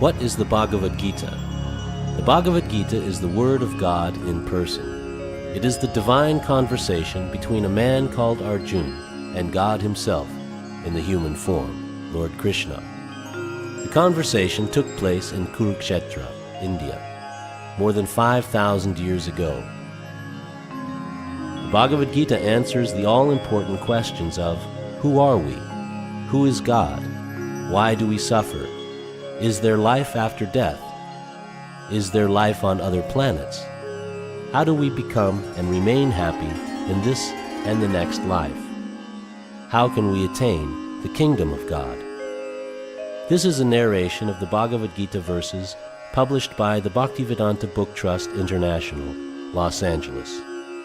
What is the Bhagavad Gita? The Bhagavad Gita is the Word of God in person. It is the divine conversation between a man called Arjuna and God himself in the human form, Lord Krishna. The conversation took place in Kurukshetra, India, more than 5,000 years ago. The Bhagavad Gita answers the all-important questions of who are we? Who is God? Why do we suffer? Is there life after death? Is there life on other planets? How do we become and remain happy in this and the next life? How can we attain the kingdom of God? This is a narration of the Bhagavad Gita verses published by the Bhaktivedanta Book Trust International, Los Angeles.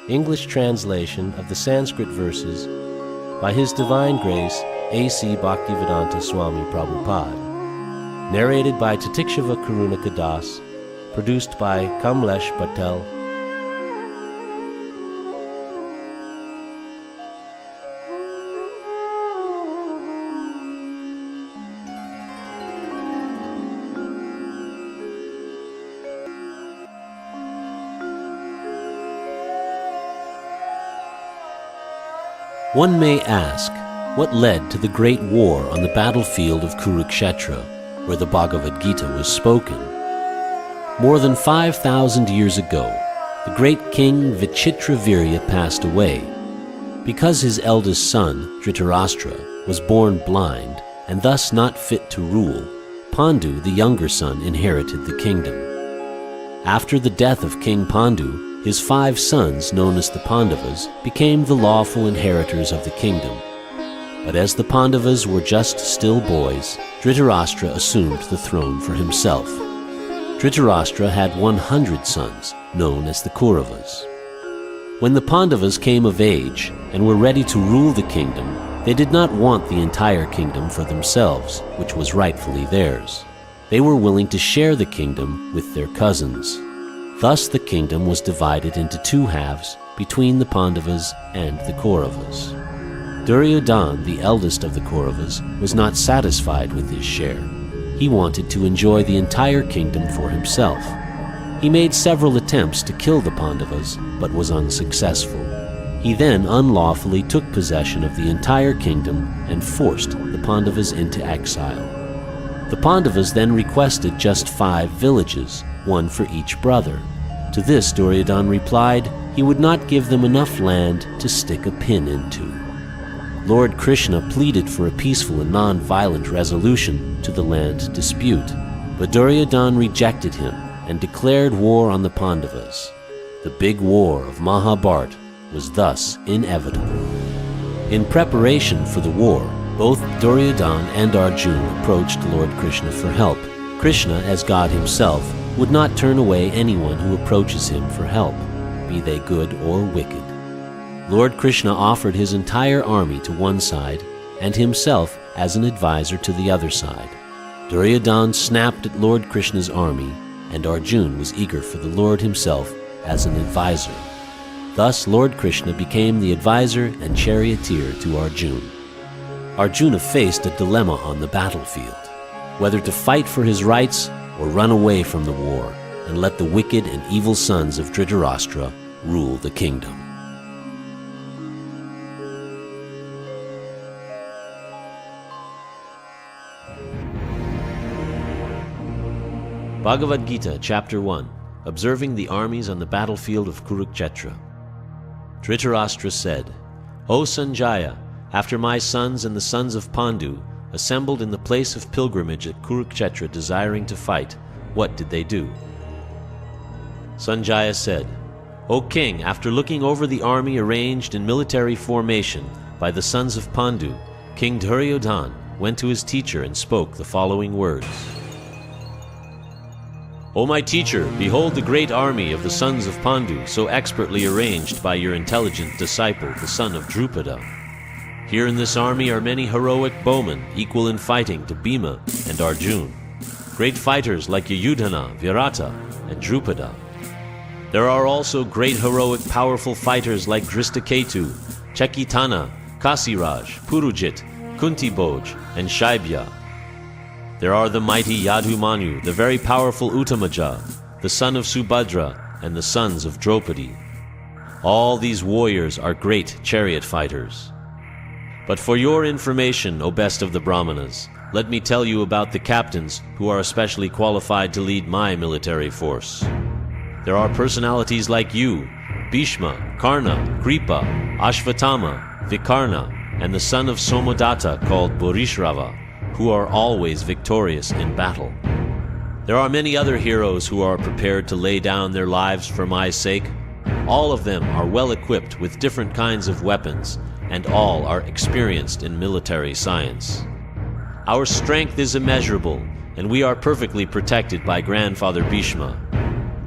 English translation of the Sanskrit verses by His Divine Grace A.C. Bhaktivedanta Swami Prabhupada. Narrated by Titikshava Karunaka Das, produced by Kamlesh Patel. One may ask, what led to the great war on the battlefield of Kurukshetra, where the Bhagavad Gita was spoken? More than 5,000 years ago, the great king Vichitravirya passed away. Because his eldest son, Dhritarashtra, was born blind and thus not fit to rule, Pandu, the younger son, inherited the kingdom. After the death of King Pandu, his 5 sons, known as the Pandavas, became the lawful inheritors of the kingdom. But as the Pandavas were just still boys, Dhritarashtra assumed the throne for himself. Dhritarashtra had 100 sons, known as the Kauravas. When the Pandavas came of age and were ready to rule the kingdom, they did not want the entire kingdom for themselves, which was rightfully theirs. They were willing to share the kingdom with their cousins. Thus the kingdom was divided into 2 halves between the Pandavas and the Kauravas. Duryodhana, the eldest of the Kauravas, was not satisfied with his share. He wanted to enjoy the entire kingdom for himself. He made several attempts to kill the Pandavas, but was unsuccessful. He then unlawfully took possession of the entire kingdom and forced the Pandavas into exile. The Pandavas then requested just 5 villages, 1 for each brother. To this Duryodhana replied he would not give them enough land to stick a pin into. Lord Krishna pleaded for a peaceful and non-violent resolution to the land dispute, but Duryodhana rejected him and declared war on the Pandavas. The big war of Mahabharata was thus inevitable. In preparation for the war, both Duryodhana and Arjuna approached Lord Krishna for help. Krishna, as God himself, would not turn away anyone who approaches him for help, be they good or wicked. Lord Krishna offered his entire army to one side and himself as an advisor to the other side. Duryodhana snapped at Lord Krishna's army, and Arjuna was eager for the Lord himself as an advisor. Thus Lord Krishna became the advisor and charioteer to Arjuna. Arjuna faced a dilemma on the battlefield, whether to fight for his rights or run away from the war and let the wicked and evil sons of Dhritarashtra rule the kingdom. Bhagavad Gita, Chapter 1, Observing the Armies on the Battlefield of Kurukshetra. Dhritarashtra said, O Sanjaya, after my sons and the sons of Pandu assembled in the place of pilgrimage at Kurukshetra desiring to fight, what did they do? Sanjaya said, O king, after looking over the army arranged in military formation by the sons of Pandu, King Duryodhana went to his teacher and spoke the following words. O my teacher, behold the great army of the sons of Pandu, so expertly arranged by your intelligent disciple, the son of Drupada. Here in this army are many heroic bowmen, equal in fighting to Bhima and Arjuna, great fighters like Yayudhana, Virata, and Drupada. There are also great heroic powerful fighters like Drishtaketu, Chekitana, Kasiraj, Purujit, Kuntiboj, and Shaibya. There are the mighty Yadhumanyu, the very powerful Uttamaja, the son of Subhadra, and the sons of Draupadi. All these warriors are great chariot fighters. But for your information, O best of the Brahmanas, let me tell you about the captains who are especially qualified to lead my military force. There are personalities like you, Bhishma, Karna, Kripa, Ashvatthama, Vikarna, and the son of Somadatta called Bhurishrava, who are always victorious in battle. There are many other heroes who are prepared to lay down their lives for my sake. All of them are well equipped with different kinds of weapons, and all are experienced in military science. Our strength is immeasurable, and we are perfectly protected by Grandfather Bhishma,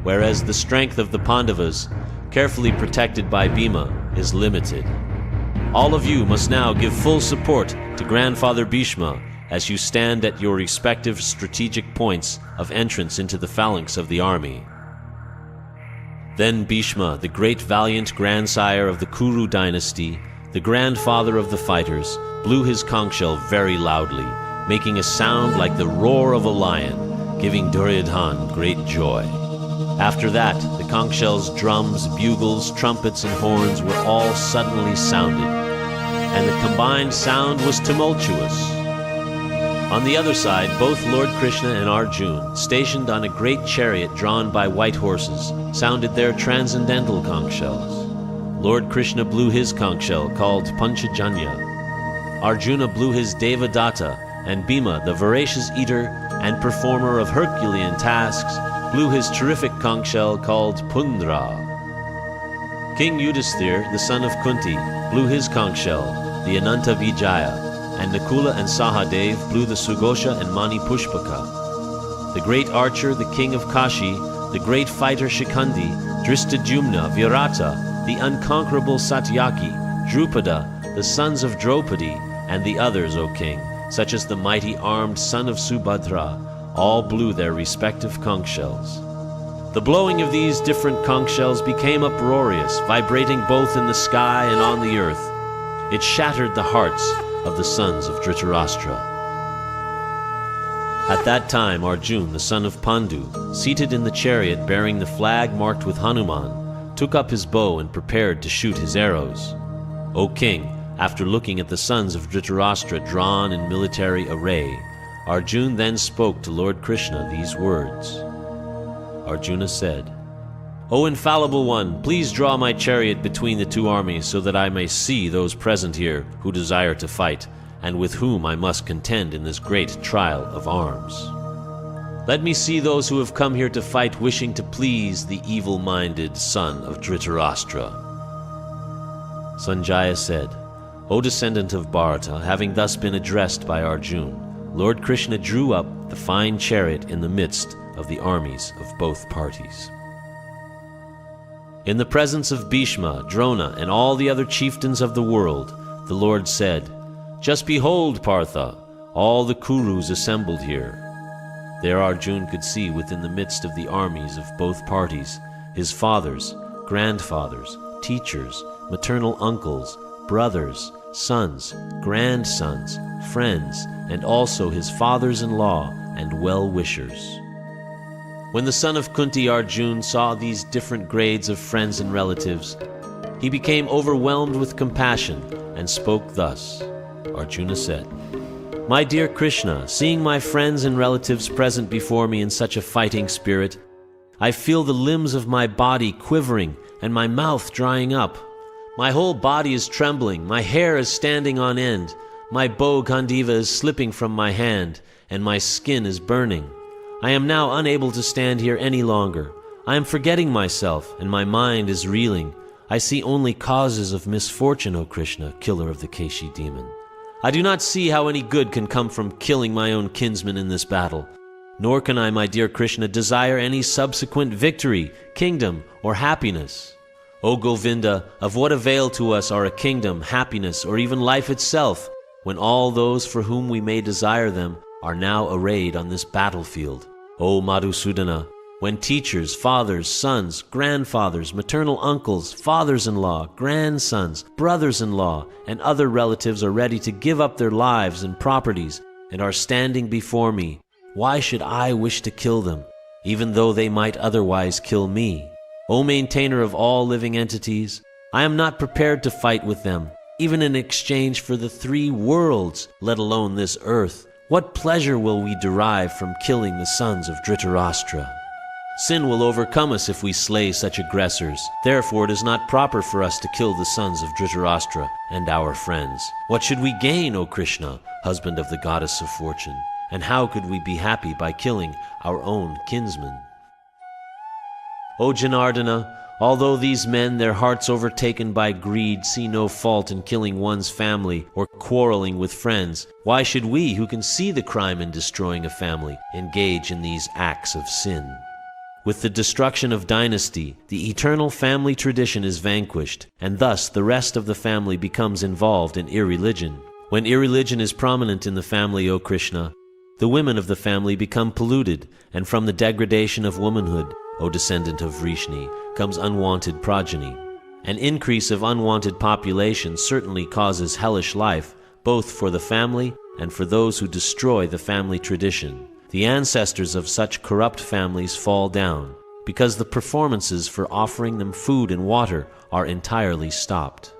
whereas the strength of the Pandavas, carefully protected by Bhima, is limited. All of you must now give full support to Grandfather Bhishma as you stand at your respective strategic points of entrance into the phalanx of the army. Then Bhishma, the great valiant grandsire of the Kuru dynasty, the grandfather of the fighters, blew his conch shell very loudly, making a sound like the roar of a lion, giving Duryodhana great joy. After that, the conch shells, drums, bugles, trumpets, and horns were all suddenly sounded, and the combined sound was tumultuous. On the other side, both Lord Krishna and Arjuna, stationed on a great chariot drawn by white horses, sounded their transcendental conch shells. Lord Krishna blew his conch shell, called Panchajanya. Arjuna blew his Devadatta, and Bhima, the voracious eater and performer of Herculean tasks, blew his terrific conch shell called Pundra. King Yudhisthira, the son of Kunti, blew his conch shell, the Ananta Vijaya, and Nakula and Sahadev blew the Sugosha and Mani Pushpaka. The great archer, the king of Kashi, the great fighter Shikhandi, Drishtadyumna, Virata, the unconquerable Satyaki, Drupada, the sons of Draupadi, and the others, O king, such as the mighty armed son of Subhadra, all blew their respective conch shells. The blowing of these different conch shells became uproarious, vibrating both in the sky and on the earth. It shattered the hearts of the sons of Dhritarashtra. At that time Arjuna, the son of Pandu, seated in the chariot bearing the flag marked with Hanuman, took up his bow and prepared to shoot his arrows. O king, after looking at the sons of Dhritarashtra drawn in military array, Arjuna then spoke to Lord Krishna these words. Arjuna said, O infallible one, please draw my chariot between the two armies so that I may see those present here who desire to fight, and with whom I must contend in this great trial of arms. Let me see those who have come here to fight wishing to please the evil-minded son of Dhritarashtra. Sanjaya said, O descendant of Bharata, having thus been addressed by Arjuna, Lord Krishna drew up the fine chariot in the midst of the armies of both parties. In the presence of Bhishma, Drona, and all the other chieftains of the world, the Lord said, Just behold, Partha, all the Kurus assembled here. There Arjuna could see within the midst of the armies of both parties his fathers, grandfathers, teachers, maternal uncles, brothers, sons, grandsons, friends, and also his fathers-in-law and well-wishers. When the son of Kunti Arjuna saw these different grades of friends and relatives, he became overwhelmed with compassion and spoke thus. Arjuna said, My dear Krishna, seeing my friends and relatives present before me in such a fighting spirit, I feel the limbs of my body quivering and my mouth drying up. My whole body is trembling, my hair is standing on end, my bow Gandiva is slipping from my hand, and my skin is burning. I am now unable to stand here any longer. I am forgetting myself, and my mind is reeling. I see only causes of misfortune, O Krishna, killer of the Keshi demon. I do not see how any good can come from killing my own kinsman in this battle. Nor can I, my dear Krishna, desire any subsequent victory, kingdom, or happiness. O Govinda, of what avail to us are a kingdom, happiness, or even life itself, when all those for whom we may desire them are now arrayed on this battlefield? O Madhusudana, when teachers, fathers, sons, grandfathers, maternal uncles, fathers-in-law, grandsons, brothers-in-law, and other relatives are ready to give up their lives and properties and are standing before me, Why should I wish to kill them, even though they might otherwise kill me? O maintainer of all living entities, I am not prepared to fight with them, even in exchange for the 3 worlds, let alone this earth. What pleasure will we derive from killing the sons of Dhritarashtra? Sin will overcome us if we slay such aggressors. Therefore it is not proper for us to kill the sons of Dhritarashtra and our friends. What should we gain, O Krishna, husband of the goddess of fortune? And how could we be happy by killing our own kinsmen? O Janardana, although these men, their hearts overtaken by greed, see no fault in killing one's family or quarreling with friends, why should we, who can see the crime in destroying a family, engage in these acts of sin? With the destruction of dynasty, the eternal family tradition is vanquished, and thus the rest of the family becomes involved in irreligion. When irreligion is prominent in the family, O Krishna, the women of the family become polluted, and from the degradation of womanhood, O descendant of Vrishni, comes unwanted progeny. An increase of unwanted population certainly causes hellish life, both for the family and for those who destroy the family tradition. The ancestors of such corrupt families fall down, because the performances for offering them food and water are entirely stopped.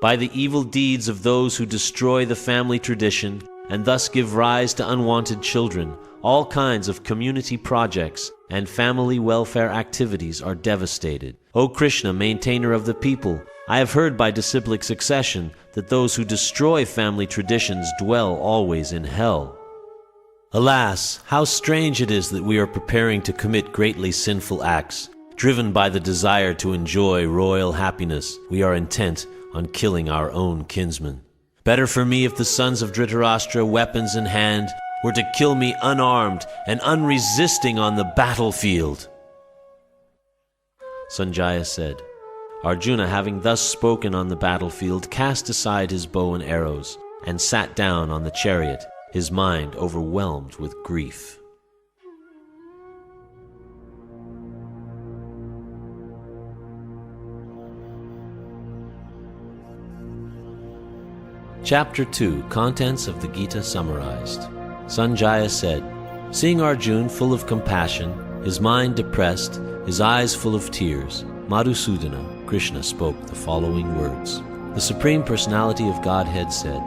By the evil deeds of those who destroy the family tradition, and thus give rise to unwanted children, all kinds of community projects and family welfare activities are devastated. O Krishna, maintainer of the people, I have heard by disciplic succession that those who destroy family traditions dwell always in hell. Alas, how strange it is that we are preparing to commit greatly sinful acts. Driven by the desire to enjoy royal happiness, we are intent on killing our own kinsmen. Better for me if the sons of Dhritarashtra, weapons in hand, were to kill me unarmed and unresisting on the battlefield. Sanjaya said, Arjuna, having thus spoken on the battlefield, cast aside his bow and arrows and sat down on the chariot, his mind overwhelmed with grief. Chapter 2, Contents of the Gita Summarized. Sanjaya said, seeing Arjuna full of compassion, his mind depressed, his eyes full of tears, Madhusudana, Krishna, spoke the following words. The Supreme Personality of Godhead said,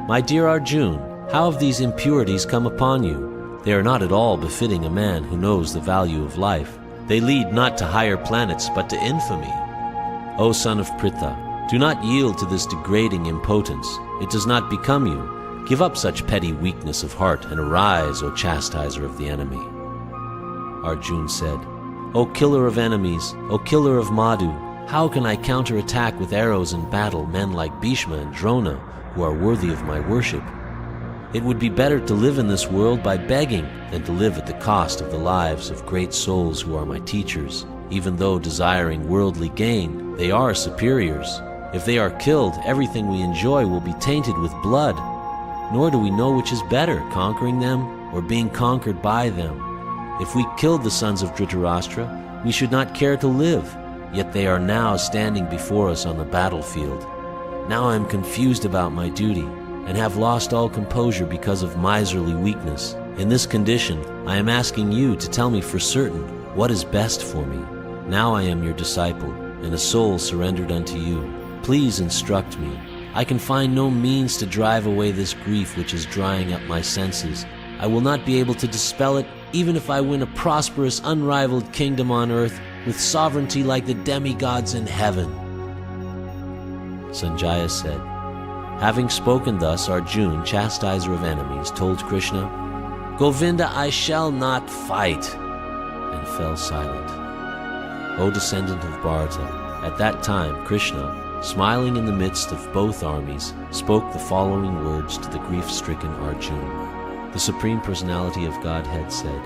My dear Arjuna, how have these impurities come upon you? They are not at all befitting a man who knows the value of life. They lead not to higher planets, but to infamy. O son of Pritha, do not yield to this degrading impotence. It does not become you. Give up such petty weakness of heart and arise, O chastiser of the enemy. Arjuna said, O killer of enemies, O killer of Madhu, how can I counterattack with arrows in battle men like Bhishma and Drona, who are worthy of my worship? It would be better to live in this world by begging than to live at the cost of the lives of great souls who are my teachers. Even though desiring worldly gain, they are superiors. If they are killed, everything we enjoy will be tainted with blood. Nor do we know which is better, conquering them or being conquered by them. If we killed the sons of Dhritarashtra, we should not care to live, yet they are now standing before us on the battlefield. Now I am confused about my duty, and have lost all composure because of miserly weakness. In this condition, I am asking you to tell me for certain what is best for me. Now I am your disciple, and a soul surrendered unto you. Please instruct me. I can find no means to drive away this grief which is drying up my senses. I will not be able to dispel it, even if I win a prosperous, unrivaled kingdom on earth, with sovereignty like the demigods in heaven. Sanjaya said, having spoken thus, Arjuna, chastiser of enemies, told Krishna, Govinda, I shall not fight, and fell silent. O descendant of Bharata, at that time Krishna, smiling in the midst of both armies, spoke the following words to the grief-stricken Arjuna. The Supreme Personality of Godhead said,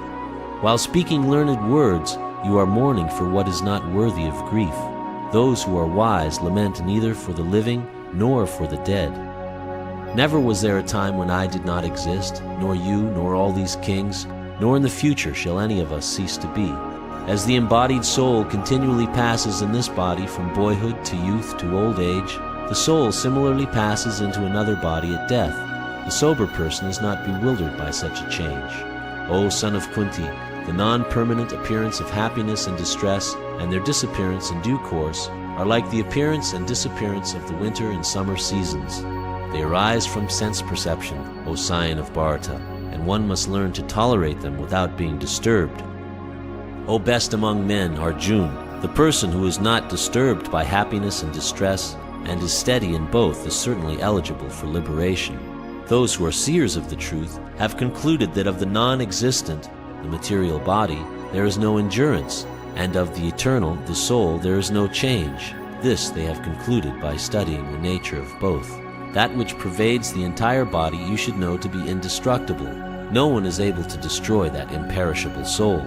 While speaking learned words, you are mourning for what is not worthy of grief. Those who are wise lament neither for the living nor for the dead. Never was there a time when I did not exist, nor you, nor all these kings, nor in the future shall any of us cease to be. As the embodied soul continually passes in this body from boyhood to youth to old age, the soul similarly passes into another body at death. The sober person is not bewildered by such a change. O son of Kunti, the non-permanent appearance of happiness and distress, and their disappearance in due course, are like the appearance and disappearance of the winter and summer seasons. They arise from sense perception, O scion of Bharata, and one must learn to tolerate them without being disturbed. O best among men, Arjuna, the person who is not disturbed by happiness and distress, and is steady in both, is certainly eligible for liberation. Those who are seers of the truth have concluded that of the non-existent, the material body, there is no endurance, and of the eternal, the soul, there is no change. This they have concluded by studying the nature of both. That which pervades the entire body you should know to be indestructible. No one is able to destroy that imperishable soul.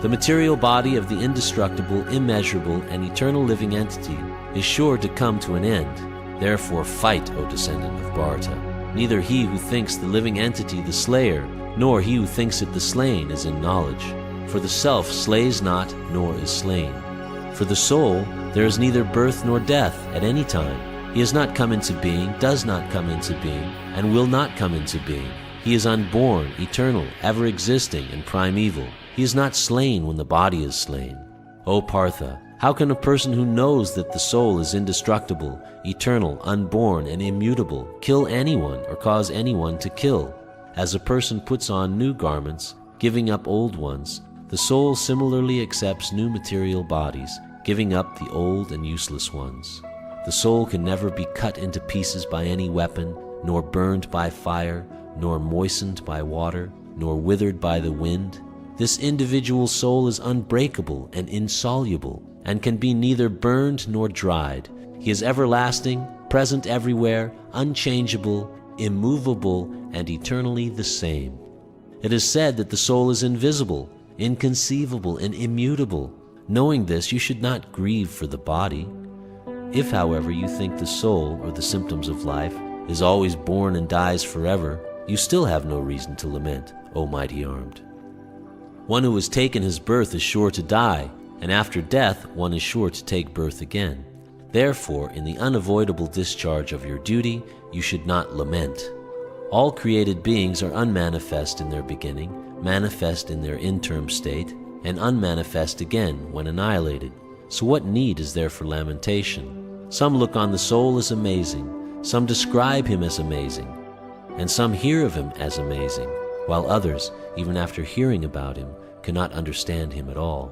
The material body of the indestructible, immeasurable, and eternal living entity is sure to come to an end. Therefore fight, O descendant of Bharata. Neither he who thinks the living entity the slayer, nor he who thinks it the slain is in knowledge. For the self slays not, nor is slain. For the soul, there is neither birth nor death at any time. He has not come into being, does not come into being, and will not come into being. He is unborn, eternal, ever-existing, and primeval. He is not slain when the body is slain. O Partha, how can a person who knows that the soul is indestructible, eternal, unborn, and immutable kill anyone or cause anyone to kill? As a person puts on new garments, giving up old ones, the soul similarly accepts new material bodies, giving up the old and useless ones. The soul can never be cut into pieces by any weapon, nor burned by fire, nor moistened by water, nor withered by the wind. This individual soul is unbreakable and insoluble, and can be neither burned nor dried. He is everlasting, present everywhere, unchangeable, immovable, and eternally the same. It is said that the soul is invisible, inconceivable, and immutable. Knowing this, you should not grieve for the body. If, however, you think the soul, or the symptoms of life, is always born and dies forever, you still have no reason to lament, O mighty armed. One who has taken his birth is sure to die, and after death one is sure to take birth again. Therefore, in the unavoidable discharge of your duty, you should not lament. All created beings are unmanifest in their beginning, manifest in their interim state, and unmanifest again when annihilated. So what need is there for lamentation? Some look on the soul as amazing, some describe him as amazing, and some hear of him as amazing, while others, even after hearing about him, cannot understand him at all.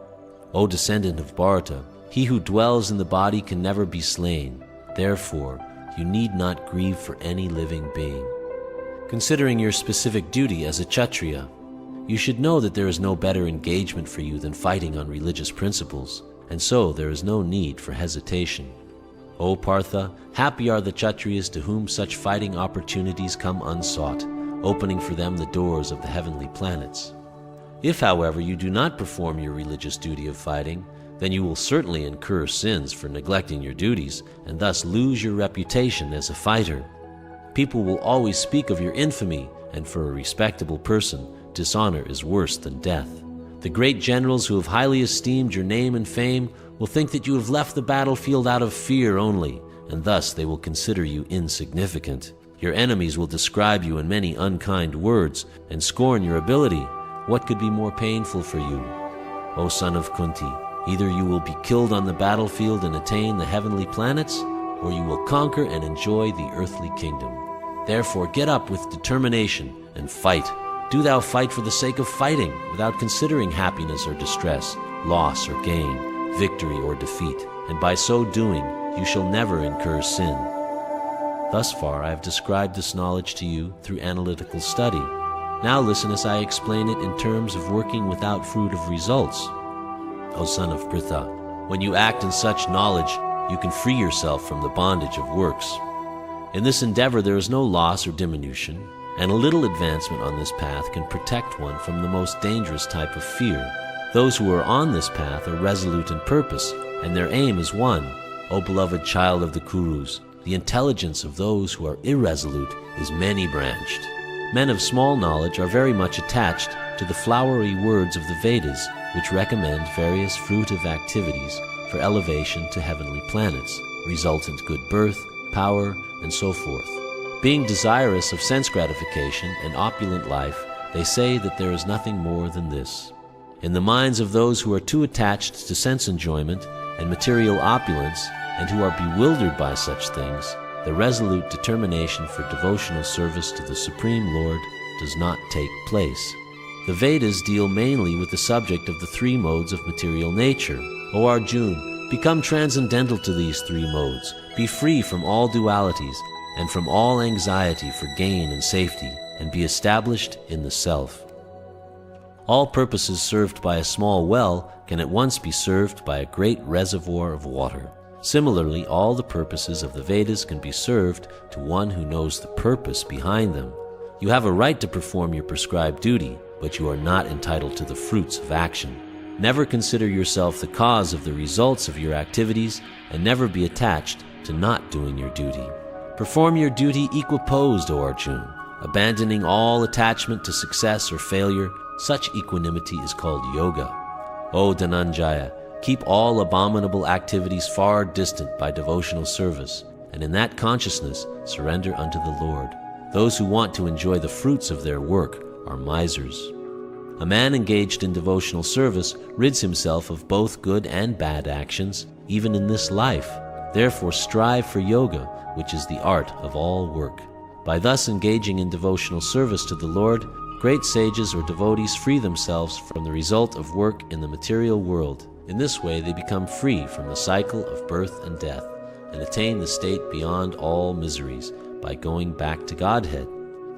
O descendant of Bharata, he who dwells in the body can never be slain. Therefore, you need not grieve for any living being. Considering your specific duty as a Kshatriya, you should know that there is no better engagement for you than fighting on religious principles, and so there is no need for hesitation. O Partha, happy are the Kshatriyas to whom such fighting opportunities come unsought, opening for them the doors of the heavenly planets. If, however, you do not perform your religious duty of fighting, then you will certainly incur sins for neglecting your duties, and thus lose your reputation as a fighter. People will always speak of your infamy, and for a respectable person, dishonor is worse than death. The great generals who have highly esteemed your name and fame will think that you have left the battlefield out of fear only, and thus they will consider you insignificant. Your enemies will describe you in many unkind words and scorn your ability. What could be more painful for you? O son of Kunti, either you will be killed on the battlefield and attain the heavenly planets, or you will conquer and enjoy the earthly kingdom. Therefore get up with determination and fight. Do thou fight for the sake of fighting, without considering happiness or distress, loss or gain, victory or defeat, and by so doing you shall never incur sin. Thus far I have described this knowledge to you through analytical study. Now listen as I explain it in terms of working without fruit of results. O son of Pritha, when you act in such knowledge, you can free yourself from the bondage of works. In this endeavor there is no loss or diminution, and a little advancement on this path can protect one from the most dangerous type of fear. Those who are on this path are resolute in purpose, and their aim is one. O beloved child of the Kurus, the intelligence of those who are irresolute is many-branched. Men of small knowledge are very much attached to the flowery words of the Vedas, which recommend various fruitive activities for elevation to heavenly planets, resultant good birth, power, and so forth. Being desirous of sense gratification and opulent life, They say that there is nothing more than this. In the minds of those who are too attached to sense enjoyment and material opulence, and who are bewildered by such things, the resolute determination for devotional service to the Supreme Lord does not take place. The Vedas deal mainly with the subject of the three modes of material nature. O Arjuna, become transcendental to these three modes, be free from all dualities and from all anxiety for gain and safety, and be established in the self. All purposes served by a small well can at once be served by a great reservoir of water. Similarly, all the purposes of the Vedas can be served to one who knows the purpose behind them. You have a right to perform your prescribed duty, but you are not entitled to the fruits of action. Never consider yourself the cause of the results of your activities, and never be attached to not doing your duty. Perform your duty equiposed, O Arjuna, abandoning all attachment to success or failure. Such equanimity is called yoga. O Dhananjaya, keep all abominable activities far distant by devotional service, and in that consciousness surrender unto the Lord. Those who want to enjoy the fruits of their work are misers. A man engaged in devotional service rids himself of both good and bad actions, even in this life. Therefore strive for yoga, which is the art of all work. By thus engaging in devotional service to the Lord, great sages or devotees free themselves from the result of work in the material world. In this way they become free from the cycle of birth and death, and attain the state beyond all miseries by going back to Godhead.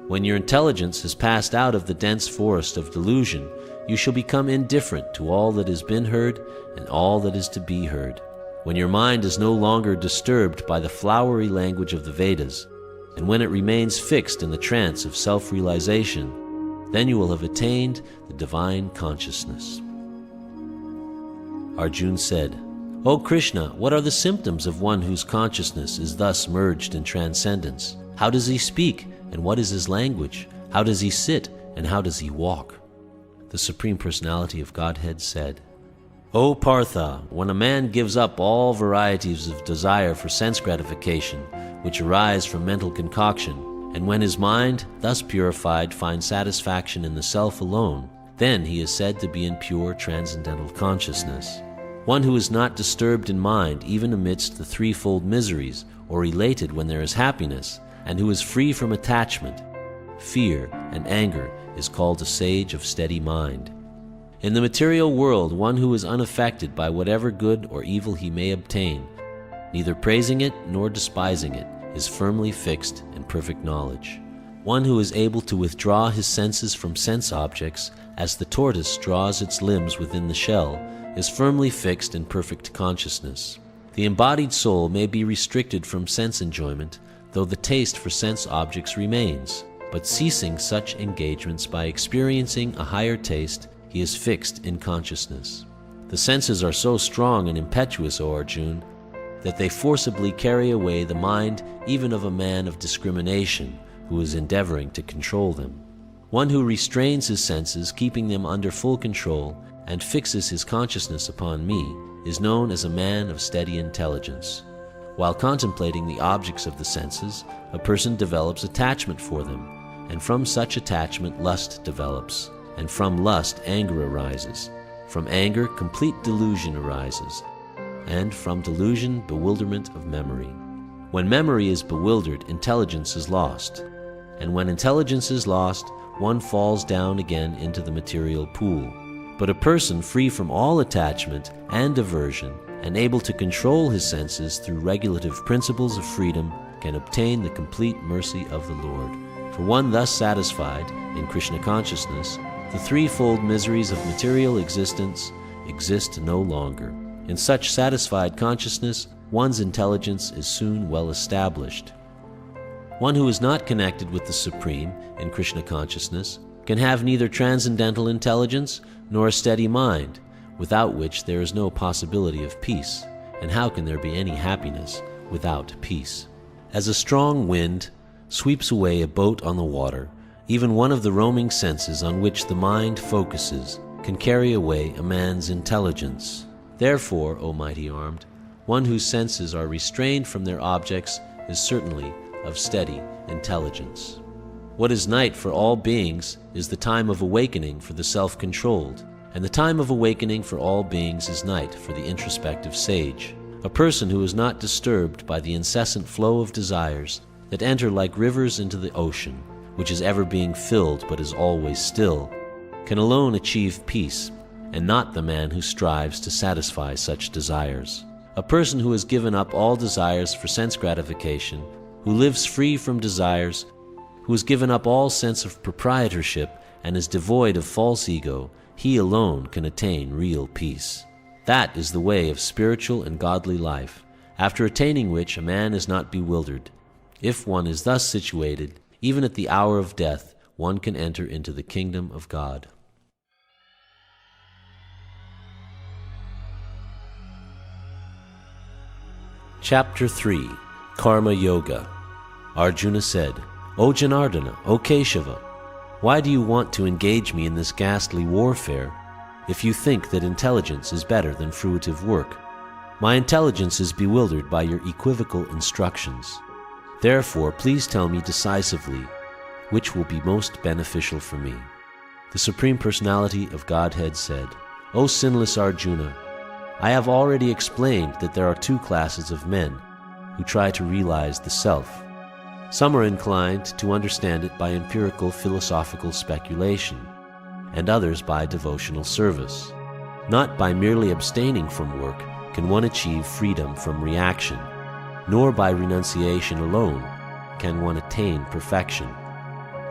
When your intelligence has passed out of the dense forest of delusion, you shall become indifferent to all that has been heard and all that is to be heard. When your mind is no longer disturbed by the flowery language of the Vedas, and when it remains fixed in the trance of self-realization, then you will have attained the divine consciousness. Arjuna said, O Krishna, what are the symptoms of one whose consciousness is thus merged in transcendence? How does he speak, and what is his language? How does he sit, and how does he walk? The Supreme Personality of Godhead said, O Partha, when a man gives up all varieties of desire for sense gratification, which arise from mental concoction, and when his mind, thus purified, finds satisfaction in the self alone, then he is said to be in pure transcendental consciousness. One who is not disturbed in mind even amidst the threefold miseries, or elated when there is happiness, and who is free from attachment, fear, and anger, is called a sage of steady mind. In the material world, one who is unaffected by whatever good or evil he may obtain, neither praising it nor despising it, is firmly fixed in perfect knowledge. One who is able to withdraw his senses from sense objects, as the tortoise draws its limbs within the shell, is firmly fixed in perfect consciousness. The embodied soul may be restricted from sense enjoyment, though the taste for sense objects remains, but ceasing such engagements by experiencing a higher taste, he is fixed in consciousness. The senses are so strong and impetuous, O Arjuna, that they forcibly carry away the mind even of a man of discrimination who is endeavoring to control them. One who restrains his senses, keeping them under full control, and fixes his consciousness upon me, is known as a man of steady intelligence. While contemplating the objects of the senses, a person develops attachment for them, and from such attachment lust develops, and from lust anger arises. From anger complete delusion arises, and from delusion bewilderment of memory. When memory is bewildered, intelligence is lost, and when intelligence is lost, one falls down again into the material pool. But a person free from all attachment and aversion, and able to control his senses through regulative principles of freedom, can obtain the complete mercy of the Lord. For one thus satisfied in Krishna consciousness, the threefold miseries of material existence exist no longer. In such satisfied consciousness, one's intelligence is soon well established. One who is not connected with the Supreme in Krishna consciousness can have neither transcendental intelligence nor a steady mind, without which there is no possibility of peace. And how can there be any happiness without peace? As a strong wind sweeps away a boat on the water, even one of the roaming senses on which the mind focuses can carry away a man's intelligence. Therefore, O mighty armed, one whose senses are restrained from their objects is certainly of steady intelligence. What is night for all beings is the time of awakening for the self-controlled, and the time of awakening for all beings is night for the introspective sage. A person who is not disturbed by the incessant flow of desires that enter like rivers into the ocean, which is ever being filled but is always still, can alone achieve peace, and not the man who strives to satisfy such desires. A person who has given up all desires for sense gratification, who lives free from desires, who has given up all sense of proprietorship and is devoid of false ego, he alone can attain real peace. That is the way of spiritual and godly life, after attaining which a man is not bewildered. If one is thus situated, even at the hour of death, one can enter into the kingdom of God. Chapter 3. Karma Yoga. Arjuna said, O Janardana, O Keshava, why do you want to engage me in this ghastly warfare if you think that intelligence is better than fruitive work? My intelligence is bewildered by your equivocal instructions. Therefore, please tell me decisively which will be most beneficial for me. The Supreme Personality of Godhead said, O sinless Arjuna, I have already explained that there are two classes of men who try to realize the self. Some are inclined to understand it by empirical philosophical speculation, and others by devotional service. Not by merely abstaining from work can one achieve freedom from reaction, nor by renunciation alone can one attain perfection.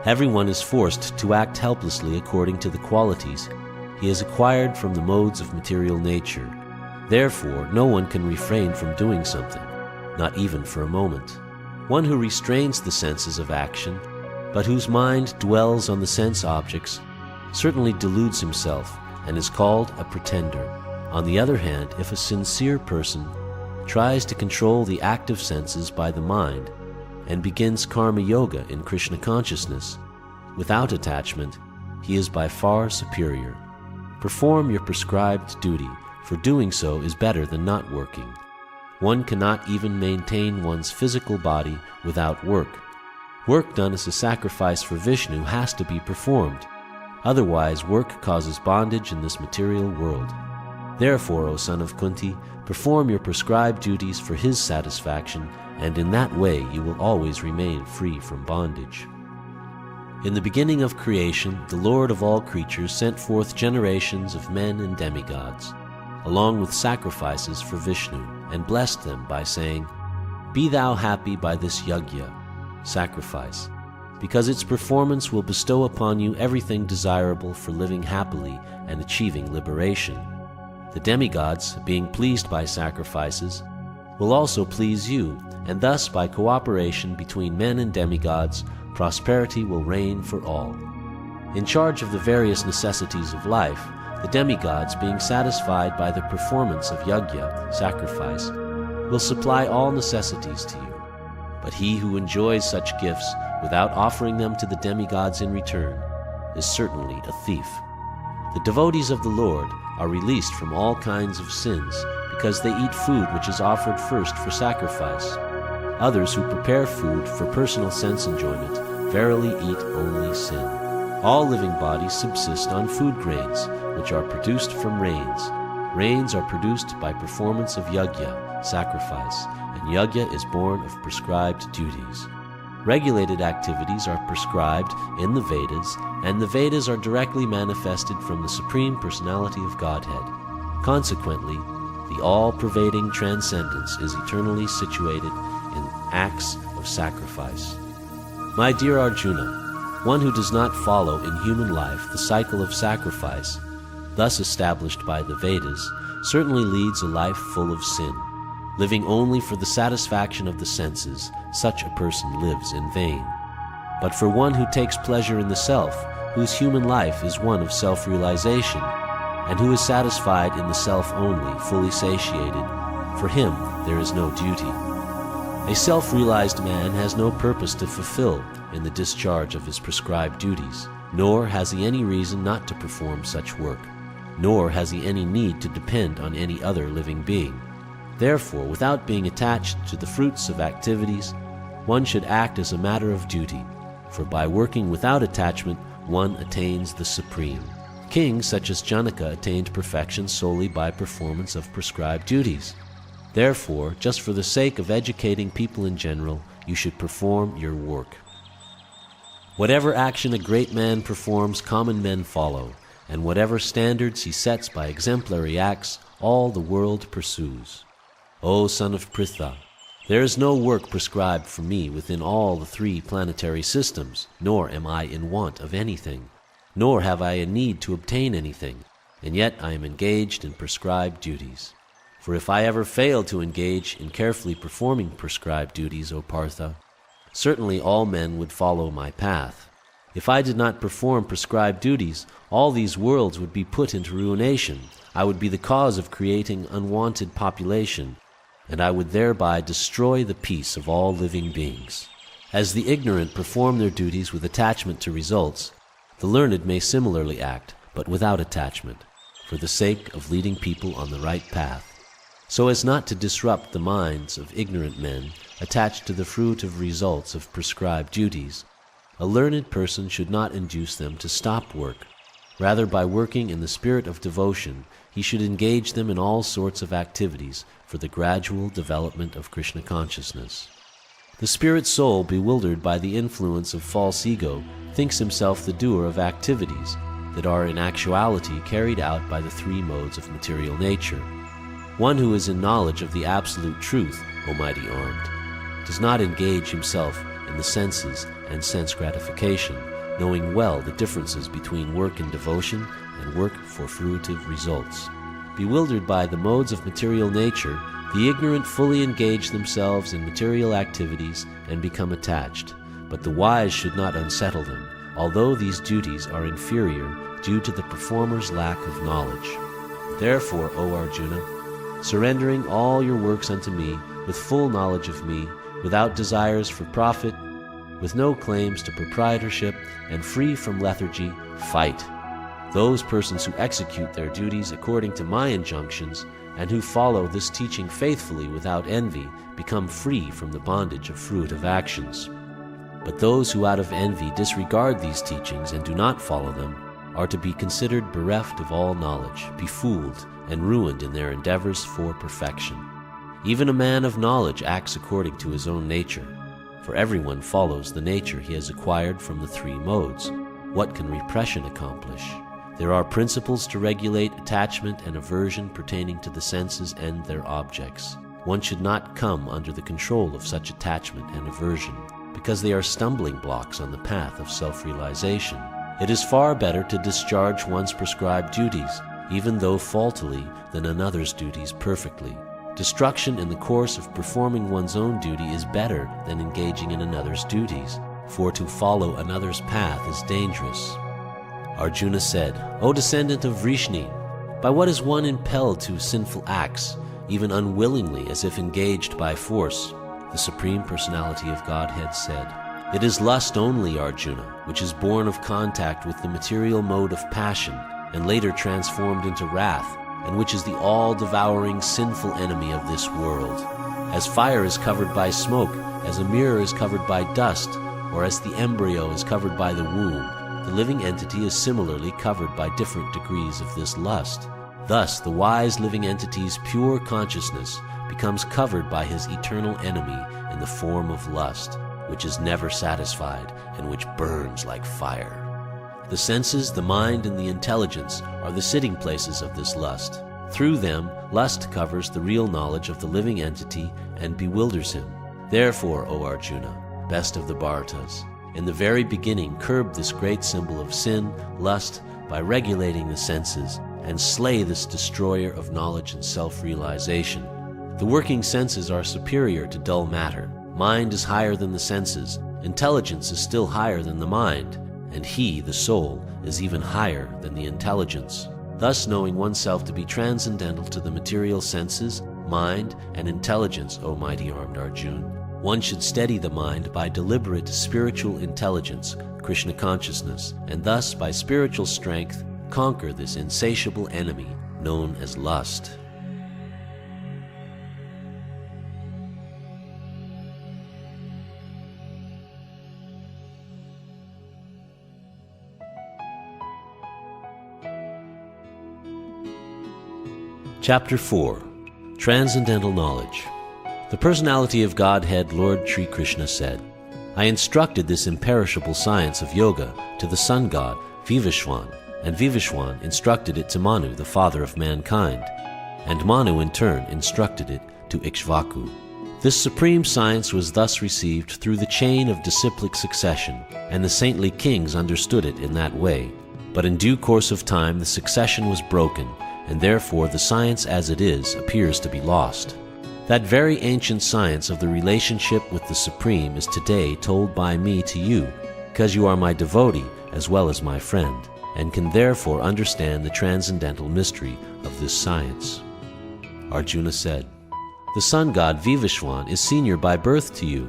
Everyone is forced to act helplessly according to the qualities he has acquired from the modes of material nature. Therefore, no one can refrain from doing something, not even for a moment. One who restrains the senses of action, but whose mind dwells on the sense objects, certainly deludes himself and is called a pretender. On the other hand, if a sincere person tries to control the active senses by the mind and begins karma yoga in Krishna consciousness, without attachment, he is by far superior. Perform your prescribed duty, for doing so is better than not working. One cannot even maintain one's physical body without work. Work done as a sacrifice for Vishnu has to be performed. Otherwise, work causes bondage in this material world. Therefore, O son of Kunti, perform your prescribed duties for his satisfaction, and in that way you will always remain free from bondage. In the beginning of creation, the Lord of all creatures sent forth generations of men and demigods, along with sacrifices for Vishnu, and blessed them by saying, Be thou happy by this yajna, sacrifice, because its performance will bestow upon you everything desirable for living happily and achieving liberation. The demigods, being pleased by sacrifices, will also please you, and thus by cooperation between men and demigods, prosperity will reign for all. In charge of the various necessities of life, the demigods, being satisfied by the performance of yajna, sacrifice, will supply all necessities to you. But he who enjoys such gifts without offering them to the demigods in return is certainly a thief. The devotees of the Lord are released from all kinds of sins because they eat food which is offered first for sacrifice. Others who prepare food for personal sense enjoyment verily eat only sin. All living bodies subsist on food grains, which are produced from rains. Rains are produced by performance of yajna, sacrifice, and yajna is born of prescribed duties. Regulated activities are prescribed in the Vedas, and the Vedas are directly manifested from the Supreme Personality of Godhead. Consequently, the all-pervading transcendence is eternally situated in acts of sacrifice. My dear Arjuna, one who does not follow in human life the cycle of sacrifice, thus established by the Vedas, certainly leads a life full of sin. Living only for the satisfaction of the senses, such a person lives in vain. But for one who takes pleasure in the self, whose human life is one of self-realization, and who is satisfied in the self only, fully satiated, for him there is no duty. A self-realized man has no purpose to fulfill in the discharge of his prescribed duties, nor has he any reason not to perform such work, nor has he any need to depend on any other living being. Therefore, without being attached to the fruits of activities, one should act as a matter of duty, for by working without attachment one attains the supreme. Kings such as Janaka attained perfection solely by performance of prescribed duties. Therefore, just for the sake of educating people in general, you should perform your work. Whatever action a great man performs, common men follow, and whatever standards he sets by exemplary acts, all the world pursues. O son of Pritha, there is no work prescribed for me within all the 3 planetary systems, nor am I in want of anything, nor have I a need to obtain anything, and yet I am engaged in prescribed duties. For if I ever fail to engage in carefully performing prescribed duties, O Partha, certainly all men would follow my path. If I did not perform prescribed duties, all these worlds would be put into ruination. I would be the cause of creating unwanted population, and I would thereby destroy the peace of all living beings. As the ignorant perform their duties with attachment to results, the learned may similarly act, but without attachment, for the sake of leading people on the right path, so as not to disrupt the minds of ignorant men attached to the fruit of results of prescribed duties. A learned person should not induce them to stop work. Rather, by working in the spirit of devotion, he should engage them in all sorts of activities for the gradual development of Krishna consciousness. The spirit soul, bewildered by the influence of false ego, thinks himself the doer of activities that are in actuality carried out by the 3 modes of material nature. One who is in knowledge of the absolute truth, O mighty armed, does not engage himself in the senses and sense gratification, knowing well the differences between work in devotion and work for fruitive results. Bewildered by the modes of material nature, the ignorant fully engage themselves in material activities and become attached, but the wise should not unsettle them, although these duties are inferior due to the performer's lack of knowledge. Therefore, O Arjuna, surrendering all your works unto me, with full knowledge of me, without desires for profit, with no claims to proprietorship, and free from lethargy, fight. Those persons who execute their duties according to my injunctions, and who follow this teaching faithfully without envy, become free from the bondage of fruitive actions. But those who out of envy disregard these teachings and do not follow them are to be considered bereft of all knowledge, befooled, and ruined in their endeavors for perfection. Even a man of knowledge acts according to his own nature, for everyone follows the nature he has acquired from the 3 modes. What can repression accomplish? There are principles to regulate attachment and aversion pertaining to the senses and their objects. One should not come under the control of such attachment and aversion, because they are stumbling blocks on the path of self-realization. It is far better to discharge one's prescribed duties, even though faultily, than another's duties perfectly. Destruction in the course of performing one's own duty is better than engaging in another's duties, for to follow another's path is dangerous. Arjuna said, O descendant of Vrishni, by what is one impelled to sinful acts, even unwillingly as if engaged by force? The Supreme Personality of Godhead said, It is lust only, Arjuna, which is born of contact with the material mode of passion, and later transformed into wrath, and which is the all-devouring sinful enemy of this world. As fire is covered by smoke, as a mirror is covered by dust, or as the embryo is covered by the womb, the living entity is similarly covered by different degrees of this lust. Thus, the wise living entity's pure consciousness becomes covered by his eternal enemy in the form of lust, which is never satisfied and which burns like fire. The senses, the mind, and the intelligence are the sitting places of this lust. Through them, lust covers the real knowledge of the living entity and bewilders him. Therefore, O Arjuna, best of the Bharatas, in the very beginning curb this great symbol of sin, lust, by regulating the senses, and slay this destroyer of knowledge and self-realization. The working senses are superior to dull matter. Mind is higher than the senses. Intelligence is still higher than the mind. And he, the soul, is even higher than the intelligence. Thus, knowing oneself to be transcendental to the material senses, mind, and intelligence, O mighty armed Arjuna, one should steady the mind by deliberate spiritual intelligence, Krishna consciousness, and thus, by spiritual strength, conquer this insatiable enemy known as lust. Chapter 4. Transcendental Knowledge. The personality of Godhead, Lord Sri Krishna, said, I instructed this imperishable science of yoga to the sun god Vivishwan, and Vivishwan instructed it to Manu, the father of mankind, and Manu in turn instructed it to Ikshvaku. This supreme science was thus received through the chain of disciplic succession, and the saintly kings understood it in that way. But in due course of time the succession was broken, and therefore the science as it is appears to be lost. That very ancient science of the relationship with the Supreme is today told by me to you, because you are my devotee as well as my friend, and can therefore understand the transcendental mystery of this science. Arjuna said, The sun god Vivishwan is senior by birth to you.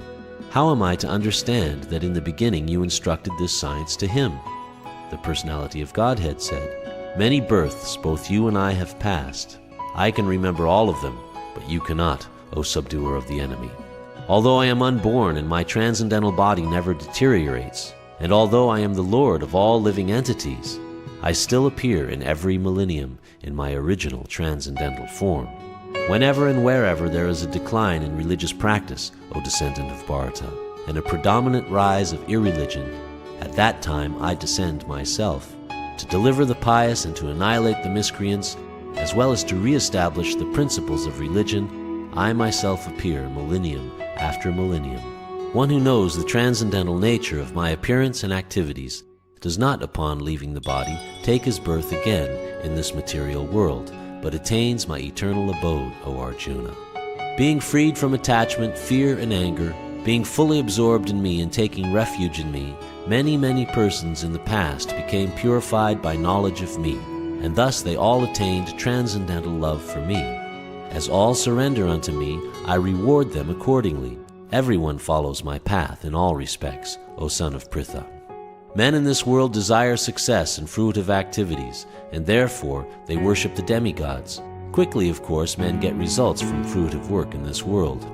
How am I to understand that in the beginning you instructed this science to him? The personality of Godhead said, Many births both you and I have passed. I can remember all of them, but you cannot, O subduer of the enemy. Although I am unborn and my transcendental body never deteriorates, and although I am the Lord of all living entities, I still appear in every millennium in my original transcendental form. Whenever and wherever there is a decline in religious practice, O descendant of Bharata, and a predominant rise of irreligion, at that time I descend myself, to deliver the pious and to annihilate the miscreants, as well as to re-establish the principles of religion. I myself appear millennium after millennium. One who knows the transcendental nature of my appearance and activities does not, upon leaving the body, take his birth again in this material world, but attains my eternal abode, O Arjuna. Being freed from attachment, fear, and anger, being fully absorbed in me and taking refuge in me, many persons in the past became purified by knowledge of me, and thus they all attained transcendental love for me. As all surrender unto me, I reward them accordingly. Everyone follows my path in all respects, O son of Pritha. Men in this world desire success and fruitive activities, and therefore they worship the demigods. Quickly, of course, men get results from fruitive work in this world.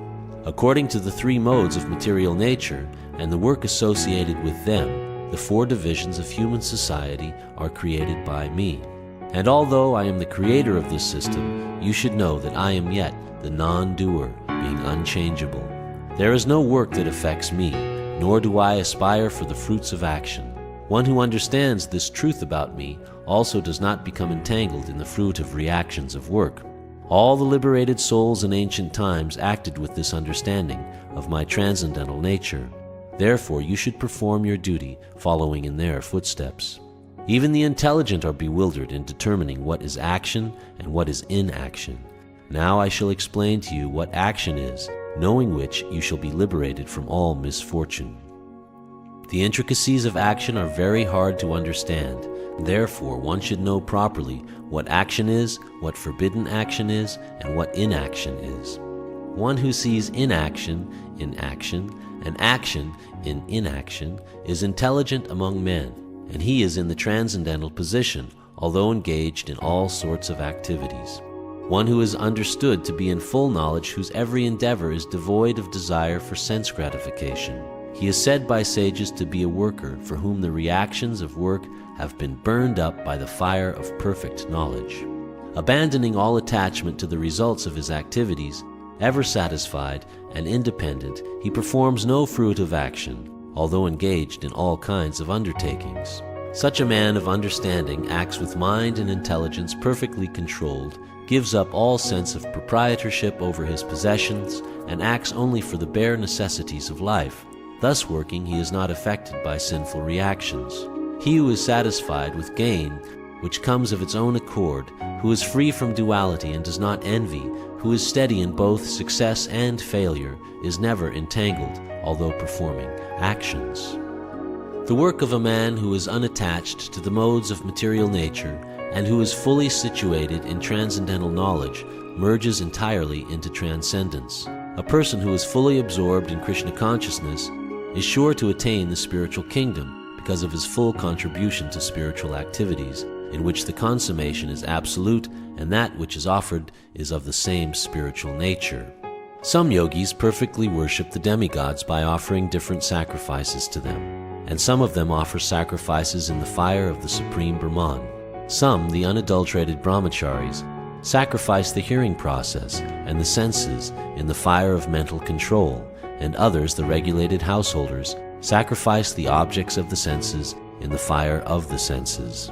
According to the three modes of material nature and the work associated with them, the four divisions of human society are created by me. And although I am the creator of this system, you should know that I am yet the non-doer, being unchangeable. There is no work that affects me, nor do I aspire for the fruits of action. One who understands this truth about me also does not become entangled in the fruit of reactions of work. All the liberated souls in ancient times acted with this understanding of my transcendental nature. Therefore you should perform your duty following in their footsteps. Even the intelligent are bewildered in determining what is action and what is inaction. Now I shall explain to you what action is, knowing which you shall be liberated from all misfortune. The intricacies of action are very hard to understand. Therefore, one should know properly what action is, what forbidden action is, and what inaction is. One who sees inaction in action and action in inaction is intelligent among men, and he is in the transcendental position, although engaged in all sorts of activities. One who is understood to be in full knowledge, whose every endeavor is devoid of desire for sense gratification. He is said by sages to be a worker for whom the reactions of work have been burned up by the fire of perfect knowledge. Abandoning all attachment to the results of his activities, ever satisfied and independent, he performs no fruitive action, although engaged in all kinds of undertakings. Such a man of understanding acts with mind and intelligence perfectly controlled, gives up all sense of proprietorship over his possessions, and acts only for the bare necessities of life. Thus working, he is not affected by sinful reactions. He who is satisfied with gain, which comes of its own accord, who is free from duality and does not envy, who is steady in both success and failure, is never entangled, although performing actions. The work of a man who is unattached to the modes of material nature and who is fully situated in transcendental knowledge merges entirely into transcendence. A person who is fully absorbed in Krishna consciousness is sure to attain the spiritual kingdom because of his full contribution to spiritual activities, in which the consummation is absolute and that which is offered is of the same spiritual nature. Some yogis perfectly worship the demigods by offering different sacrifices to them, and some of them offer sacrifices in the fire of the Supreme Brahman. Some, the unadulterated brahmacharis, sacrifice the hearing process and the senses in the fire of mental control, and others, the regulated householders, sacrifice the objects of the senses in the fire of the senses.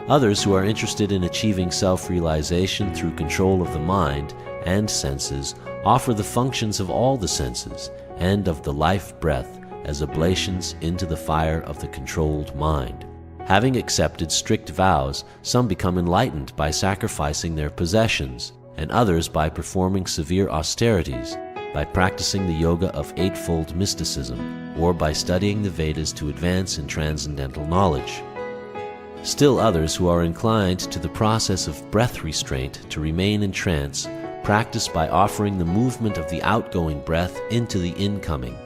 Others who are interested in achieving self-realization through control of the mind and senses offer the functions of all the senses and of the life breath as oblations into the fire of the controlled mind. Having accepted strict vows, some become enlightened by sacrificing their possessions, and others by performing severe austerities, by practicing the yoga of eightfold mysticism, or by studying the Vedas to advance in transcendental knowledge. Still others who are inclined to the process of breath restraint to remain in trance practice by offering the movement of the outgoing breath into the incoming,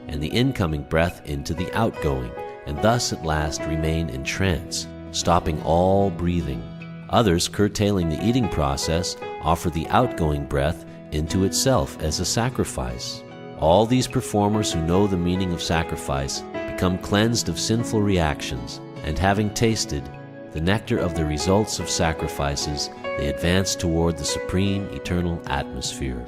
and the incoming breath into the outgoing, and thus at last remain in trance, stopping all breathing. Others, curtailing the eating process, offer the outgoing breath into itself as a sacrifice. All these performers who know the meaning of sacrifice become cleansed of sinful reactions, and having tasted the nectar of the results of sacrifices, they advance toward the supreme eternal atmosphere.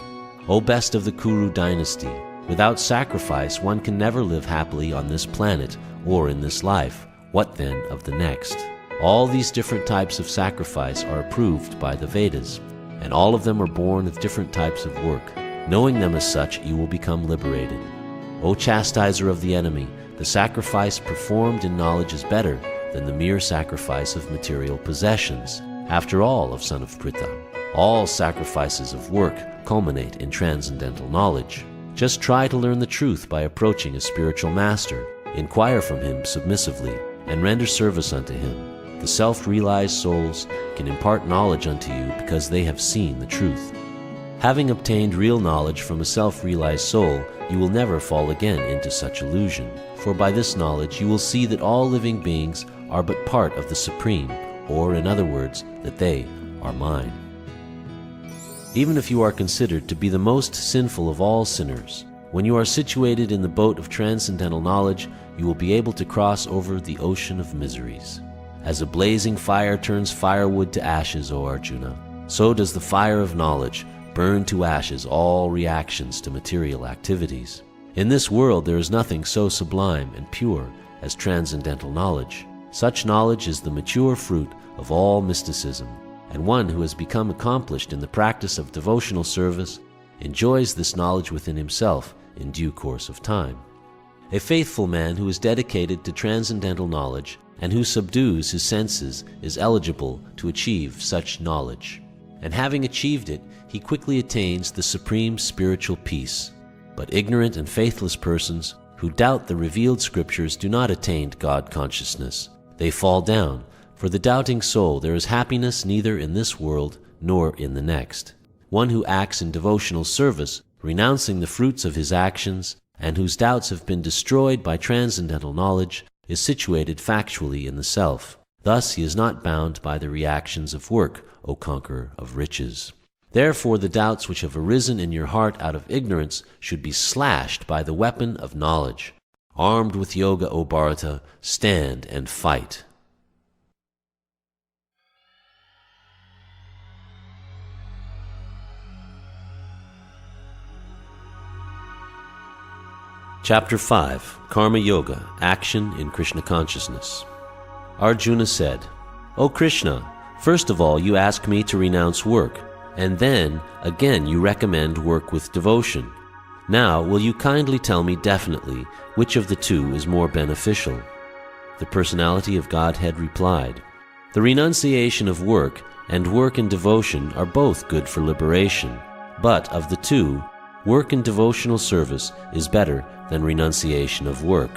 O best of the Kuru dynasty, without sacrifice one can never live happily on this planet or in this life. What then of the next? All these different types of sacrifice are approved by the Vedas, and all of them are born of different types of work. Knowing them as such, you will become liberated. O chastiser of the enemy, the sacrifice performed in knowledge is better than the mere sacrifice of material possessions. After all, of son of Pritha, all sacrifices of work culminate in transcendental knowledge. Just try to learn the truth by approaching a spiritual master. Inquire from him submissively, and render service unto him. The self-realized souls can impart knowledge unto you because they have seen the truth. Having obtained real knowledge from a self-realized soul, you will never fall again into such illusion, for by this knowledge you will see that all living beings are but part of the Supreme, or in other words, that they are mine. Even if you are considered to be the most sinful of all sinners, when you are situated in the boat of transcendental knowledge, you will be able to cross over the ocean of miseries. As a blazing fire turns firewood to ashes, O Arjuna, so does the fire of knowledge burn to ashes all reactions to material activities. In this world there is nothing so sublime and pure as transcendental knowledge. Such knowledge is the mature fruit of all mysticism, and one who has become accomplished in the practice of devotional service enjoys this knowledge within himself in due course of time. A faithful man who is dedicated to transcendental knowledge and who subdues his senses is eligible to achieve such knowledge. And having achieved it, he quickly attains the supreme spiritual peace. But ignorant and faithless persons who doubt the revealed scriptures do not attain God consciousness. They fall down. For the doubting soul there is happiness neither in this world nor in the next. One who acts in devotional service, renouncing the fruits of his actions, and whose doubts have been destroyed by transcendental knowledge, is situated factually in the self. Thus he is not bound by the reactions of work, O conqueror of riches. Therefore the doubts which have arisen in your heart out of ignorance should be slashed by the weapon of knowledge. Armed with yoga, O Bharata, stand and fight. Chapter 5, Karma Yoga, Action in Krishna Consciousness. Arjuna said, O Krishna, first of all you ask me to renounce work, and then again you recommend work with devotion. Now will you kindly tell me definitely which of the two is more beneficial? The personality of Godhead replied, The renunciation of work and work in devotion are both good for liberation, but of the two, work in devotional service is better than renunciation of work.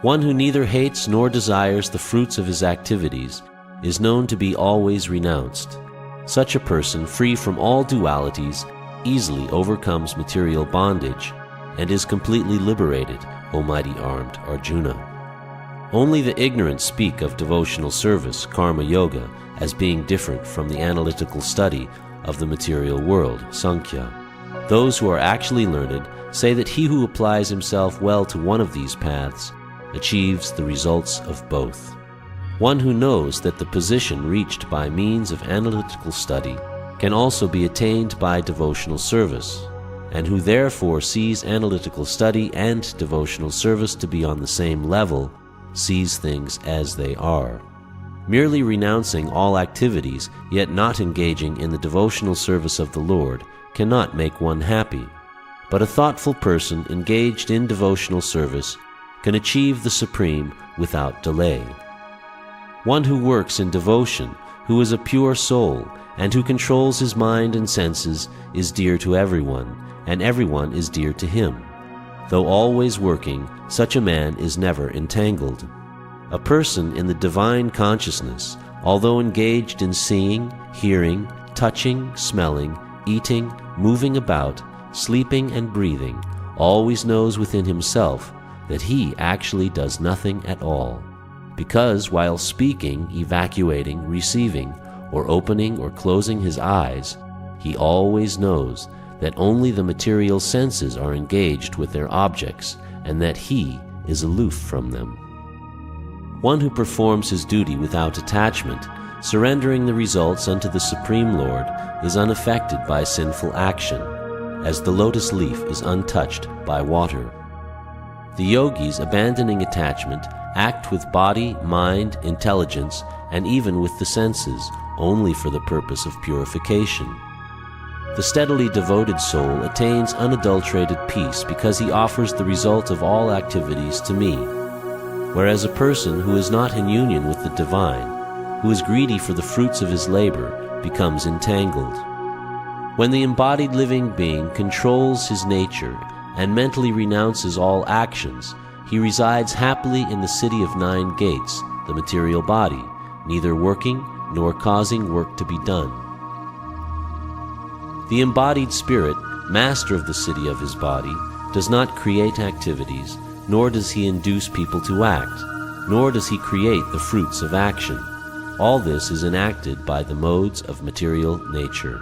One who neither hates nor desires the fruits of his activities is known to be always renounced. Such a person, free from all dualities, easily overcomes material bondage and is completely liberated, O mighty armed Arjuna. Only the ignorant speak of devotional service, karma yoga, as being different from the analytical study of the material world, Sankhya. Those who are actually learned say that he who applies himself well to one of these paths achieves the results of both. One who knows that the position reached by means of analytical study can also be attained by devotional service, and who therefore sees analytical study and devotional service to be on the same level, sees things as they are. Merely renouncing all activities, yet not engaging in the devotional service of the Lord, cannot make one happy. But a thoughtful person engaged in devotional service can achieve the supreme without delay. One who works in devotion, who is a pure soul, and who controls his mind and senses, is dear to everyone, and everyone is dear to him. Though always working, such a man is never entangled. A person in the divine consciousness, although engaged in seeing, hearing, touching, smelling, eating, moving about, sleeping and breathing, always knows within himself that he actually does nothing at all, because while speaking, evacuating, receiving, or opening or closing his eyes, he always knows that only the material senses are engaged with their objects, and that he is aloof from them. One who performs his duty without attachment, surrendering the results unto the Supreme Lord, is unaffected by sinful action, as the lotus leaf is untouched by water. The yogis, abandoning attachment, act with body, mind, intelligence, and even with the senses, only for the purpose of purification. The steadily devoted soul attains unadulterated peace because he offers the result of all activities to me, whereas a person who is not in union with the divine, who is greedy for the fruits of his labor, becomes entangled. When the embodied living being controls his nature and mentally renounces all actions, he resides happily in the city of 9 gates, the material body, neither working nor causing work to be done. The embodied spirit, master of the city of his body, does not create activities, nor does he induce people to act, nor does he create the fruits of action. All this is enacted by the modes of material nature.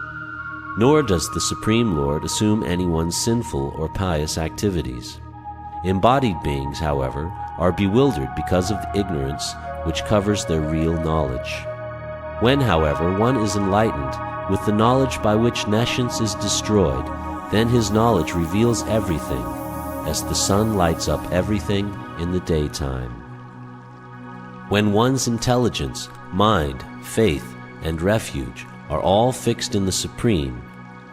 Nor does the Supreme Lord assume anyone's sinful or pious activities. Embodied beings, however, are bewildered because of the ignorance which covers their real knowledge. When, however, one is enlightened with the knowledge by which nescience is destroyed, then his knowledge reveals everything, as the sun lights up everything in the daytime. When one's intelligence, mind, faith, and refuge are all fixed in the Supreme,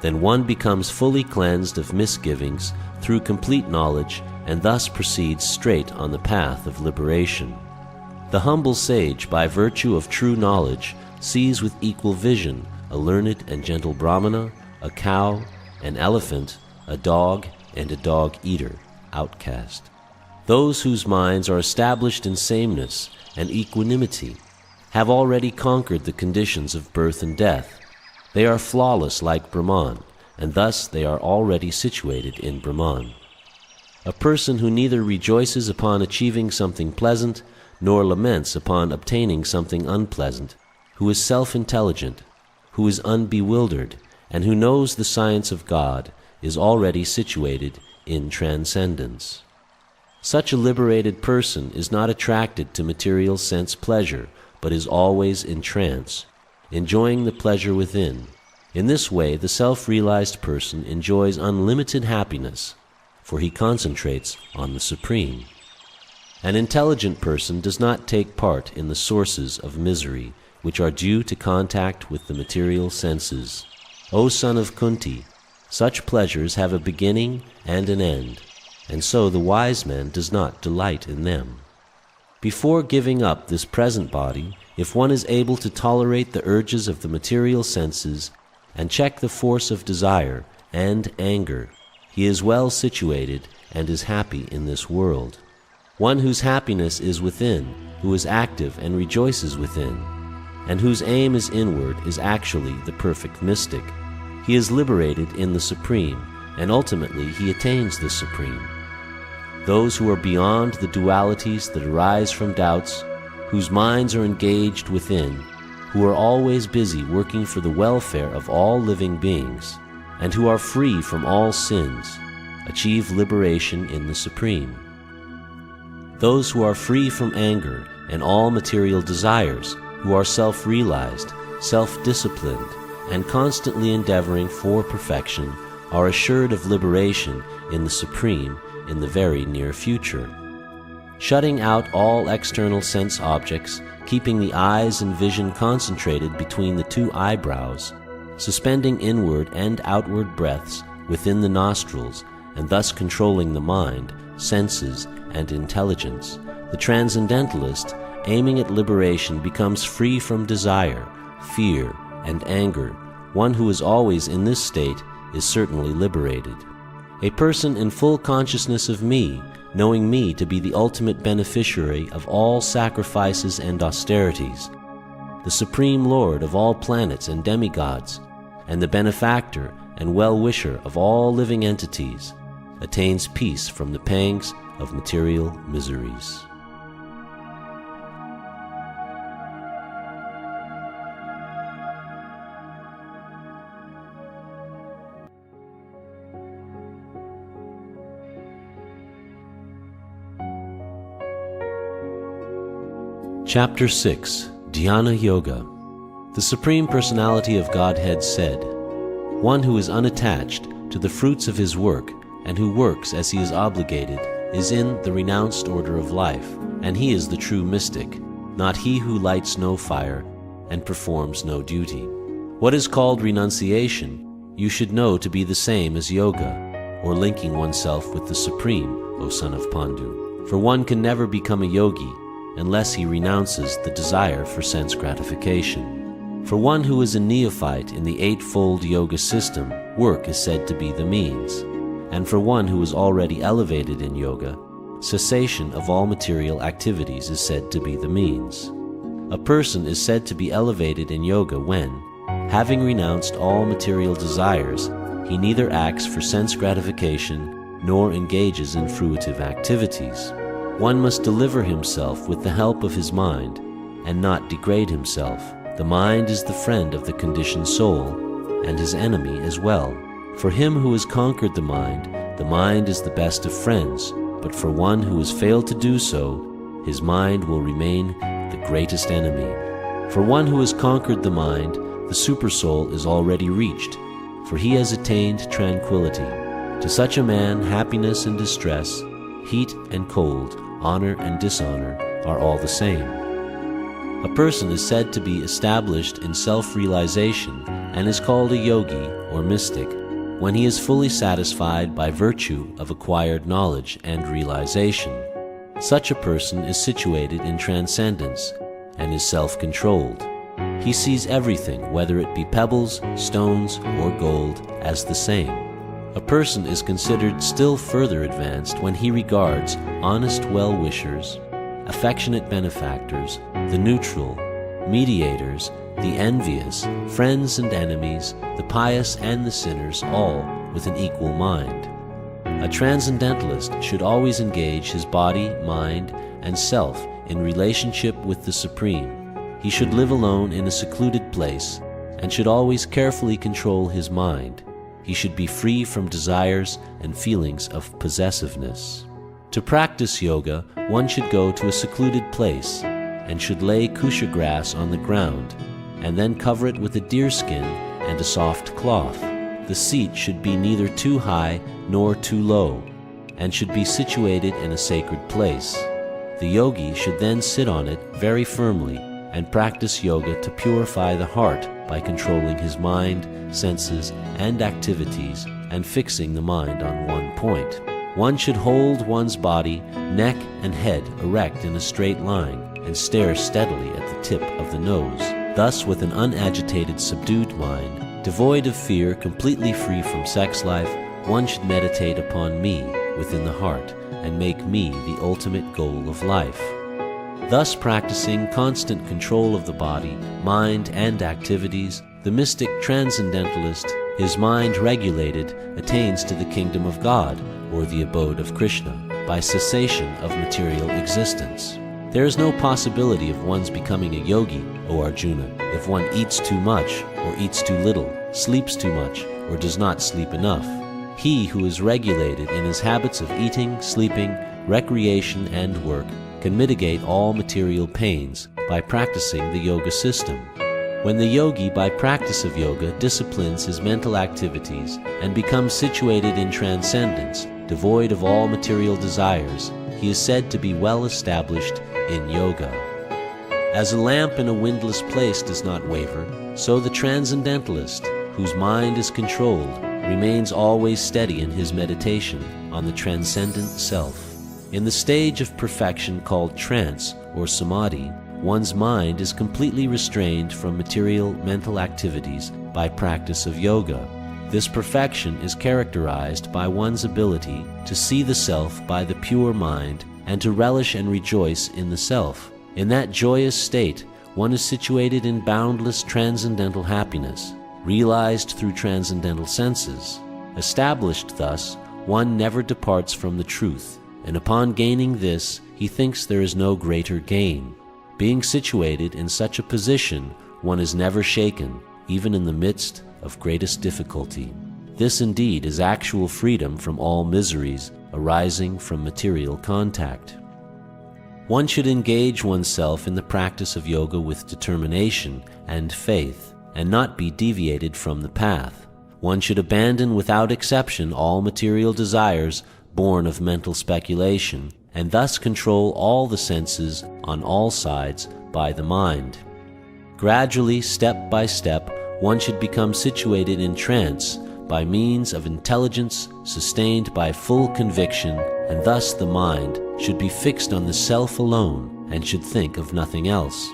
then one becomes fully cleansed of misgivings through complete knowledge, and thus proceeds straight on the path of liberation. The humble sage, by virtue of true knowledge, sees with equal vision a learned and gentle Brahmana, a cow, an elephant, a dog, and a dog-eater, outcast. Those whose minds are established in sameness and equanimity have already conquered the conditions of birth and death. They are flawless like Brahman, and thus they are already situated in Brahman. A person who neither rejoices upon achieving something pleasant, nor laments upon obtaining something unpleasant, who is self-intelligent, who is unbewildered, and who knows the science of God, is already situated in transcendence. Such a liberated person is not attracted to material sense pleasure, but is always in trance, enjoying the pleasure within. In this way, the self-realized person enjoys unlimited happiness, for he concentrates on the Supreme. An intelligent person does not take part in the sources of misery, which are due to contact with the material senses. O son of Kunti, such pleasures have a beginning and an end, and so the wise man does not delight in them. Before giving up this present body, if one is able to tolerate the urges of the material senses and check the force of desire and anger, he is well situated and is happy in this world. One whose happiness is within, who is active and rejoices within, and whose aim is inward, is actually the perfect mystic. He is liberated in the Supreme, and ultimately he attains the Supreme. Those who are beyond the dualities that arise from doubts, whose minds are engaged within, who are always busy working for the welfare of all living beings, and who are free from all sins, achieve liberation in the Supreme. Those who are free from anger and all material desires, who are self-realized, self-disciplined, and constantly endeavoring for perfection are assured of liberation in the Supreme in the very near future. Shutting out all external sense objects, keeping the eyes and vision concentrated between the two eyebrows, suspending inward and outward breaths within the nostrils, and thus controlling the mind, senses, and intelligence, the transcendentalist, aiming at liberation, becomes free from desire, fear, and anger. One who is always in this state is certainly liberated. A person in full consciousness of me, knowing me to be the ultimate beneficiary of all sacrifices and austerities, the Supreme Lord of all planets and demigods, and the benefactor and well-wisher of all living entities, attains peace from the pangs of material miseries. Chapter 6, Dhyana Yoga. The Supreme Personality of Godhead said, "One who is unattached to the fruits of his work and who works as he is obligated is in the renounced order of life, and he is the true mystic, not he who lights no fire and performs no duty." What is called renunciation, you should know to be the same as yoga, or linking oneself with the Supreme, O son of Pandu. For one can never become a yogi unless he renounces the desire for sense gratification. For one who is a neophyte in the eightfold yoga system, work is said to be the means. And for one who is already elevated in yoga, cessation of all material activities is said to be the means. A person is said to be elevated in yoga when, having renounced all material desires, he neither acts for sense gratification nor engages in fruitive activities. One must deliver himself with the help of his mind, and not degrade himself. The mind is the friend of the conditioned soul, and his enemy as well. For him who has conquered the mind is the best of friends, but for one who has failed to do so, his mind will remain the greatest enemy. For one who has conquered the mind, the supersoul is already reached, for he has attained tranquility. To such a man, happiness and distress, heat and cold, honor and dishonor are all the same. A person is said to be established in self-realization and is called a yogi or mystic when he is fully satisfied by virtue of acquired knowledge and realization. Such a person is situated in transcendence and is self-controlled. He sees everything, whether it be pebbles, stones, or gold, as the same. A person is considered still further advanced when he regards honest well-wishers, affectionate benefactors, the neutral, mediators, the envious, friends and enemies, the pious and the sinners, all with an equal mind. A transcendentalist should always engage his body, mind, and self in relationship with the Supreme. He should live alone in a secluded place and should always carefully control his mind. He should be free from desires and feelings of possessiveness. To practice yoga, one should go to a secluded place and should lay kusha grass on the ground and then cover it with a deerskin and a soft cloth. The seat should be neither too high nor too low and should be situated in a sacred place. The yogi should then sit on it very firmly and practice yoga to purify the heart by controlling his mind, senses, and activities and fixing the mind on one point. One should hold one's body, neck, and head erect in a straight line and stare steadily at the tip of the nose. Thus, with an unagitated, subdued mind, devoid of fear, completely free from sex life, one should meditate upon me within the heart and make me the ultimate goal of life. Thus practicing constant control of the body, mind, and activities, the mystic transcendentalist, his mind regulated, attains to the kingdom of God, or the abode of Krishna, by cessation of material existence. There is no possibility of one's becoming a yogi, O Arjuna, if one eats too much, or eats too little, sleeps too much, or does not sleep enough. He who is regulated in his habits of eating, sleeping, recreation, and work can mitigate all material pains by practicing the yoga system. When the yogi, by practice of yoga, disciplines his mental activities and becomes situated in transcendence, devoid of all material desires, he is said to be well established in yoga. As a lamp in a windless place does not waver, so the transcendentalist, whose mind is controlled, remains always steady in his meditation on the transcendent self. In the stage of perfection called trance or samadhi, one's mind is completely restrained from material mental activities by practice of yoga. This perfection is characterized by one's ability to see the self by the pure mind and to relish and rejoice in the self. In that joyous state, one is situated in boundless transcendental happiness, realized through transcendental senses. Established thus, one never departs from the truth, and upon gaining this, he thinks there is no greater gain. Being situated in such a position, one is never shaken, even in the midst of greatest difficulty. This indeed is actual freedom from all miseries arising from material contact. One should engage oneself in the practice of yoga with determination and faith, and not be deviated from the path. One should abandon without exception all material desires born of mental speculation, and thus control all the senses on all sides by the mind. Gradually, step by step, one should become situated in trance by means of intelligence sustained by full conviction, and thus the mind should be fixed on the self alone and should think of nothing else.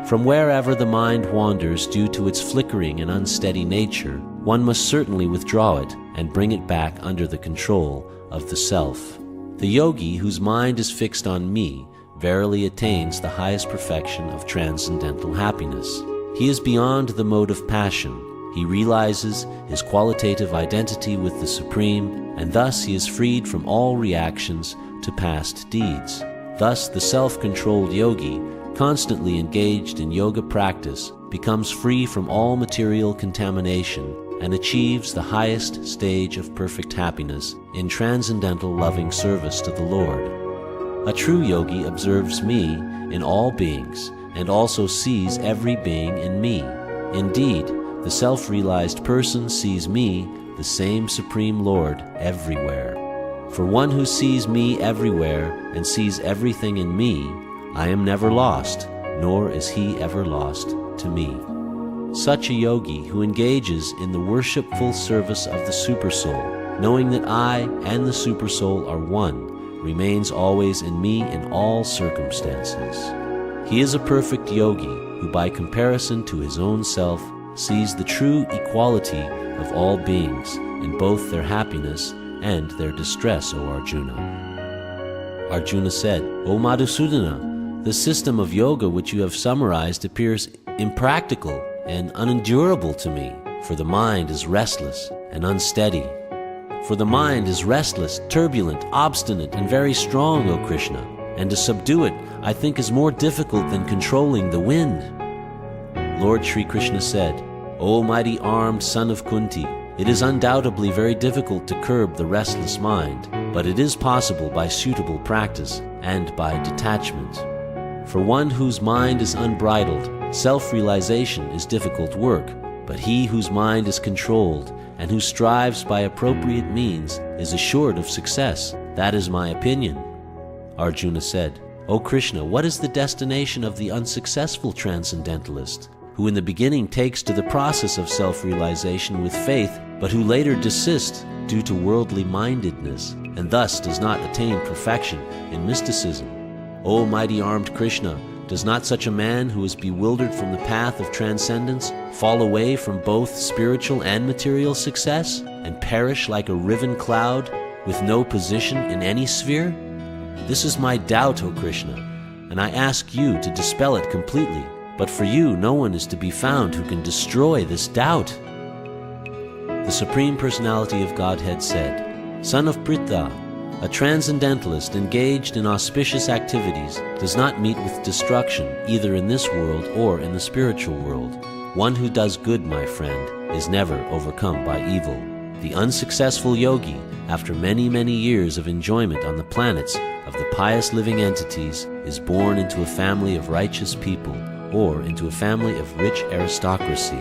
From wherever the mind wanders due to its flickering and unsteady nature, one must certainly withdraw it and bring it back under the control of the self. The yogi whose mind is fixed on me verily attains the highest perfection of transcendental happiness. He is beyond the mode of passion. He realizes his qualitative identity with the Supreme, and thus he is freed from all reactions to past deeds. Thus the self-controlled yogi, constantly engaged in yoga practice, becomes free from all material contamination and achieves the highest stage of perfect happiness in transcendental loving service to the Lord. A true yogi observes me in all beings and also sees every being in me. Indeed, the self-realized person sees me, the same Supreme Lord, everywhere. For one who sees me everywhere and sees everything in me, I am never lost, nor is he ever lost to me. Such a yogi who engages in the worshipful service of the Supersoul, knowing that I and the Supersoul are one, remains always in me in all circumstances. He is a perfect yogi who, by comparison to his own self, sees the true equality of all beings in both their happiness and their distress, O Arjuna. Arjuna said, O Madhusudana, the system of yoga which you have summarized appears impractical and unendurable to me, for the mind is restless and unsteady. For the mind is restless, turbulent, obstinate, and very strong, O Krishna, and to subdue it, I think, is more difficult than controlling the wind. Lord Sri Krishna said, O mighty armed son of Kunti, it is undoubtedly very difficult to curb the restless mind, but it is possible by suitable practice and by detachment. For one whose mind is unbridled, self-realization is difficult work, but he whose mind is controlled and who strives by appropriate means is assured of success. That is my opinion. Arjuna said, O Krishna, what is the destination of the unsuccessful transcendentalist, who in the beginning takes to the process of self-realization with faith, but who later desists due to worldly mindedness, and thus does not attain perfection in mysticism? O mighty armed Krishna, does not such a man who is bewildered from the path of transcendence fall away from both spiritual and material success, and perish like a riven cloud with no position in any sphere? This is my doubt, O Krishna, and I ask you to dispel it completely. But for you, no one is to be found who can destroy this doubt. The Supreme Personality of Godhead said, Son of Pritha, a transcendentalist engaged in auspicious activities does not meet with destruction either in this world or in the spiritual world. One who does good, my friend, is never overcome by evil. The unsuccessful yogi, after many, many years of enjoyment on the planets of the pious living entities, is born into a family of righteous people, or into a family of rich aristocracy.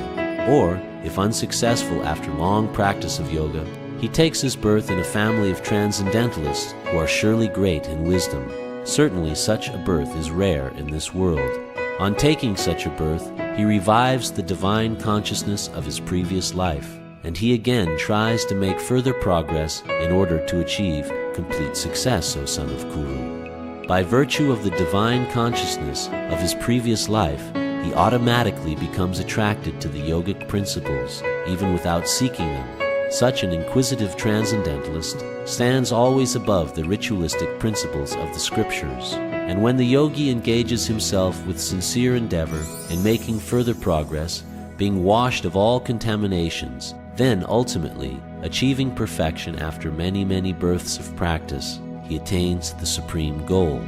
Or, if unsuccessful after long practice of yoga, he takes his birth in a family of transcendentalists who are surely great in wisdom. Certainly such a birth is rare in this world. On taking such a birth, he revives the divine consciousness of his previous life, and he again tries to make further progress in order to achieve complete success, O son of Kuru. By virtue of the divine consciousness of his previous life, he automatically becomes attracted to the yogic principles, even without seeking them. Such an inquisitive transcendentalist stands always above the ritualistic principles of the scriptures, and when the yogi engages himself with sincere endeavor in making further progress, being washed of all contaminations, then ultimately, achieving perfection after many, many births of practice, he attains the supreme goal.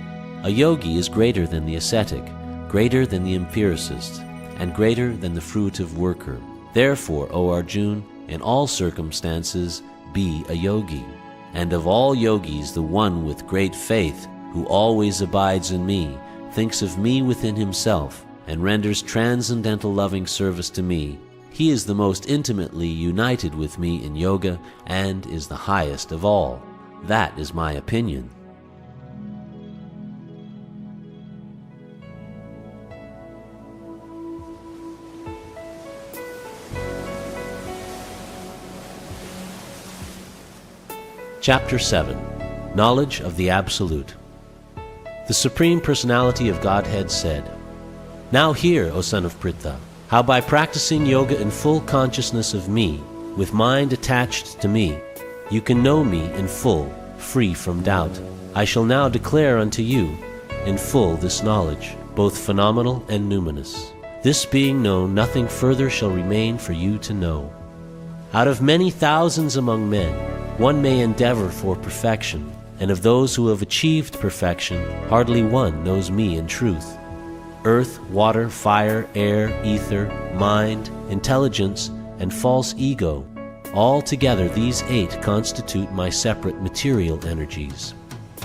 A yogi is greater than the ascetic, greater than the empiricist, and greater than the fruitive worker. Therefore, O Arjun, in all circumstances, be a yogi. And of all yogis, the one with great faith, who always abides in me, thinks of me within himself, and renders transcendental loving service to me, he is the most intimately united with me in yoga and is the highest of all. That is my opinion. Chapter 7. Knowledge of the Absolute. The Supreme Personality of Godhead said, "Now hear, O son of Pritha, how by practicing yoga in full consciousness of me, with mind attached to me, you can know me in full, free from doubt. I shall now declare unto you in full this knowledge, both phenomenal and numinous. This being known, nothing further shall remain for you to know. Out of many thousands among men, one may endeavor for perfection, and of those who have achieved perfection, hardly one knows me in truth. Earth, water, fire, air, ether, mind, intelligence, and false ego, all together these 8 constitute my separate material energies.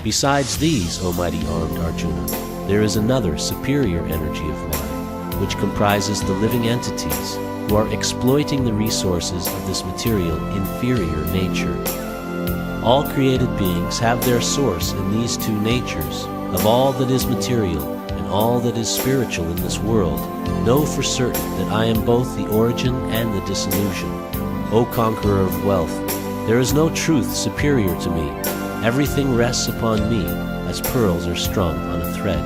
Besides these, O mighty armed Arjuna, there is another superior energy of mine, which comprises the living entities who are exploiting the resources of this material inferior nature. All created beings have their source in these 2 natures. Of all that is material and all that is spiritual in this world, know for certain that I am both the origin and the dissolution. O conqueror of wealth, there is no truth superior to me. Everything rests upon me as pearls are strung on a thread.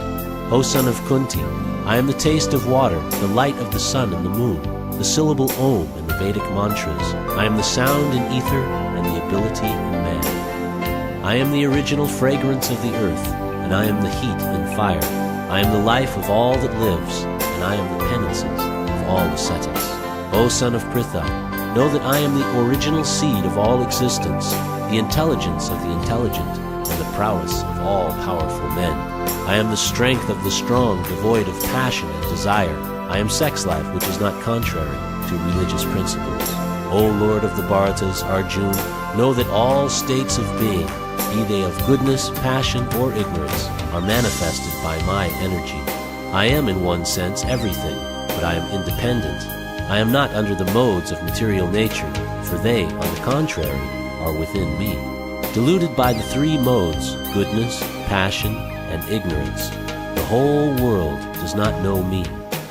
O son of Kunti, I am the taste of water, the light of the sun and the moon, the syllable Om in the Vedic mantras. I am the sound in ether and the ability in man. I am the original fragrance of the earth, and I am the heat in fire. I am the life of all that lives, and I am the penances of all ascetics. O son of Pritha, know that I am the original seed of all existence, the intelligence of the intelligent, and the prowess of all powerful men. I am the strength of the strong, devoid of passion and desire. I am sex life which is not contrary to religious principles. O Lord of the Bharatas, Arjun, know that all states of being, be they of goodness, passion, or ignorance, are manifested by my energy. I am in one sense everything, but I am independent. I am not under the modes of material nature, for they, on the contrary, are within me. Deluded by the 3 modes, goodness, passion, and ignorance, the whole world does not know me,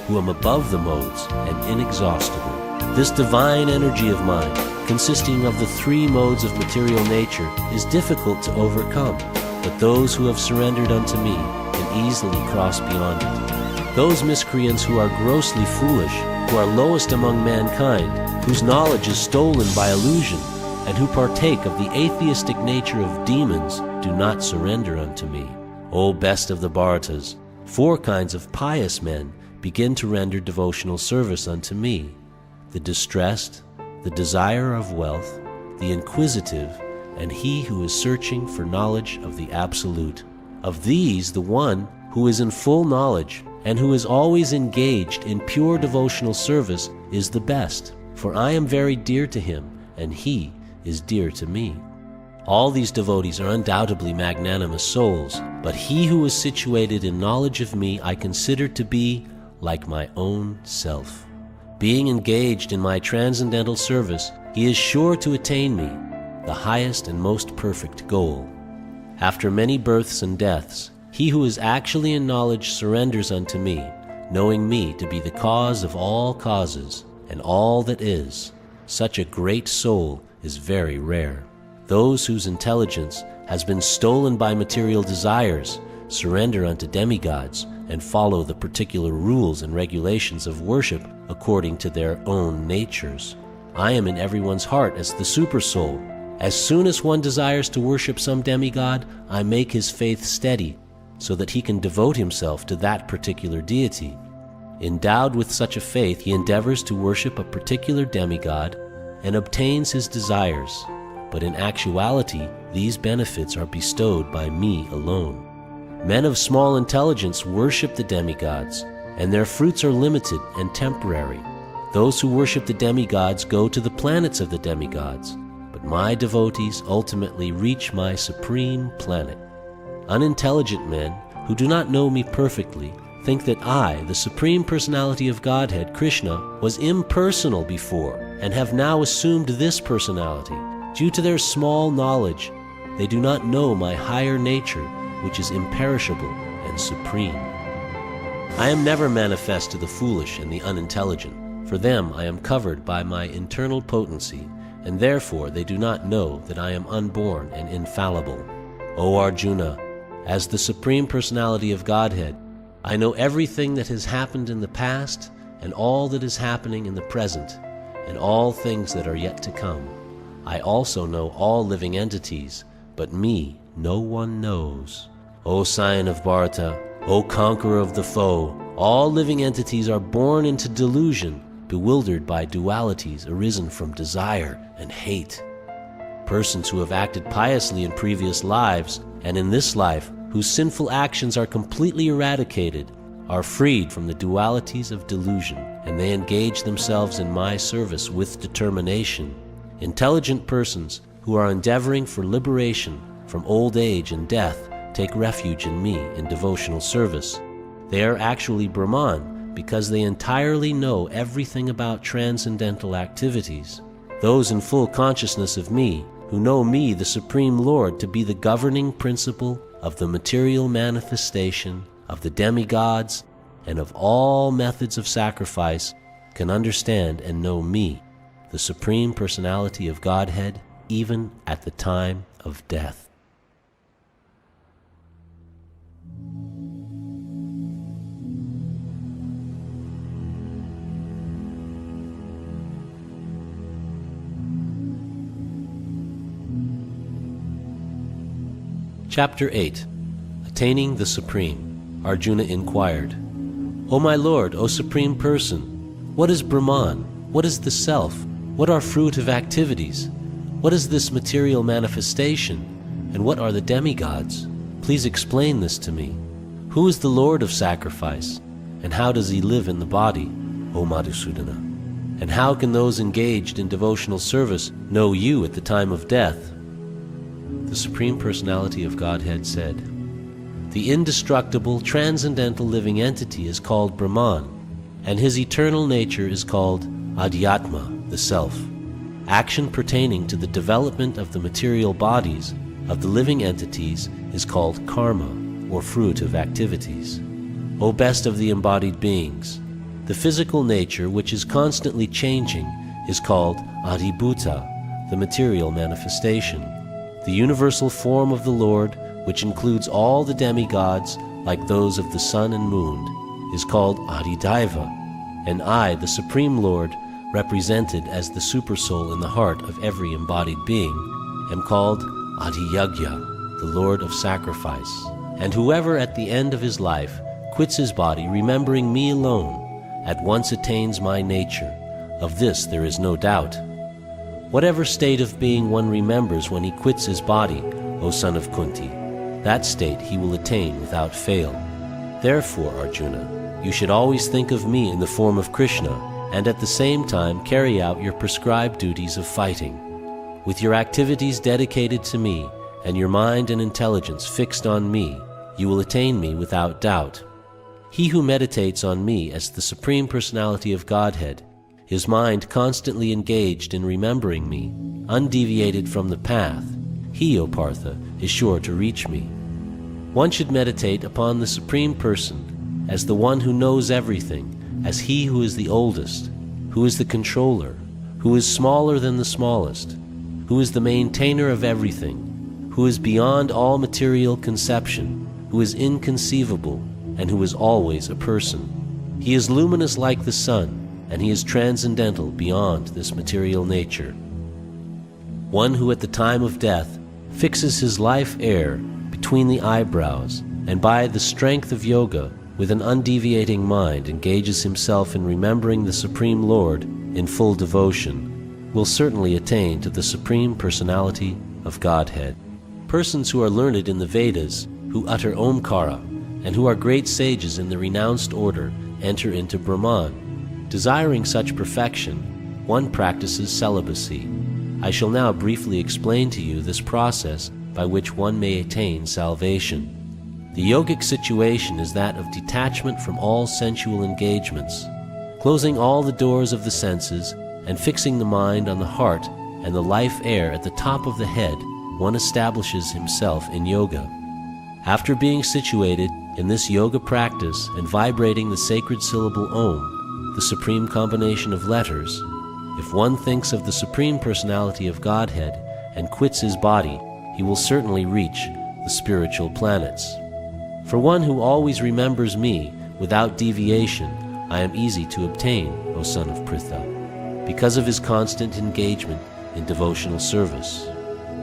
who am above the modes and inexhaustible. This divine energy of mine, consisting of the 3 modes of material nature, is difficult to overcome, but those who have surrendered unto me can easily cross beyond it. Those miscreants who are grossly foolish, who are lowest among mankind, whose knowledge is stolen by illusion, and who partake of the atheistic nature of demons, do not surrender unto me. O best of the Bharatas, 4 kinds of pious men begin to render devotional service unto me: the distressed, the desire of wealth, the inquisitive, and he who is searching for knowledge of the Absolute. Of these, the one who is in full knowledge and who is always engaged in pure devotional service is the best, for I am very dear to him, and he is dear to me. All these devotees are undoubtedly magnanimous souls, but he who is situated in knowledge of me I consider to be like my own self. Being engaged in my transcendental service, he is sure to attain me, the highest and most perfect goal. After many births and deaths, he who is actually in knowledge surrenders unto me, knowing me to be the cause of all causes and all that is. Such a great soul is very rare. Those whose intelligence has been stolen by material desires surrender unto demigods and follow the particular rules and regulations of worship according to their own natures. I am in everyone's heart as the supersoul. As soon as one desires to worship some demigod, I make his faith steady, so that he can devote himself to that particular deity. Endowed with such a faith, he endeavors to worship a particular demigod and obtains his desires, but in actuality, these benefits are bestowed by me alone. Men of small intelligence worship the demigods, and their fruits are limited and temporary. Those who worship the demigods go to the planets of the demigods, but my devotees ultimately reach my supreme planet. Unintelligent men who do not know me perfectly think that I, the Supreme Personality of Godhead, Krishna, was impersonal before and have now assumed this personality. Due to their small knowledge, they do not know my higher nature, which is imperishable and supreme. I am never manifest to the foolish and the unintelligent. For them I am covered by my internal potency, and therefore they do not know that I am unborn and infallible. O Arjuna, as the Supreme Personality of Godhead, I know everything that has happened in the past and all that is happening in the present and all things that are yet to come. I also know all living entities, but me no one knows. O scion of Bharata, O conqueror of the foe, all living entities are born into delusion, bewildered by dualities arisen from desire and hate. Persons who have acted piously in previous lives and in this life, whose sinful actions are completely eradicated, are freed from the dualities of delusion, and they engage themselves in my service with determination. Intelligent persons who are endeavoring for liberation from old age and death take refuge in me in devotional service. They are actually Brahman because they entirely know everything about transcendental activities. Those in full consciousness of me, who know me, the Supreme Lord, to be the governing principle of the material manifestation of the demigods and of all methods of sacrifice, can understand and know me, the Supreme Personality of Godhead, even at the time of death. Chapter 8. Attaining the Supreme. Arjuna inquired, O my Lord, O Supreme Person, what is Brahman? What is the Self? What are fruit of activities? What is this material manifestation? And what are the demigods? Please explain this to me. Who is the Lord of sacrifice? And how does he live in the body, O Madhusudana? And how can those engaged in devotional service know you at the time of death? The Supreme Personality of Godhead said, The indestructible, transcendental living entity is called Brahman, and his eternal nature is called Adhyatma, the Self. Action pertaining to the development of the material bodies of the living entities is called karma, or fruit of activities. O best of the embodied beings, the physical nature, which is constantly changing, is called Adhibhuta, the material manifestation. The universal form of the Lord, which includes all the demigods like those of the sun and moon, is called Adhidaiva, and I, the Supreme Lord, represented as the Supersoul in the heart of every embodied being, am called Adhiyagya, the Lord of Sacrifice. And whoever at the end of his life quits his body remembering me alone, at once attains my nature. Of this there is no doubt. Whatever state of being one remembers when he quits his body, O son of Kunti, that state he will attain without fail. Therefore, Arjuna, you should always think of me in the form of Krishna, and at the same time carry out your prescribed duties of fighting. With your activities dedicated to me, and your mind and intelligence fixed on me, you will attain me without doubt. He who meditates on me as the Supreme Personality of Godhead, his mind constantly engaged in remembering me, undeviated from the path, he, O Partha, is sure to reach me. One should meditate upon the Supreme Person as the one who knows everything, as he who is the oldest, who is the controller, who is smaller than the smallest, who is the maintainer of everything, who is beyond all material conception, who is inconceivable, and who is always a person. He is luminous like the sun, and he is transcendental beyond this material nature. One who at the time of death fixes his life air between the eyebrows, and by the strength of yoga, with an undeviating mind, engages himself in remembering the Supreme Lord in full devotion, will certainly attain to the Supreme Personality of Godhead. Persons who are learned in the Vedas, who utter Omkara, and who are great sages in the renounced order, enter into Brahman. Desiring such perfection, one practices celibacy. I shall now briefly explain to you this process by which one may attain salvation. The yogic situation is that of detachment from all sensual engagements, closing all the doors of the senses and fixing the mind on the heart and the life air at the top of the head. One establishes himself in yoga. After being situated in this yoga practice and vibrating the sacred syllable Om, the supreme combination of letters, if one thinks of the Supreme Personality of Godhead and quits his body, he will certainly reach the spiritual planets. For one who always remembers me without deviation, I am easy to obtain, O son of Pritha, because of his constant engagement in devotional service.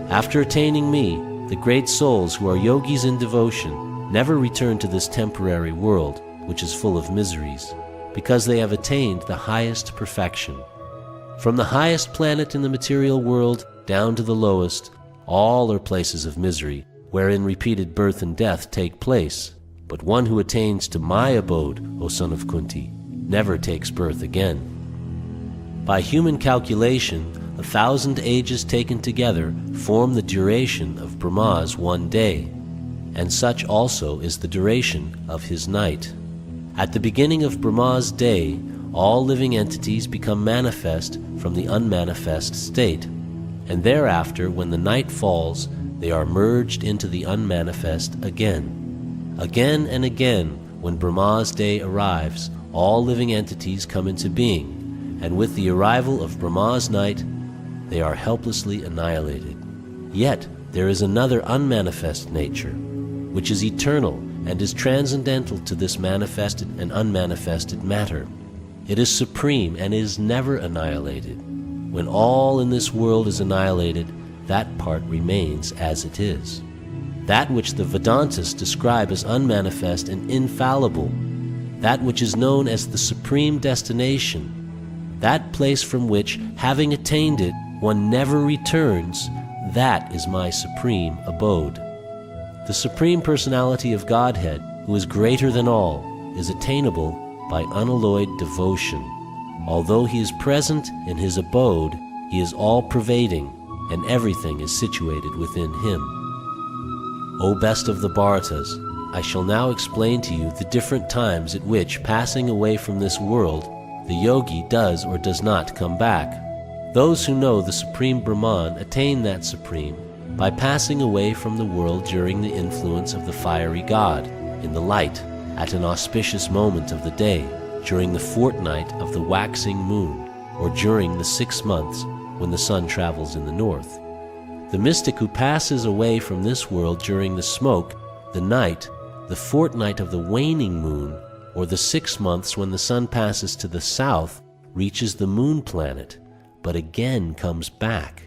After attaining me, the great souls who are yogis in devotion never return to this temporary world, which is full of miseries, because they have attained the highest perfection. From the highest planet in the material world down to the lowest, all are places of misery, wherein repeated birth and death take place. But one who attains to my abode, O son of Kunti, never takes birth again. By human calculation, 1,000 ages taken together form the duration of Brahma's one day, and such also is the duration of his night. At the beginning of Brahma's day, all living entities become manifest from the unmanifest state, and thereafter, when the night falls, they are merged into the unmanifest again. Again and again, when Brahma's day arrives, all living entities come into being, and with the arrival of Brahma's night, they are helplessly annihilated. Yet there is another unmanifest nature, which is eternal and is transcendental to this manifested and unmanifested matter. It is supreme and is never annihilated. When all in this world is annihilated, that part remains as it is. That which the Vedantists describe as unmanifest and infallible, that which is known as the supreme destination, that place from which, having attained it, one never returns, that is my supreme abode. The Supreme Personality of Godhead, who is greater than all, is attainable by unalloyed devotion. Although he is present in his abode, he is all-pervading, and everything is situated within him. O best of the Bharatas, I shall now explain to you the different times at which, passing away from this world, the yogi does or does not come back. Those who know the Supreme Brahman attain that Supreme by passing away from the world during the influence of the fiery god, in the light, at an auspicious moment of the day, during the fortnight of the waxing moon, or during the 6 months when the sun travels in the north. The mystic who passes away from this world during the smoke, the night, the fortnight of the waning moon, or the 6 months when the sun passes to the south, reaches the moon planet, but again comes back.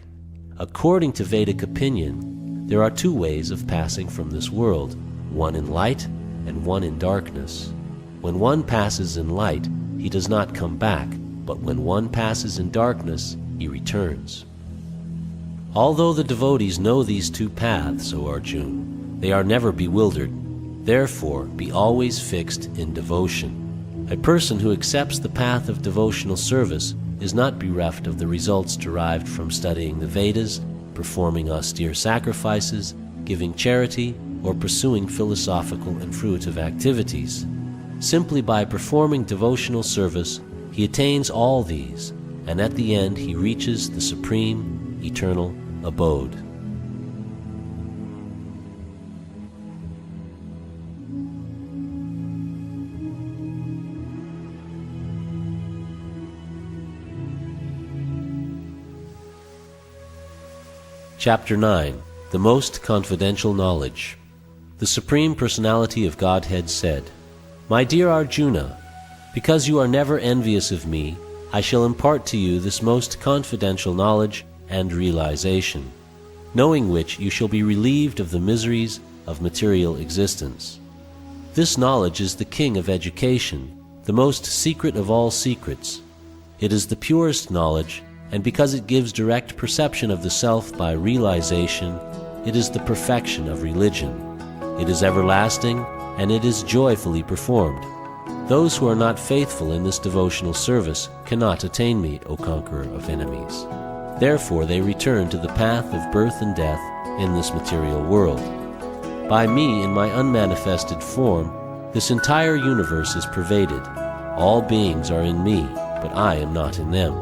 According to Vedic opinion, there are 2 ways of passing from this world, one in light and one in darkness. When one passes in light, he does not come back, but when one passes in darkness, he returns. Although the devotees know these 2 paths, O Arjuna, they are never bewildered. Therefore, be always fixed in devotion. A person who accepts the path of devotional service is not bereft of the results derived from studying the Vedas, performing austere sacrifices, giving charity, or pursuing philosophical and fruitive activities. Simply by performing devotional service, he attains all these, and at the end he reaches the supreme, eternal abode. Chapter 9. The Most Confidential Knowledge. The Supreme Personality of Godhead said, "My dear Arjuna, because you are never envious of me, I shall impart to you this most confidential knowledge and realization, knowing which you shall be relieved of the miseries of material existence. This knowledge is the king of education, the most secret of all secrets. It is the purest knowledge, and because it gives direct perception of the self by realization, it is the perfection of religion. It is everlasting, and it is joyfully performed. Those who are not faithful in this devotional service cannot attain me, O conqueror of enemies. Therefore they return to the path of birth and death in this material world. By me, in my unmanifested form, this entire universe is pervaded. All beings are in me, but I am not in them.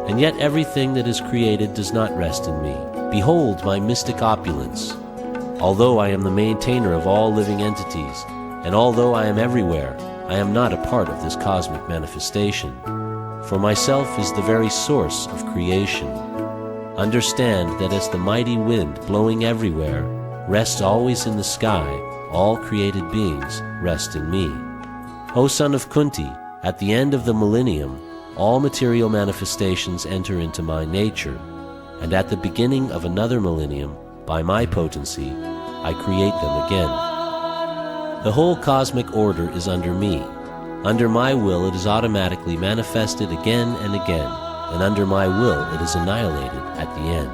And yet everything that is created does not rest in me. Behold my mystic opulence. Although I am the maintainer of all living entities, and although I am everywhere, I am not a part of this cosmic manifestation. For myself is the very source of creation. Understand that as the mighty wind blowing everywhere rests always in the sky, all created beings rest in me. O son of Kunti, at the end of the millennium, all material manifestations enter into my nature, and at the beginning of another millennium, by my potency, I create them again. The whole cosmic order is under me. Under my will it is automatically manifested again and again, and under my will it is annihilated at the end.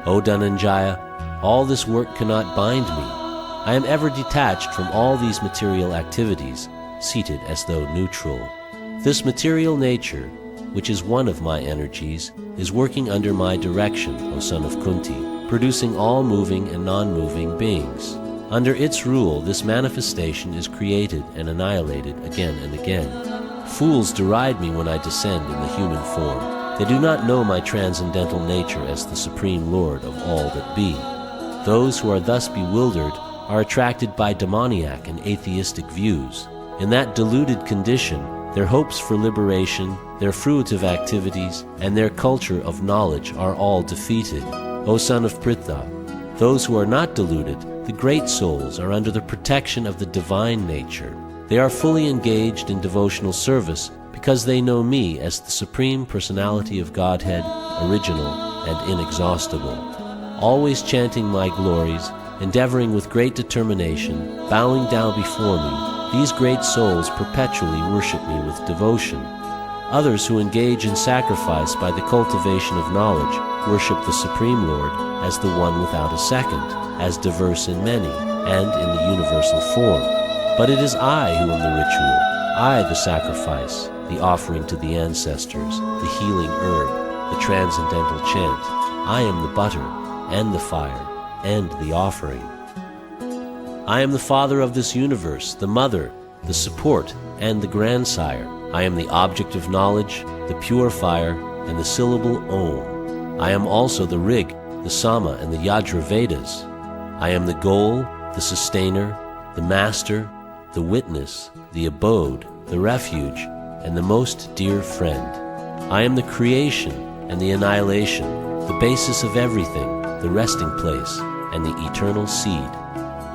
O Dhananjaya, all this work cannot bind me. I am ever detached from all these material activities, seated as though neutral. This material nature, which is one of my energies, is working under my direction, O son of Kunti, producing all moving and non-moving beings. Under its rule, this manifestation is created and annihilated again and again. Fools deride me when I descend in the human form. They do not know my transcendental nature as the Supreme Lord of all that be. Those who are thus bewildered are attracted by demoniac and atheistic views. In that deluded condition, their hopes for liberation, their fruitive activities, and their culture of knowledge are all defeated. O son of Pritha, those who are not deluded, the great souls, are under the protection of the divine nature. They are fully engaged in devotional service because they know me as the Supreme Personality of Godhead, original and inexhaustible. Always chanting my glories, endeavoring with great determination, bowing down before me, these great souls perpetually worship me with devotion. Others who engage in sacrifice by the cultivation of knowledge worship the Supreme Lord as the one without a second, as diverse in many, and in the universal form. But it is I who am the ritual, I the sacrifice, the offering to the ancestors, the healing herb, the transcendental chant. I am the butter, and the fire, and the offering. I am the father of this universe, the mother, the support, and the grandsire. I am the object of knowledge, the purifier, and the syllable Om. I am also the Rig, the Sama, and the Yajur Vedas. I am the goal, the sustainer, the master, the witness, the abode, the refuge, and the most dear friend. I am the creation and the annihilation, the basis of everything, the resting place, and the eternal seed.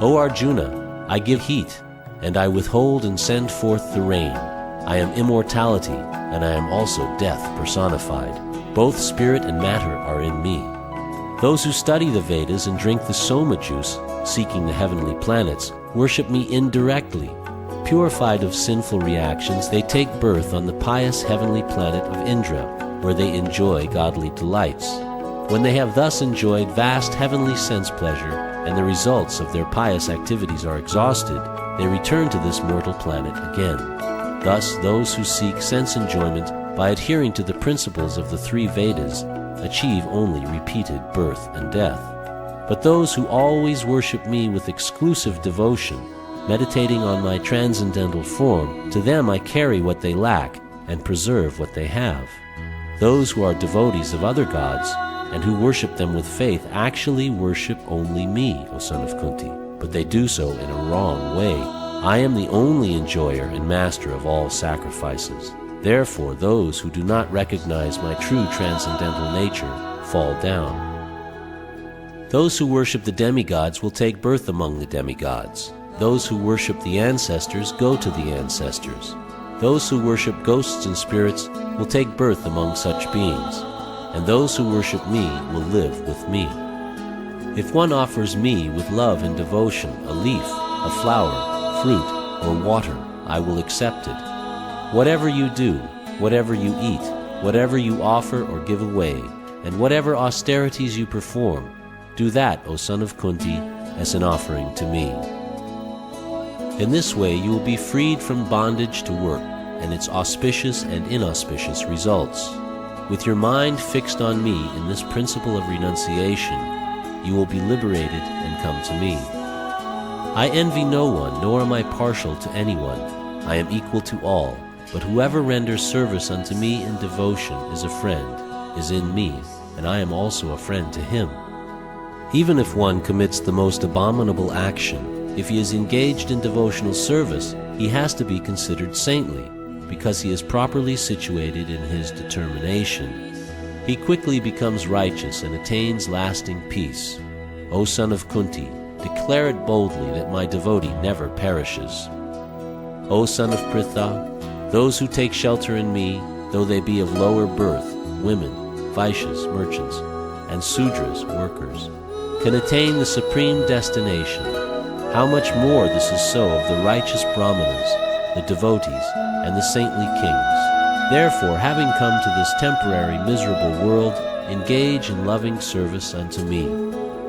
O Arjuna, I give heat, and I withhold and send forth the rain. I am immortality, and I am also death personified. Both spirit and matter are in me. Those who study the Vedas and drink the soma juice, seeking the heavenly planets, worship me indirectly. Purified of sinful reactions, they take birth on the pious heavenly planet of Indra, where they enjoy godly delights. When they have thus enjoyed vast heavenly sense pleasure, and the results of their pious activities are exhausted, they return to this mortal planet again. Thus, those who seek sense enjoyment by adhering to the principles of the three Vedas achieve only repeated birth and death. But those who always worship me with exclusive devotion, meditating on my transcendental form, to them I carry what they lack and preserve what they have. Those who are devotees of other gods and who worship them with faith actually worship only me, O son of Kunti, but they do so in a wrong way. I am the only enjoyer and master of all sacrifices. Therefore, those who do not recognize my true transcendental nature fall down. Those who worship the demigods will take birth among the demigods. Those who worship the ancestors go to the ancestors. Those who worship ghosts and spirits will take birth among such beings, and those who worship me will live with me. If one offers me with love and devotion a leaf, a flower, fruit, or water, I will accept it. Whatever you do, whatever you eat, whatever you offer or give away, and whatever austerities you perform, do that, O son of Kunti, as an offering to me. In this way you will be freed from bondage to work and its auspicious and inauspicious results. With your mind fixed on me in this principle of renunciation, you will be liberated and come to me. I envy no one, nor am I partial to anyone. I am equal to all, but whoever renders service unto me in devotion is a friend, is in me, and I am also a friend to him. Even if one commits the most abominable action, if he is engaged in devotional service, he has to be considered saintly, because he is properly situated in his determination. He quickly becomes righteous and attains lasting peace. O son of Kunti, declare it boldly that my devotee never perishes. O son of Pritha, those who take shelter in me, though they be of lower birth, women, Vaishyas, merchants, and Sudras, workers, can attain the supreme destination. How much more this is so of the righteous Brahmanas, the devotees, and the saintly kings. Therefore, having come to this temporary miserable world, engage in loving service unto me.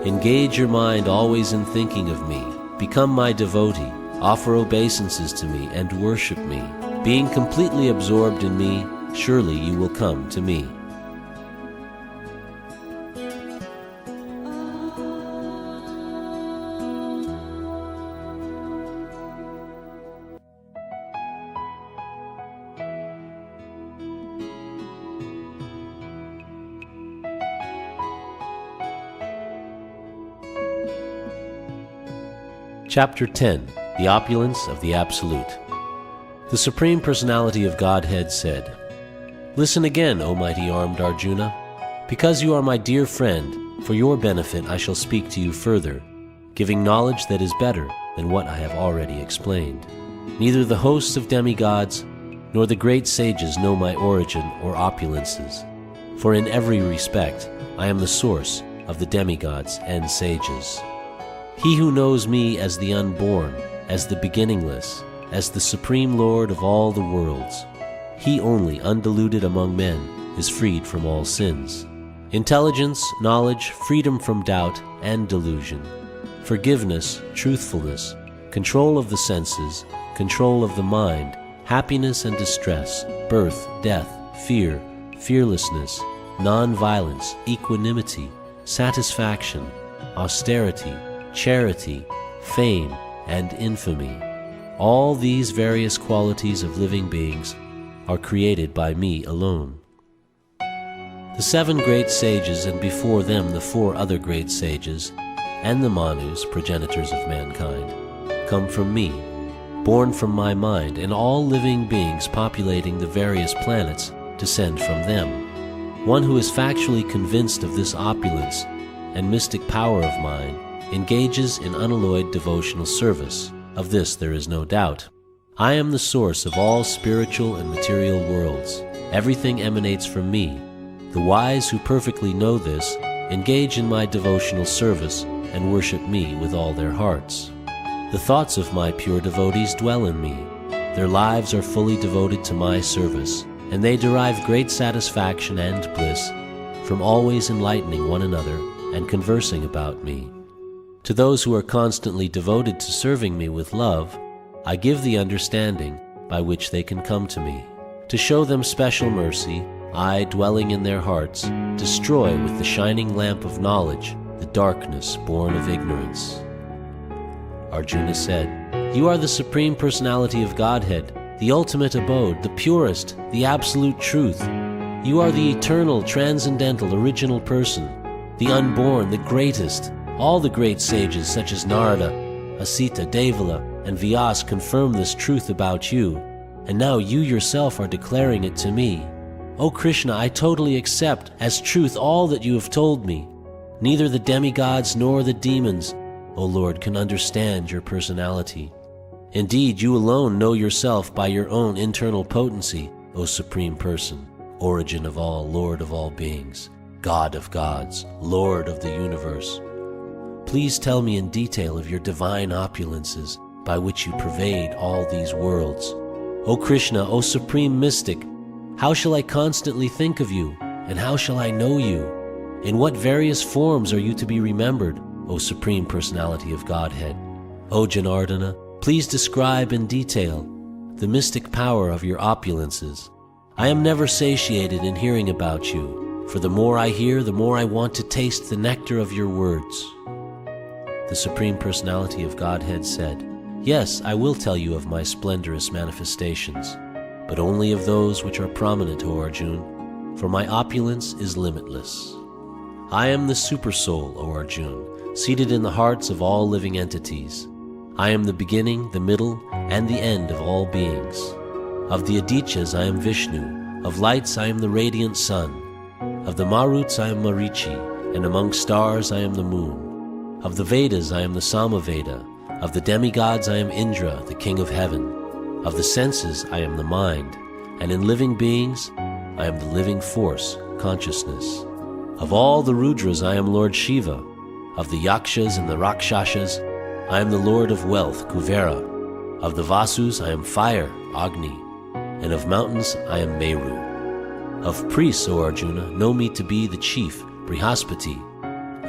Engage your mind always in thinking of me. Become my devotee, offer obeisances to me, and worship me. Being completely absorbed in me, surely you will come to me. Chapter 10. The Opulence of the Absolute. The Supreme Personality of Godhead said, "Listen again, O mighty armed Arjuna. Because you are my dear friend, for your benefit I shall speak to you further, giving knowledge that is better than what I have already explained. Neither the hosts of demigods nor the great sages know my origin or opulences, for in every respect I am the source of the demigods and sages. He who knows me as the unborn, as the beginningless, as the supreme Lord of all the worlds, he only, undiluted among men, is freed from all sins. Intelligence, knowledge, freedom from doubt and delusion, forgiveness, truthfulness, control of the senses, control of the mind, happiness and distress, birth, death, fear, fearlessness, non-violence, equanimity, satisfaction, austerity, charity, fame, and infamy. All these various qualities of living beings are created by me alone. The 7 great sages, and before them the 4 other great sages, and the Manus, progenitors of mankind, come from me, born from my mind, and all living beings populating the various planets descend from them. One who is factually convinced of this opulence and mystic power of mine engages in unalloyed devotional service. Of this there is no doubt. I am the source of all spiritual and material worlds. Everything emanates from me. The wise who perfectly know this engage in my devotional service and worship me with all their hearts. The thoughts of my pure devotees dwell in me. Their lives are fully devoted to my service, and they derive great satisfaction and bliss from always enlightening one another and conversing about me. To those who are constantly devoted to serving me with love, I give the understanding by which they can come to me. To show them special mercy, I, dwelling in their hearts, destroy with the shining lamp of knowledge the darkness born of ignorance." Arjuna said, You are the Supreme Personality of Godhead, the ultimate abode, the purest, the absolute truth. You are the eternal, transcendental, original person, the unborn, the greatest. All the great sages such as Narada, Asita, Devala, and Vyas confirm this truth about you, and now you yourself are declaring it to me. O Krishna, I totally accept as truth all that you have told me. Neither the demigods nor the demons, O Lord, can understand your personality. Indeed, you alone know yourself by your own internal potency, O Supreme Person, origin of all, Lord of all beings, God of gods, Lord of the universe. Please tell me in detail of your divine opulences by which you pervade all these worlds. O Krishna, O Supreme Mystic, how shall I constantly think of you, and how shall I know you? In what various forms are you to be remembered, O Supreme Personality of Godhead? O Janardana, please describe in detail the mystic power of your opulences. I am never satiated in hearing about you, for the more I hear, the more I want to taste the nectar of your words. The Supreme Personality of Godhead said, Yes, I will tell you of my splendorous manifestations, but only of those which are prominent, O Arjun, for my opulence is limitless. I am the Supersoul, O Arjun, seated in the hearts of all living entities. I am the beginning, the middle, and the end of all beings. Of the Adityas I am Vishnu, of lights I am the radiant sun, of the Maruts I am Marichi, and among stars I am the moon. Of the Vedas I am the Samaveda, of the demigods I am Indra, the king of heaven. Of the senses I am the mind, and in living beings I am the living force, consciousness. Of all the Rudras I am Lord Shiva, of the Yakshas and the Rakshasas I am the Lord of wealth, Kuvera. Of the Vasus I am fire, Agni, and of mountains I am Meru. Of priests, O Arjuna, know me to be the chief, Brihaspati.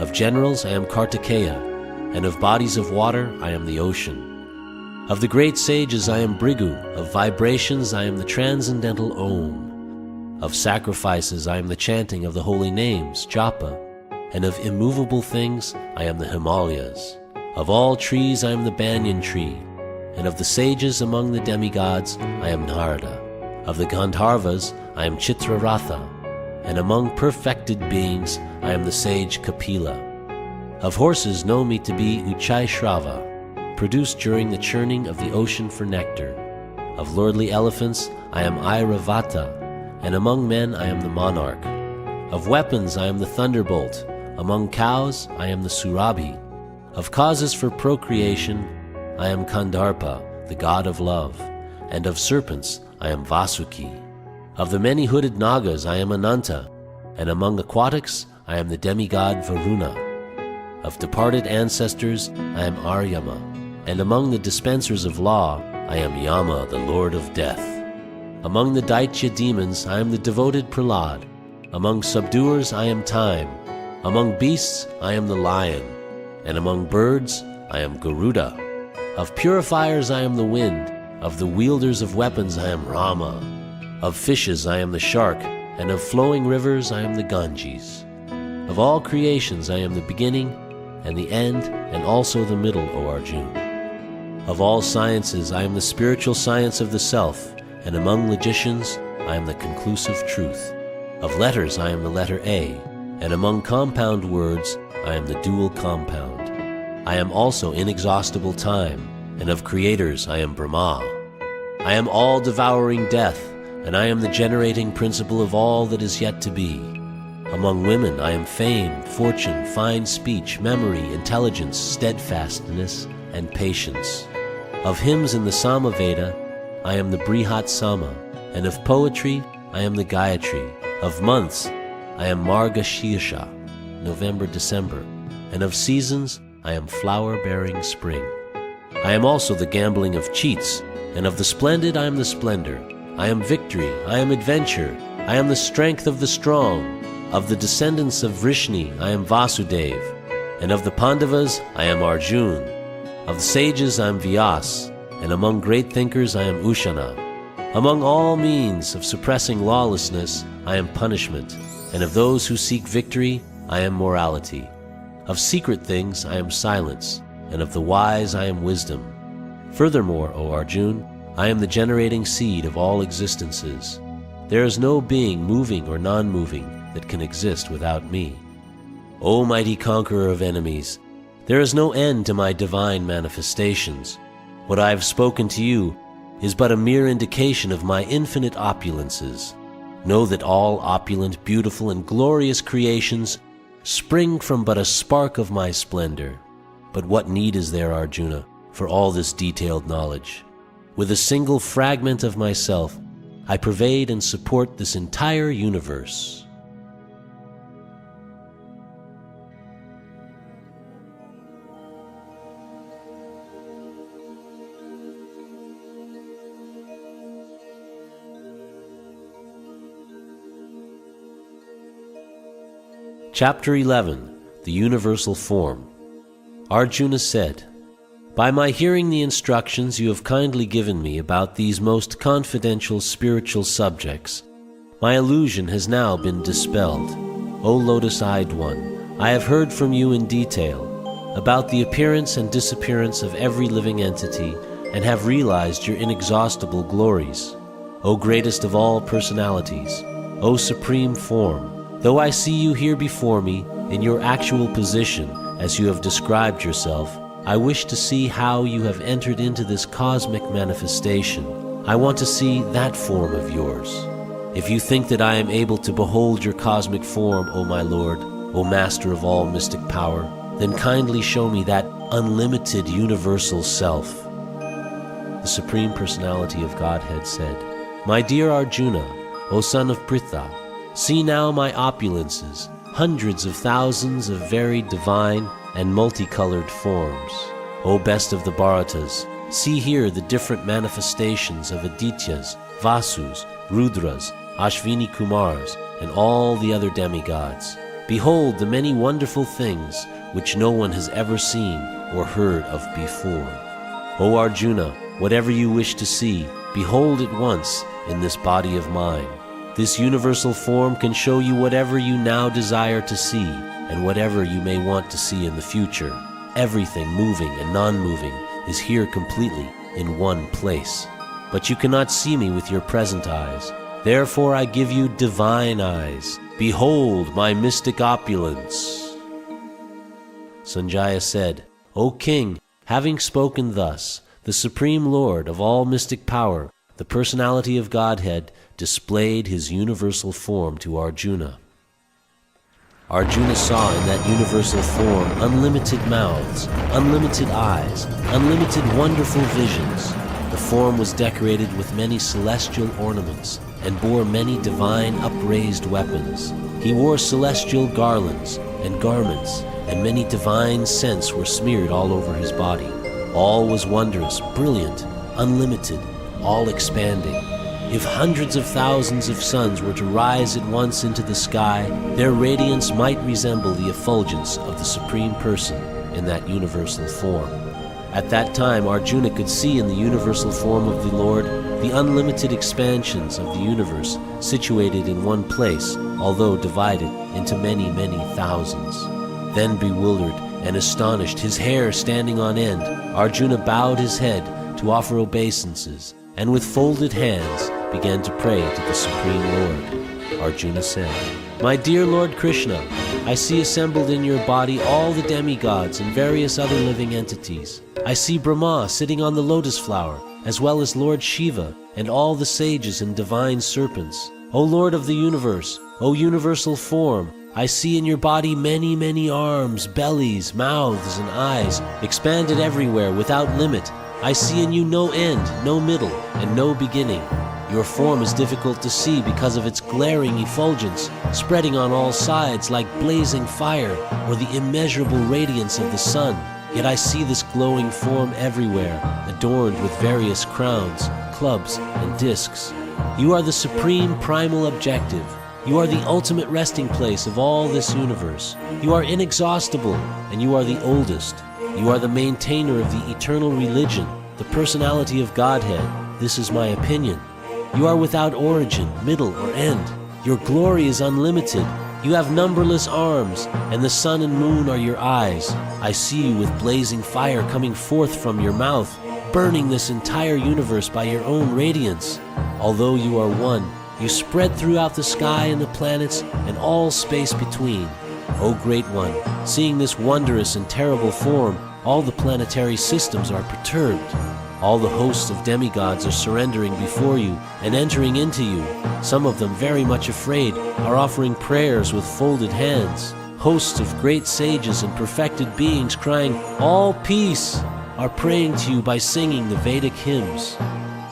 Of generals I am Kartikeya, and of bodies of water I am the ocean. Of the great sages I am Brigu, of vibrations I am the transcendental Om. Of sacrifices I am the chanting of the holy names, Japa, and of immovable things I am the Himalayas. Of all trees I am the banyan tree, and of the sages among the demigods I am Narada. Of the Gandharvas I am Chitraratha, and among perfected beings I am the sage Kapila. Of horses know me to be Uchai Shrava, produced during the churning of the ocean for nectar. Of lordly elephants I am Airavata, and among men I am the monarch. Of weapons I am the thunderbolt, among cows I am the Surabhi. Of causes for procreation I am Kandarpa, the god of love, and of serpents I am Vasuki. Of the many hooded Nagas I am Ananta, and among aquatics I am the demigod Varuna. Of departed ancestors I am Aryama, and among the dispensers of law I am Yama, the lord of death. Among the Daitya demons I am the devoted Prahlad. Among subduers I am Time. Among beasts I am the lion, and among birds I am Garuda. Of purifiers I am the wind, of the wielders of weapons I am Rama. Of fishes I am the shark, and of flowing rivers I am the Ganges. Of all creations I am the beginning and the end, and also the middle, O Arjun. Of all sciences I am the spiritual science of the self, and among logicians I am the conclusive truth. Of letters I am the letter A, and among compound words I am the dual compound. I am also inexhaustible time, and of creators I am Brahma. I am all-devouring death, and I am the generating principle of all that is yet to be. Among women I am fame, fortune, fine speech, memory, intelligence, steadfastness, and patience. Of hymns in the Samaveda I am the Brihat Sama, and of poetry I am the Gayatri. Of months I am Margashirsha, November, December, and of seasons I am flower-bearing spring. I am also the gambling of cheats, and of the splendid I am the splendor. I am victory, I am adventure, I am the strength of the strong. Of the descendants of Vrishni I am Vasudev, and of the Pandavas I am Arjun. Of the sages I am Vyas, and among great thinkers I am Ushana. Among all means of suppressing lawlessness I am punishment, and of those who seek victory I am morality. Of secret things I am silence, and of the wise I am wisdom. Furthermore, O Arjun, I am the generating seed of all existences. There is no being moving or non-moving that can exist without me. O mighty conqueror of enemies, there is no end to my divine manifestations. What I have spoken to you is but a mere indication of my infinite opulences. Know that all opulent, beautiful, and glorious creations spring from but a spark of my splendor. But what need is there, Arjuna, for all this detailed knowledge? With a single fragment of myself, I pervade and support this entire universe. Chapter 11. The Universal Form. Arjuna said, By my hearing the instructions you have kindly given me about these most confidential spiritual subjects, my illusion has now been dispelled. O lotus-eyed one, I have heard from you in detail about the appearance and disappearance of every living entity and have realized your inexhaustible glories. O greatest of all personalities, O supreme form, though I see you here before me in your actual position as you have described yourself, I wish to see how you have entered into this cosmic manifestation. I want to see that form of yours. If you think that I am able to behold your cosmic form, O my Lord, O Master of all mystic power, then kindly show me that unlimited universal self. The Supreme Personality of Godhead said, My dear Arjuna, O son of Pritha, see now my opulences, hundreds of thousands of varied divine and multicolored forms. O best of the Bharatas, see here the different manifestations of Adityas, Vasus, Rudras, Ashvini Kumars, and all the other demigods. Behold the many wonderful things which no one has ever seen or heard of before. O Arjuna, whatever you wish to see, behold at once in this body of mine. This universal form can show you whatever you now desire to see and whatever you may want to see in the future. Everything moving and non-moving is here completely in one place. But you cannot see me with your present eyes. Therefore I give you divine eyes. Behold my mystic opulence. Sanjaya said, O king, having spoken thus, the Supreme Lord of all mystic power, the personality of Godhead, displayed his universal form to Arjuna. Arjuna saw in that universal form unlimited mouths, unlimited eyes, unlimited wonderful visions. The form was decorated with many celestial ornaments and bore many divine upraised weapons. He wore celestial garlands and garments, and many divine scents were smeared all over his body. All was wondrous, brilliant, unlimited, all expanding. If hundreds of thousands of suns were to rise at once into the sky, their radiance might resemble the effulgence of the Supreme Person in that universal form. At that time, Arjuna could see in the universal form of the Lord the unlimited expansions of the universe situated in one place, although divided into many, many thousands. Then, bewildered and astonished, his hair standing on end, Arjuna bowed his head to offer obeisances, and with folded hands began to pray to the Supreme Lord. Arjuna said, My dear Lord Krishna, I see assembled in your body all the demigods and various other living entities. I see Brahma sitting on the lotus flower, as well as Lord Shiva and all the sages and divine serpents. O Lord of the universe, O universal form, I see in your body many, many arms, bellies, mouths, and eyes, expanded everywhere without limit. I see in you no end, no middle, and no beginning. Your form is difficult to see because of its glaring effulgence, spreading on all sides like blazing fire or the immeasurable radiance of the sun. Yet I see this glowing form everywhere, adorned with various crowns, clubs, and discs. You are the supreme primal objective. You are the ultimate resting place of all this universe. You are inexhaustible, and you are the oldest. You are the maintainer of the eternal religion, the personality of Godhead. This is my opinion. You are without origin, middle, or end. Your glory is unlimited. You have numberless arms, and the sun and moon are your eyes. I see you with blazing fire coming forth from your mouth. burning this entire universe by your own radiance. Although you are one, you spread throughout the sky and the planets and all space between. O Great One, seeing this wondrous and terrible form, all the planetary systems are perturbed. All the hosts of demigods are surrendering before you and entering into you. Some of them, very much afraid, are offering prayers with folded hands. Hosts of great sages and perfected beings crying, "All peace," are praying to you by singing the Vedic hymns.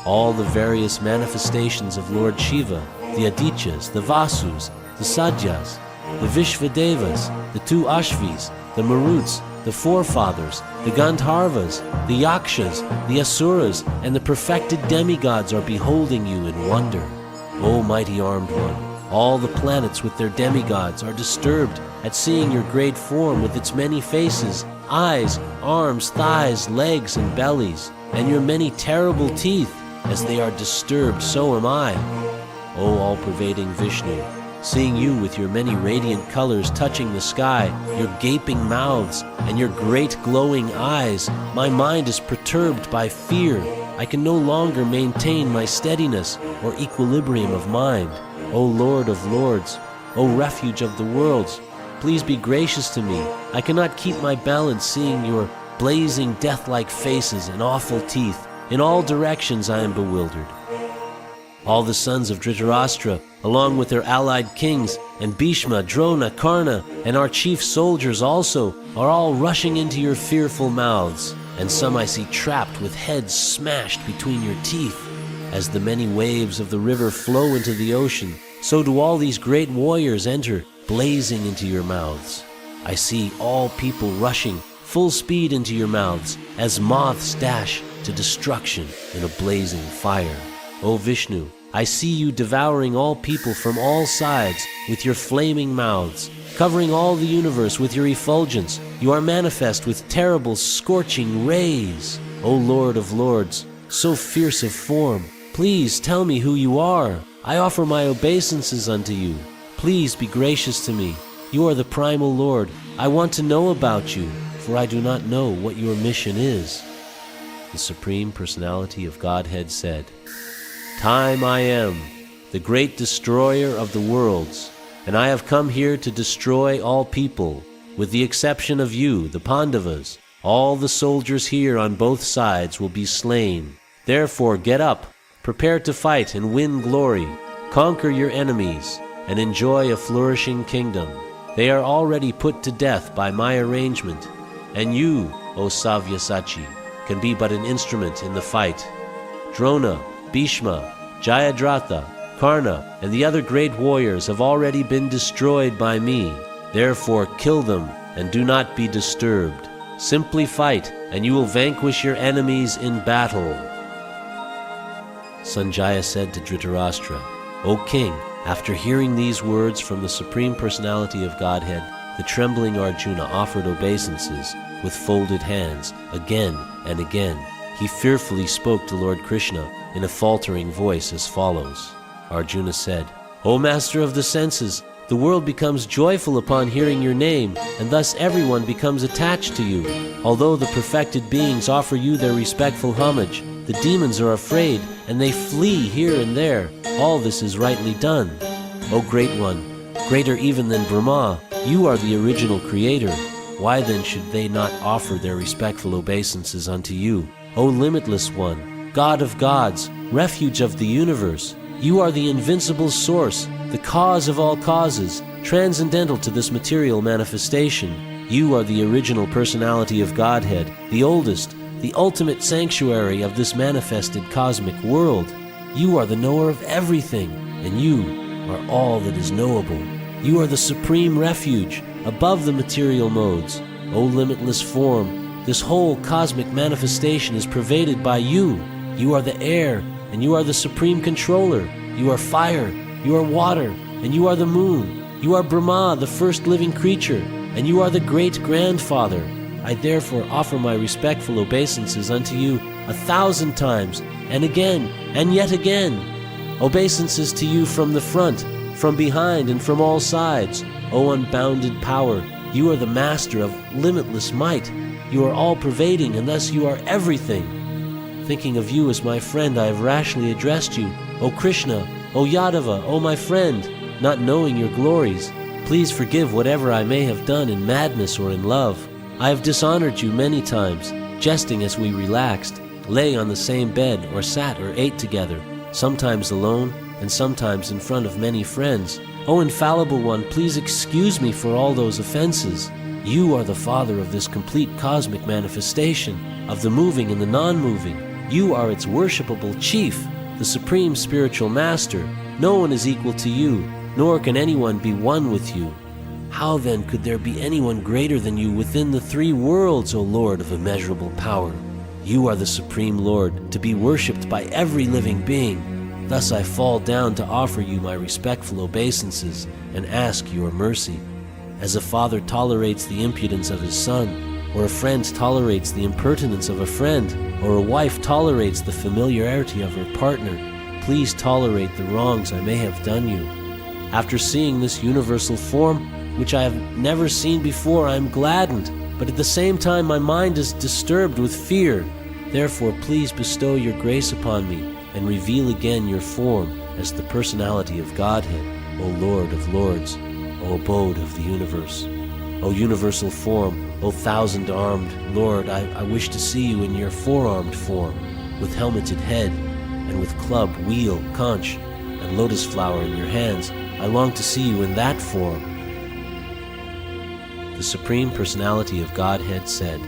All the various manifestations of Lord Shiva, the Adityas, the Vasus, the Sadyas, the Vishvadevas, the two Ashvis, the Maruts, the Forefathers, the Gandharvas, the Yakshas, the Asuras, and the perfected demigods are beholding you in wonder. O mighty armed one, all the planets with their demigods are disturbed at seeing your great form with its many faces, eyes, arms, thighs, legs, and bellies, and your many terrible teeth. As they are disturbed, so am I. O all-pervading Vishnu, seeing you with your many radiant colors touching the sky, your gaping mouths, and your great glowing eyes, my mind is perturbed by fear. I can no longer maintain my steadiness or equilibrium of mind. O Lord of Lords, O refuge of the worlds, please be gracious to me. I cannot keep my balance seeing your blazing death-like faces and awful teeth. In all directions I am bewildered. All the sons of Dhritarashtra, along with their allied kings, and Bhishma, Drona, Karna, and our chief soldiers also, are all rushing into your fearful mouths, and some I see trapped with heads smashed between your teeth. As the many waves of the river flow into the ocean, so do all these great warriors enter, blazing into your mouths. I see all people rushing full speed into your mouths, as moths dash to destruction in a blazing fire. O Vishnu, I see you devouring all people from all sides with your flaming mouths, covering all the universe with your effulgence. You are manifest with terrible scorching rays. O Lord of Lords, so fierce of form, please tell me who you are. I offer my obeisances unto you. Please be gracious to me. You are the primal Lord. I want to know about you, for I do not know what your mission is. The Supreme Personality of Godhead said, "Time I am, the great destroyer of the worlds, and I have come here to destroy all people, with the exception of you, the Pandavas. All the soldiers here on both sides will be slain. Therefore get up, prepare to fight and win glory, conquer your enemies, and enjoy a flourishing kingdom. They are already put to death by my arrangement, and you, O Savyasachi, can be but an instrument in the fight. Drona, Bhishma, Jayadratha, Karna, and the other great warriors have already been destroyed by me. Therefore kill them and do not be disturbed. Simply fight, and you will vanquish your enemies in battle." Sanjaya said to Dhritarashtra, "O king, after hearing these words from the Supreme Personality of Godhead, the trembling Arjuna offered obeisances with folded hands again and again. He fearfully spoke to Lord Krishna in a faltering voice as follows. Arjuna said, "O master of the senses, the world becomes joyful upon hearing your name, and thus everyone becomes attached to you. Although the perfected beings offer you their respectful homage, the demons are afraid, and they flee here and there. All this is rightly done. O Great One, greater even than Brahma, you are the original creator. Why then should they not offer their respectful obeisances unto you? O Limitless One, God of gods, refuge of the universe, you are the invincible source, the cause of all causes, transcendental to this material manifestation. You are the original personality of Godhead, the oldest, the ultimate sanctuary of this manifested cosmic world. You are the knower of everything, and you are all that is knowable. You are the supreme refuge, above the material modes. O limitless form, this whole cosmic manifestation is pervaded by you. You are the air, and you are the supreme controller. You are fire, you are water, and you are the moon. You are Brahma, the first living creature, and you are the great-grandfather. I therefore offer my respectful obeisances unto you 1,000 times, and again, and yet again. Obeisances to you from the front, from behind, and from all sides. O unbounded power, you are the master of limitless might. You are all-pervading, and thus you are everything. Thinking of you as my friend, I have rashly addressed you, O Krishna, O Yadava, O my friend, not knowing your glories. Please forgive whatever I may have done in madness or in love. I have dishonored you many times, jesting as we relaxed, lay on the same bed, or sat or ate together, sometimes alone and sometimes in front of many friends. O infallible one, please excuse me for all those offenses. You are the Father of this complete cosmic manifestation, of the moving and the non-moving. You are its worshipable chief, the supreme spiritual master. No one is equal to you, nor can anyone be one with you. How then could there be anyone greater than you within the three worlds, O Lord of immeasurable power? You are the Supreme Lord, to be worshipped by every living being. Thus I fall down to offer you my respectful obeisances and ask your mercy. As a father tolerates the impudence of his son, or a friend tolerates the impertinence of a friend, or a wife tolerates the familiarity of her partner, please tolerate the wrongs I may have done you. After seeing this universal form, which I have never seen before, I am gladdened, but at the same time my mind is disturbed with fear. Therefore, please bestow your grace upon me and reveal again your form as the personality of Godhead, O Lord of Lords, O abode of the universe. O universal form, O thousand-armed Lord, I wish to see you in your four-armed form, with helmeted head, and with club, wheel, conch, and lotus flower in your hands. I long to see you in that form. The Supreme Personality of Godhead said,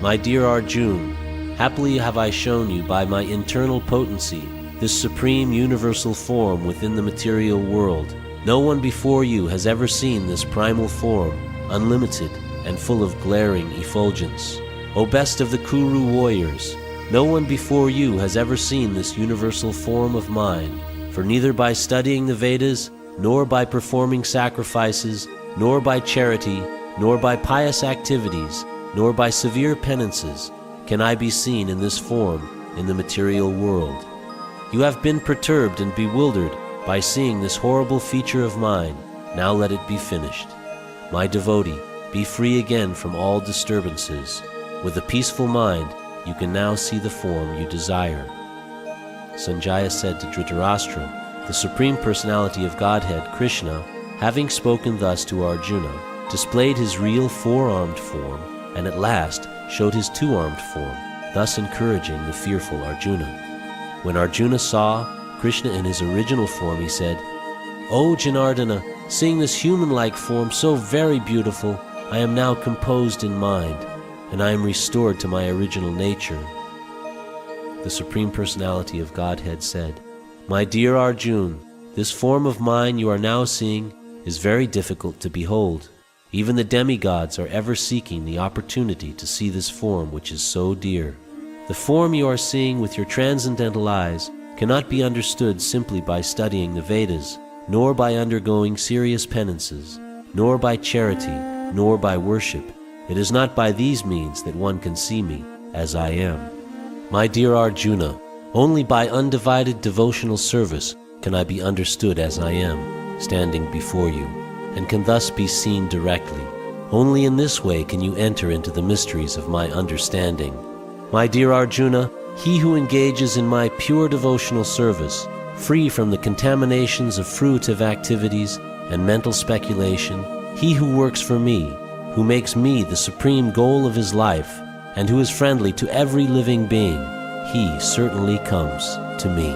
My dear Arjuna, happily have I shown you by my internal potency this supreme universal form within the material world. No one before you has ever seen this primal form, unlimited and full of glaring effulgence. O best of the Kuru warriors, no one before you has ever seen this universal form of mine, for neither by studying the Vedas, nor by performing sacrifices, nor by charity, nor by pious activities, nor by severe penances, can I be seen in this form in the material world. You have been perturbed and bewildered by seeing this horrible feature of mine. Now let it be finished. My devotee, be free again from all disturbances. With a peaceful mind, you can now see the form you desire. Sanjaya said to Dhritarashtra, the Supreme Personality of Godhead, Krishna, having spoken thus to Arjuna, displayed his real four-armed form, and at last showed his two-armed form, thus encouraging the fearful Arjuna. When Arjuna saw Krishna in his original form, he said, O Janardana, seeing this human-like form so very beautiful, I am now composed in mind, and I am restored to my original nature. The Supreme Personality of Godhead said, My dear Arjuna, this form of mine you are now seeing is very difficult to behold. Even the demigods are ever seeking the opportunity to see this form which is so dear. The form you are seeing with your transcendental eyes cannot be understood simply by studying the Vedas, nor by undergoing serious penances, nor by charity, nor by worship. It is not by these means that one can see me as I am. My dear Arjuna, only by undivided devotional service can I be understood as I am, standing before you, and can thus be seen directly. Only in this way can you enter into the mysteries of my understanding. My dear Arjuna, he who engages in my pure devotional service, free from the contaminations of fruitive activities and mental speculation, he who works for me, who makes me the supreme goal of his life, and who is friendly to every living being, he certainly comes to me.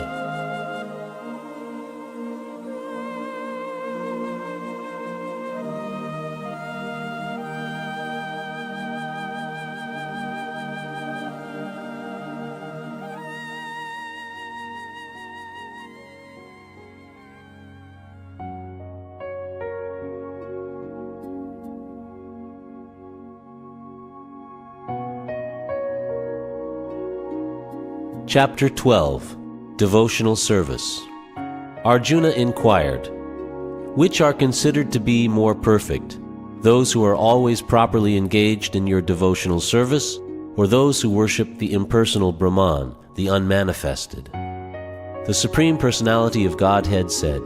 Chapter 12. Devotional Service. Arjuna inquired, Which are considered to be more perfect, those who are always properly engaged in your devotional service, or those who worship the impersonal Brahman, the unmanifested? The Supreme Personality of Godhead said,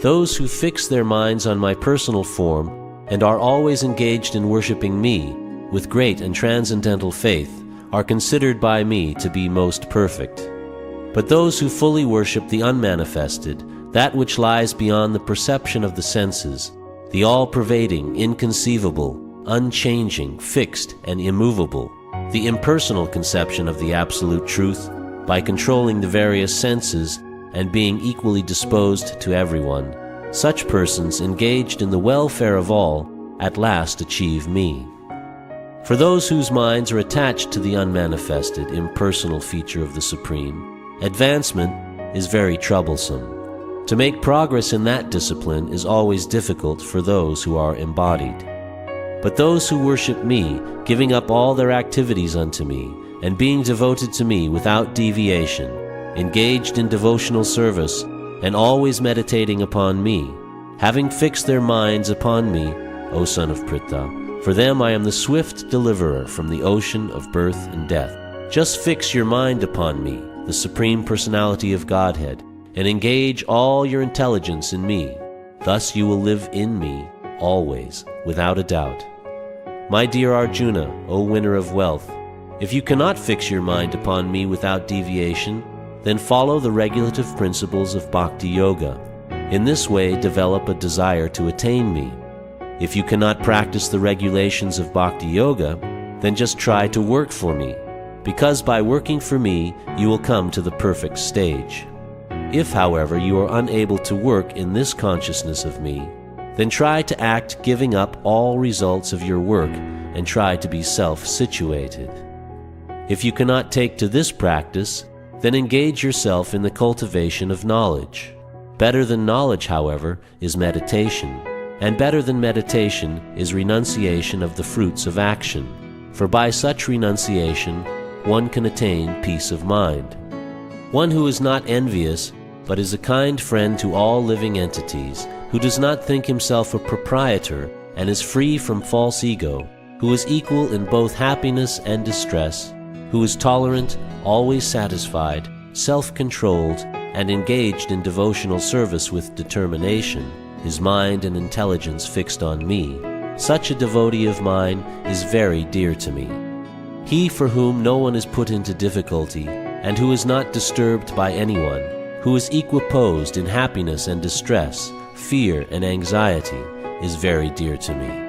Those who fix their minds on my personal form and are always engaged in worshiping me with great and transcendental faith are considered by me to be most perfect. But those who fully worship the unmanifested, that which lies beyond the perception of the senses, the all-pervading, inconceivable, unchanging, fixed, and immovable, the impersonal conception of the absolute truth, by controlling the various senses and being equally disposed to everyone, such persons engaged in the welfare of all at last achieve me. For those whose minds are attached to the unmanifested, impersonal feature of the Supreme, advancement is very troublesome. To make progress in that discipline is always difficult for those who are embodied. But those who worship me, giving up all their activities unto me, and being devoted to me without deviation, engaged in devotional service, and always meditating upon me, having fixed their minds upon me, O son of Pritha, for them I am the swift deliverer from the ocean of birth and death. Just fix your mind upon me, the Supreme Personality of Godhead, and engage all your intelligence in me. Thus you will live in me, always, without a doubt. My dear Arjuna, O winner of wealth, if you cannot fix your mind upon me without deviation, then follow the regulative principles of Bhakti Yoga. In this way, develop a desire to attain me. If you cannot practice the regulations of Bhakti Yoga, then just try to work for me, because by working for me, you will come to the perfect stage. If, however, you are unable to work in this consciousness of me, then try to act giving up all results of your work and try to be self-situated. If you cannot take to this practice, then engage yourself in the cultivation of knowledge. Better than knowledge, however, is meditation, and better than meditation is renunciation of the fruits of action, for by such renunciation one can attain peace of mind. One who is not envious, but is a kind friend to all living entities, who does not think himself a proprietor and is free from false ego, who is equal in both happiness and distress, who is tolerant, always satisfied, self-controlled, and engaged in devotional service with determination, his mind and intelligence fixed on me, such a devotee of mine is very dear to me. He for whom no one is put into difficulty, and who is not disturbed by anyone, who is equiposed in happiness and distress, fear and anxiety, is very dear to me.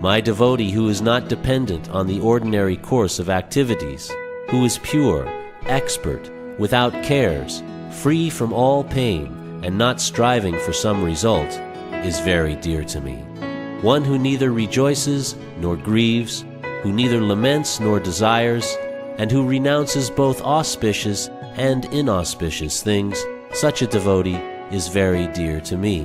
My devotee who is not dependent on the ordinary course of activities, who is pure, expert, without cares, free from all pain, and not striving for some result, is very dear to me. One who neither rejoices nor grieves, who neither laments nor desires, and who renounces both auspicious and inauspicious things, such a devotee is very dear to me.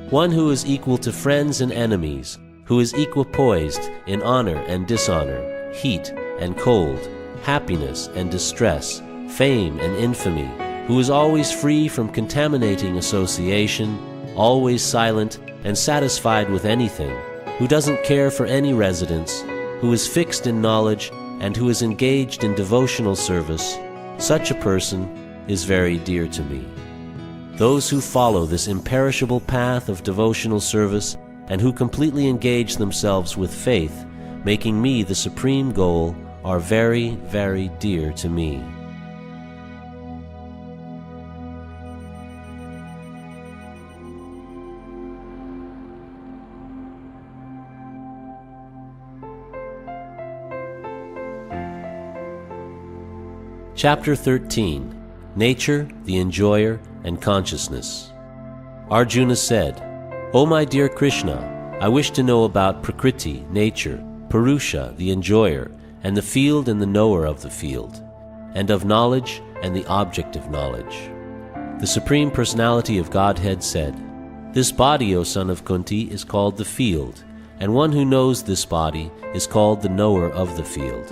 One who is equal to friends and enemies, who is equipoised in honor and dishonor, heat and cold, happiness and distress, fame and infamy, who is always free from contaminating association, always silent and satisfied with anything, who doesn't care for any residence, who is fixed in knowledge, and who is engaged in devotional service, such a person is very dear to me. Those who follow this imperishable path of devotional service and who completely engage themselves with faith, making me the supreme goal, are very, very dear to me. Chapter 13. Nature, the Enjoyer, and Consciousness. Arjuna said, O my dear Krishna, I wish to know about Prakriti, nature, Purusha, the enjoyer, and the field and the knower of the field, and of knowledge and the object of knowledge. The Supreme Personality of Godhead said, This body, O son of Kunti, is called the field, and one who knows this body is called the knower of the field.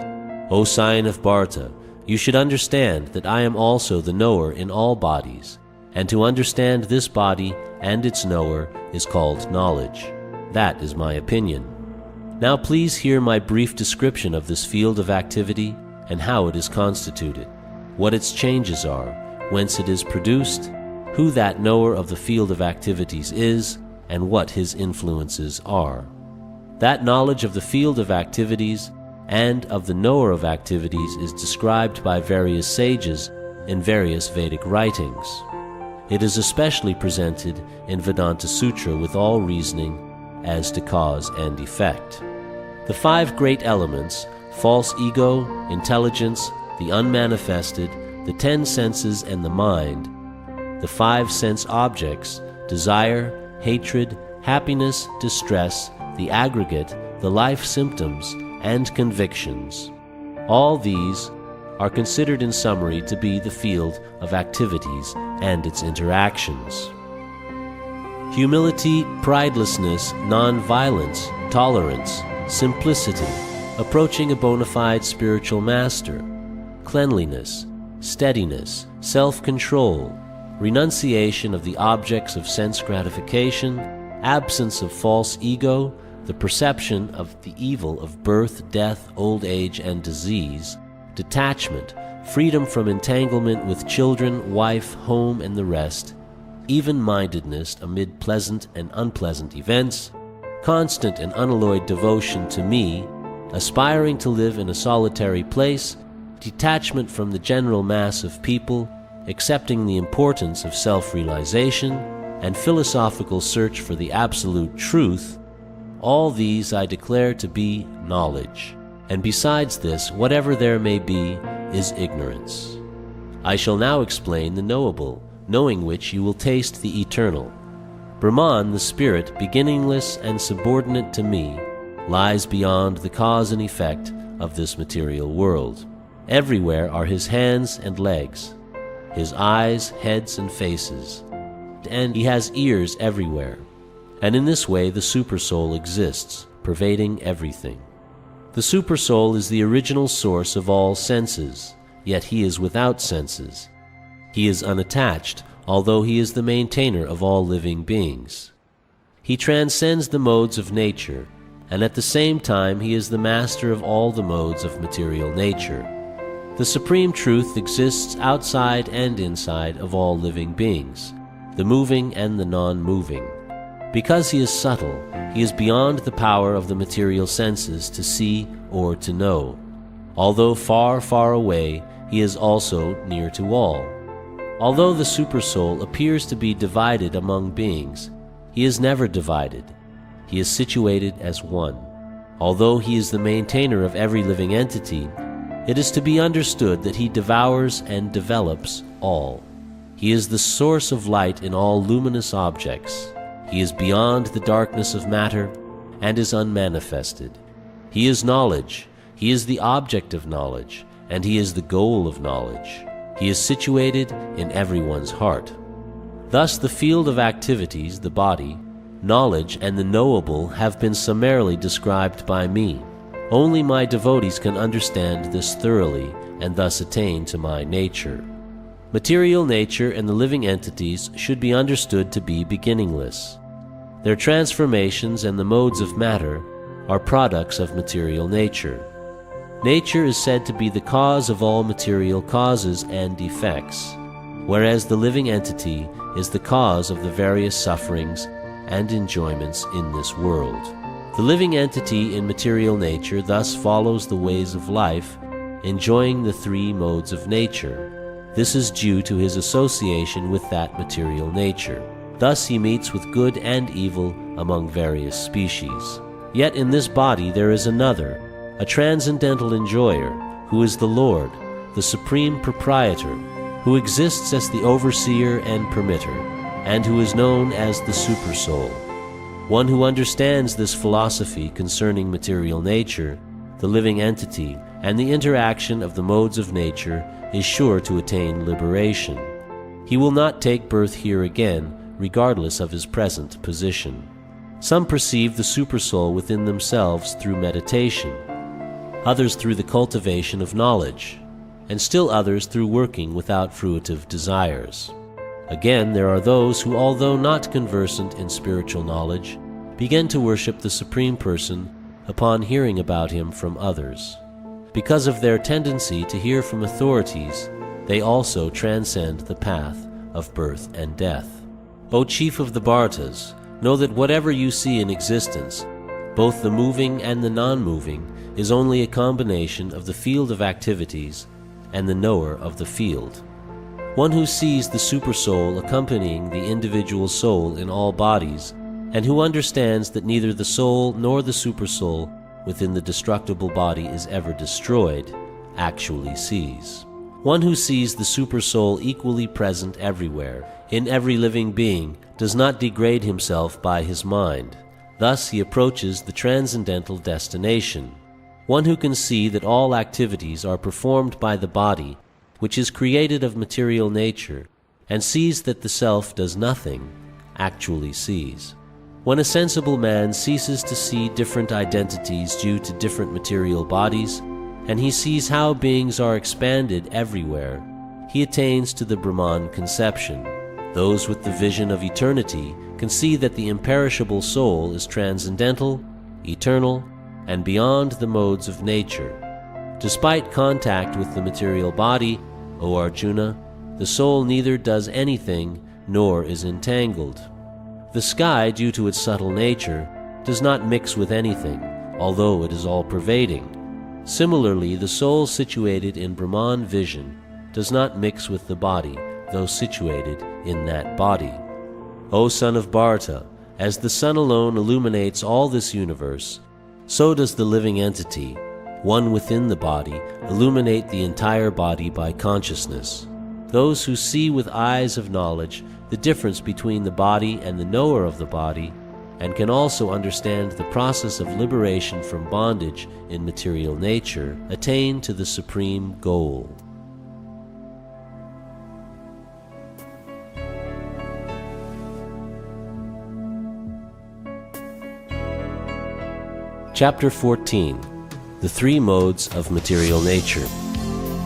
O scion of Bharata, you should understand that I am also the knower in all bodies, and to understand this body and its knower is called knowledge. That is my opinion. Now please hear my brief description of this field of activity and how it is constituted, what its changes are, whence it is produced, who that knower of the field of activities is, and what his influences are. That knowledge of the field of activities and of the knower of activities is described by various sages in various Vedic writings. It is especially presented in Vedanta Sutra with all reasoning as to cause and effect. The 5 great elements, false ego, intelligence, the unmanifested, the 10 senses and the mind, the 5 sense objects, desire, hatred, happiness, distress, the aggregate, the life symptoms, and convictions. All these are considered in summary to be the field of activities and its interactions. Humility, pridelessness, non-violence, tolerance, simplicity, approaching a bona fide spiritual master, cleanliness, steadiness, self-control, renunciation of the objects of sense gratification, absence of false ego, the perception of the evil of birth, death, old age, and disease, detachment, freedom from entanglement with children, wife, home, and the rest, even-mindedness amid pleasant and unpleasant events, constant and unalloyed devotion to me, aspiring to live in a solitary place, detachment from the general mass of people, accepting the importance of self-realization, and philosophical search for the absolute truth, all these I declare to be knowledge, and besides this, whatever there may be, is ignorance. I shall now explain the knowable, knowing which you will taste the eternal. Brahman, the spirit, beginningless and subordinate to me, lies beyond the cause and effect of this material world. Everywhere are his hands and legs, his eyes, heads, and faces, and he has ears everywhere. And in this way the Supersoul exists, pervading everything. The Supersoul is the original source of all senses, yet he is without senses. He is unattached, although he is the maintainer of all living beings. He transcends the modes of nature, and at the same time he is the master of all the modes of material nature. The Supreme Truth exists outside and inside of all living beings, the moving and the non-moving. Because he is subtle, he is beyond the power of the material senses to see or to know. Although far, far away, he is also near to all. Although the Supersoul appears to be divided among beings, he is never divided. He is situated as one. Although he is the maintainer of every living entity, it is to be understood that he devours and develops all. He is the source of light in all luminous objects. He is beyond the darkness of matter and is unmanifested. He is knowledge. He is the object of knowledge, and he is the goal of knowledge. He is situated in everyone's heart. Thus the field of activities, the body, knowledge, and the knowable have been summarily described by me. Only my devotees can understand this thoroughly and thus attain to my nature. Material nature and the living entities should be understood to be beginningless. Their transformations and the modes of matter are products of material nature. Nature is said to be the cause of all material causes and effects, whereas the living entity is the cause of the various sufferings and enjoyments in this world. The living entity in material nature thus follows the ways of life, enjoying the 3 modes of nature. This is due to his association with that material nature. Thus he meets with good and evil among various species. Yet in this body there is another, a transcendental enjoyer, who is the Lord, the supreme proprietor, who exists as the overseer and permitter, and who is known as the Supersoul. One who understands this philosophy concerning material nature, the living entity, and the interaction of the modes of nature is sure to attain liberation. He will not take birth here again, regardless of his present position. Some perceive the Supersoul within themselves through meditation, others through the cultivation of knowledge, and still others through working without fruitive desires. Again, there are those who, although not conversant in spiritual knowledge, begin to worship the Supreme Person upon hearing about him from others. Because of their tendency to hear from authorities, they also transcend the path of birth and death. O Chief of the Bhartas, know that whatever you see in existence, both the moving and the non-moving, is only a combination of the field of activities and the knower of the field. One who sees the supersoul accompanying the individual soul in all bodies, and who understands that neither the soul nor the supersoul within the destructible body is ever destroyed, actually sees. One who sees the supersoul equally present everywhere, in every living being, does not degrade himself by his mind. Thus he approaches the transcendental destination. One who can see that all activities are performed by the body, which is created of material nature, and sees that the self does nothing, actually sees. When a sensible man ceases to see different identities due to different material bodies, and he sees how beings are expanded everywhere, he attains to the Brahman conception. Those with the vision of eternity can see that the imperishable soul is transcendental, eternal, and beyond the modes of nature. Despite contact with the material body, O Arjuna, the soul neither does anything nor is entangled. The sky, due to its subtle nature, does not mix with anything, although it is all-pervading. Similarly, the soul situated in Brahman vision does not mix with the body, though situated in that body. O son of Bharata, as the sun alone illuminates all this universe, so does the living entity, one within the body, illuminate the entire body by consciousness. Those who see with eyes of knowledge the difference between the body and the knower of the body, and can also understand the process of liberation from bondage in material nature, attain to the supreme goal. Chapter 14. The Three Modes of Material Nature.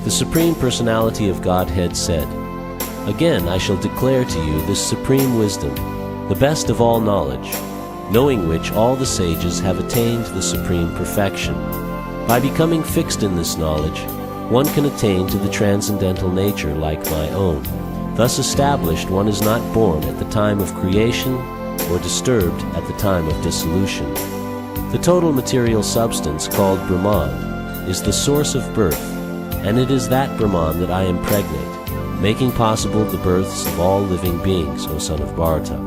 The Supreme Personality of Godhead said, "Again I shall declare to you this supreme wisdom, the best of all knowledge, knowing which all the sages have attained the supreme perfection. By becoming fixed in this knowledge, one can attain to the transcendental nature like my own. Thus established, one is not born at the time of creation or disturbed at the time of dissolution. The total material substance called Brahman is the source of birth, and it is that Brahman that I impregnate, making possible the births of all living beings, O son of Bharata.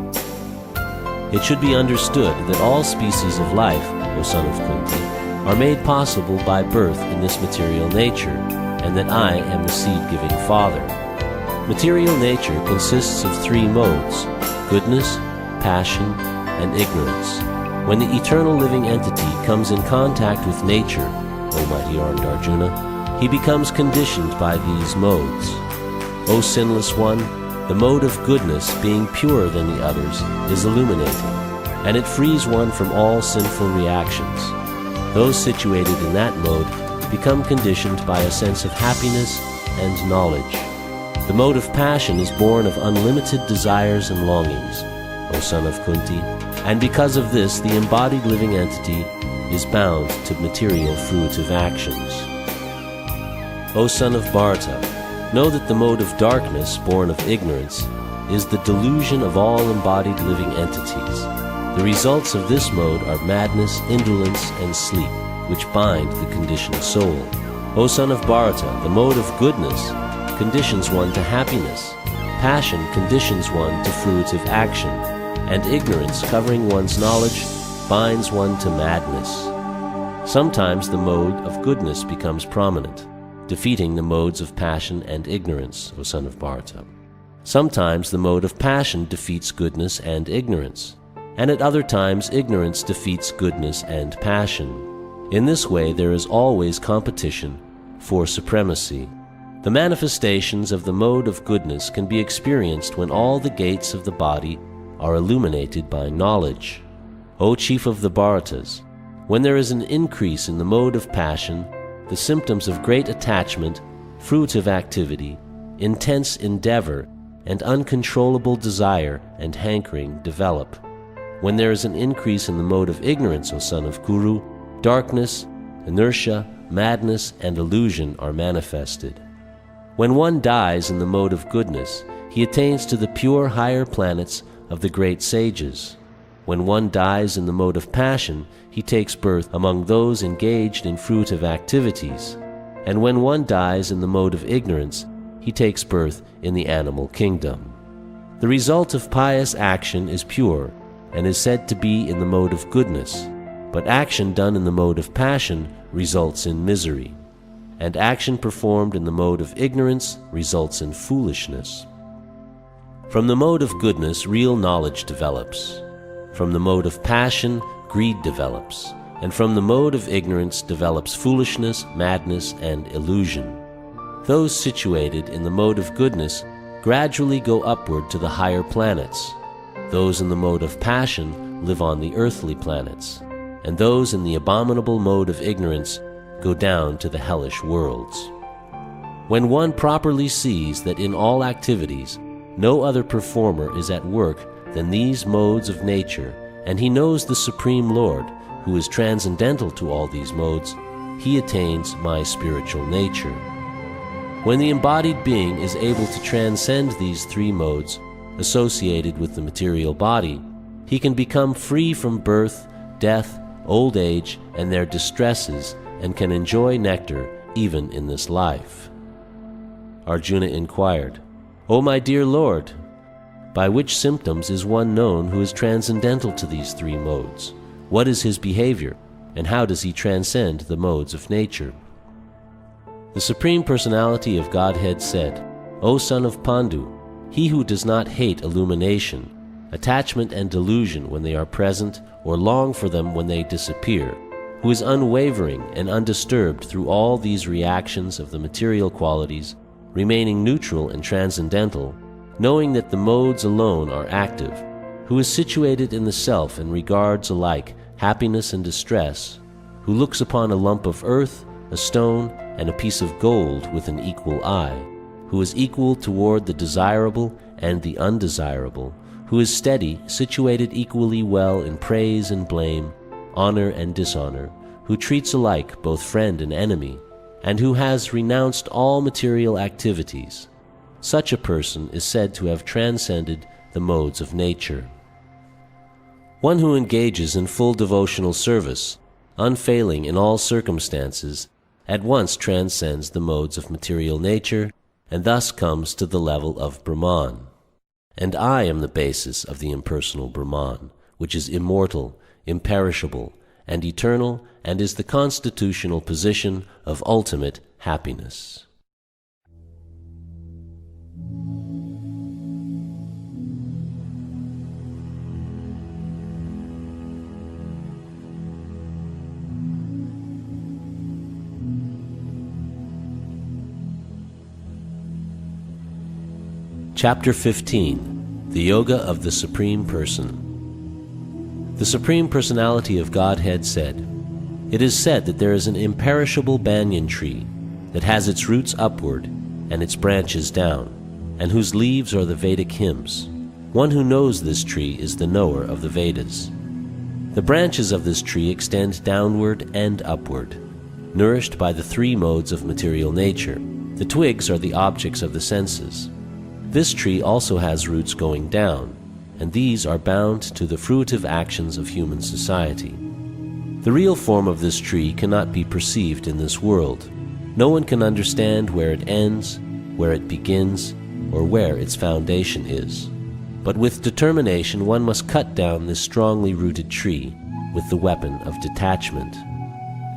It should be understood that all species of life, O son of Kunti, are made possible by birth in this material nature, and that I am the seed-giving father. Material nature consists of three modes: goodness, passion, and ignorance. When the eternal living entity comes in contact with nature, O mighty armed Arjuna, he becomes conditioned by these modes. O sinless one, the mode of goodness, being purer than the others, is illuminating, and it frees one from all sinful reactions. Those situated in that mode become conditioned by a sense of happiness and knowledge. The mode of passion is born of unlimited desires and longings, O son of Kunti, and because of this the embodied living entity is bound to material fruitive actions. O son of Bharata, know that the mode of darkness, born of ignorance, is the delusion of all embodied living entities. The results of this mode are madness, indolence, and sleep, which bind the conditioned soul. O son of Bharata, the mode of goodness conditions one to happiness, passion conditions one to fruitive action, and ignorance, covering one's knowledge, binds one to madness. Sometimes the mode of goodness becomes prominent, defeating the modes of passion and ignorance, O son of Bharata. Sometimes the mode of passion defeats goodness and ignorance, and at other times ignorance defeats goodness and passion. In this way there is always competition for supremacy. The manifestations of the mode of goodness can be experienced when all the gates of the body are illuminated by knowledge. O chief of the Bharatas, when there is an increase in the mode of passion, the symptoms of great attachment, fruitive activity, intense endeavor, and uncontrollable desire and hankering develop. When there is an increase in the mode of ignorance, O son of Kuru, darkness, inertia, madness, and illusion are manifested. When one dies in the mode of goodness, he attains to the pure higher planets of the great sages. When one dies in the mode of passion, he takes birth among those engaged in fruitive activities, and when one dies in the mode of ignorance, he takes birth in the animal kingdom. The result of pious action is pure, and is said to be in the mode of goodness, but action done in the mode of passion results in misery, and action performed in the mode of ignorance results in foolishness. From the mode of goodness, real knowledge develops. From the mode of passion, greed develops, and from the mode of ignorance develops foolishness, madness, and illusion. Those situated in the mode of goodness gradually go upward to the higher planets. Those in the mode of passion live on the earthly planets, and those in the abominable mode of ignorance go down to the hellish worlds. When one properly sees that in all activities no other performer is at work than these modes of nature, and he knows the Supreme Lord, who is transcendental to all these modes, he attains my spiritual nature. When the embodied being is able to transcend these three modes associated with the material body, he can become free from birth, death, old age, and their distresses, and can enjoy nectar even in this life. Arjuna inquired, "O my dear Lord, by which symptoms is one known who is transcendental to these three modes? What is his behavior, and how does he transcend the modes of nature?" The Supreme Personality of Godhead said, "O son of Pandu, he who does not hate illumination, attachment and delusion when they are present, or long for them when they disappear, who is unwavering and undisturbed through all these reactions of the material qualities, remaining neutral and transcendental, knowing that the modes alone are active, who is situated in the self and regards alike happiness and distress, who looks upon a lump of earth, a stone, and a piece of gold with an equal eye, who is equal toward the desirable and the undesirable, who is steady, situated equally well in praise and blame, honor and dishonor, who treats alike both friend and enemy, and who has renounced all material activities. Such a person is said to have transcended the modes of nature." One who engages in full devotional service, unfailing in all circumstances, at once transcends the modes of material nature, and thus comes to the level of Brahman. And I am the basis of the impersonal Brahman, which is immortal, imperishable, and eternal, and is the constitutional position of ultimate happiness. Chapter 15. The Yoga of the Supreme Person. The Supreme Personality of Godhead said, "It is said that there is an imperishable banyan tree that has its roots upward and its branches down, and whose leaves are the Vedic hymns. One who knows this tree is the knower of the Vedas. The branches of this tree extend downward and upward, nourished by the three modes of material nature. The twigs are the objects of the senses. This tree also has roots going down, and these are bound to the fruitive actions of human society. The real form of this tree cannot be perceived in this world. No one can understand where it ends, where it begins, or where its foundation is. But with determination one must cut down this strongly rooted tree with the weapon of detachment.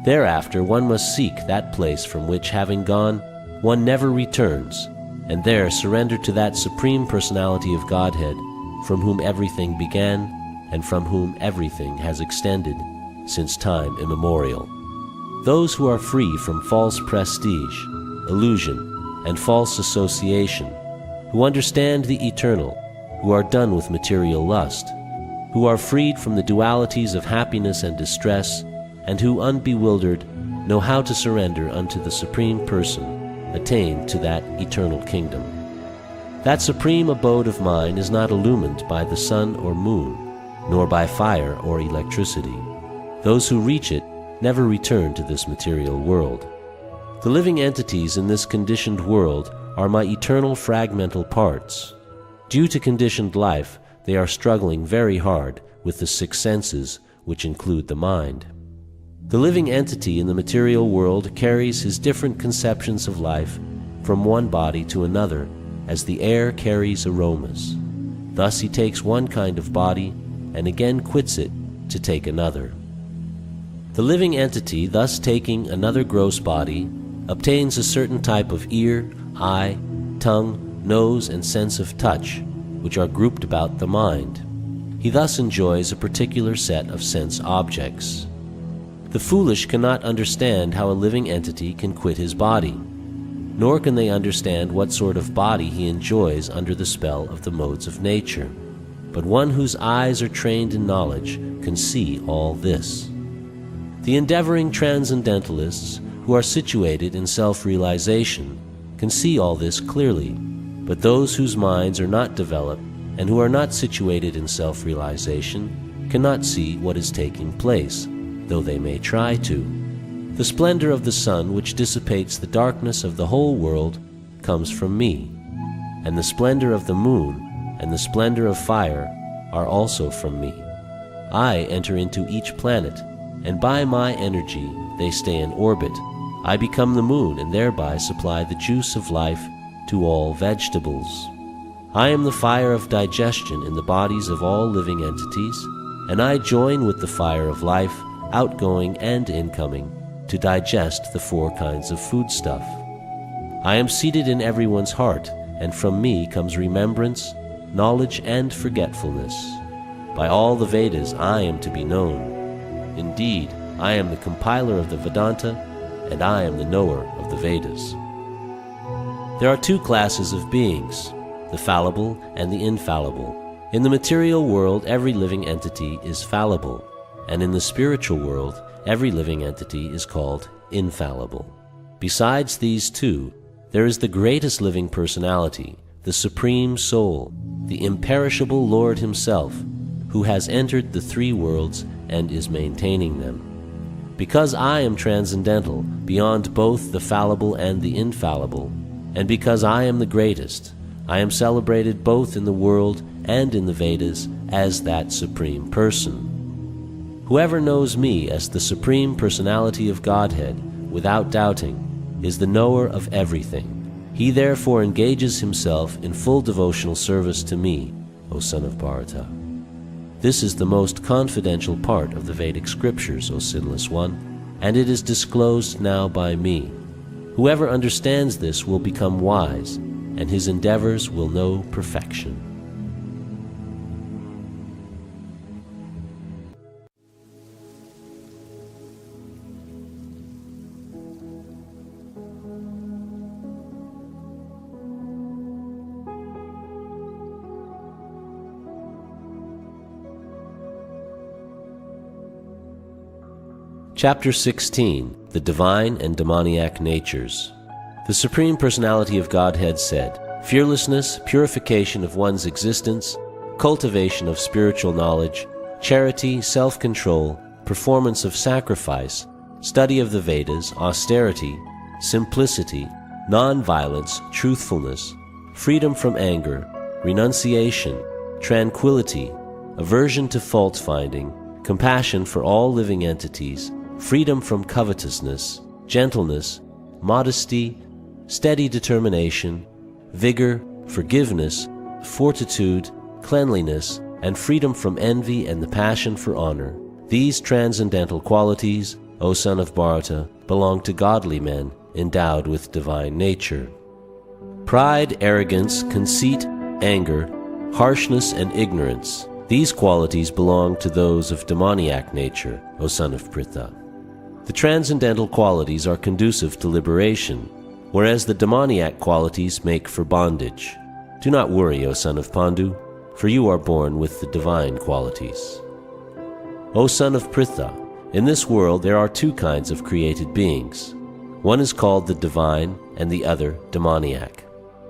Thereafter one must seek that place from which, having gone, one never returns, and there surrender to that Supreme Personality of Godhead, from whom everything began, and from whom everything has extended since time immemorial. Those who are free from false prestige, illusion, and false association, who understand the eternal, who are done with material lust, who are freed from the dualities of happiness and distress, and who, unbewildered, know how to surrender unto the Supreme Person, attain to that eternal kingdom. That supreme abode of mine is not illumined by the sun or moon, nor by fire or electricity. Those who reach it never return to this material world. The living entities in this conditioned world are my eternal fragmental parts. Due to conditioned life, they are struggling very hard with the six senses, which include the mind. The living entity in the material world carries his different conceptions of life from one body to another, as the air carries aromas. Thus he takes one kind of body and again quits it to take another. The living entity, thus taking another gross body, obtains a certain type of ear, eye, tongue, nose, and sense of touch, which are grouped about the mind. He thus enjoys a particular set of sense objects. The foolish cannot understand how a living entity can quit his body, nor can they understand what sort of body he enjoys under the spell of the modes of nature. But one whose eyes are trained in knowledge can see all this. The endeavoring transcendentalists who are situated in self-realization can see all this clearly, but those whose minds are not developed and who are not situated in self-realization cannot see what is taking place, though they may try to. The splendor of the sun, which dissipates the darkness of the whole world, comes from me, and the splendor of the moon and the splendor of fire are also from me. I enter into each planet, and by my energy they stay in orbit. I become the moon and thereby supply the juice of life to all vegetables. I am the fire of digestion in the bodies of all living entities, and I join with the fire of life, outgoing and incoming, to digest the four kinds of foodstuff. I am seated in everyone's heart, and from me comes remembrance, knowledge, and forgetfulness. By all the Vedas I am to be known. Indeed, I am the compiler of the Vedanta, and I am the knower of the Vedas. There are two classes of beings, the fallible and the infallible. In the material world, every living entity is fallible, and in the spiritual world, every living entity is called infallible. Besides these two, there is the greatest living personality, the Supreme Soul, the imperishable Lord Himself, who has entered the three worlds and is maintaining them. Because I am transcendental, beyond both the fallible and the infallible, and because I am the greatest, I am celebrated both in the world and in the Vedas as that Supreme Person. Whoever knows me as the Supreme Personality of Godhead, without doubting, is the knower of everything. He therefore engages himself in full devotional service to me, O son of Bharata. This is the most confidential part of the Vedic scriptures, O sinless one, and it is disclosed now by me. Whoever understands this will become wise, and his endeavors will know perfection. Chapter 16, The Divine and Demoniac Natures. The Supreme Personality of Godhead said, fearlessness, purification of one's existence, cultivation of spiritual knowledge, charity, self-control, performance of sacrifice, study of the Vedas, austerity, simplicity, non-violence, truthfulness, freedom from anger, renunciation, tranquility, aversion to fault-finding, compassion for all living entities, freedom from covetousness, gentleness, modesty, steady determination, vigor, forgiveness, fortitude, cleanliness, and freedom from envy and the passion for honor. These transcendental qualities, O son of Bharata, belong to godly men endowed with divine nature. Pride, arrogance, conceit, anger, harshness, and ignorance, these qualities belong to those of demoniac nature, O son of Pritha. The transcendental qualities are conducive to liberation, whereas the demoniac qualities make for bondage. Do not worry, O son of Pandu, for you are born with the divine qualities. O son of Pritha, in this world there are two kinds of created beings. One is called the divine and the other demoniac.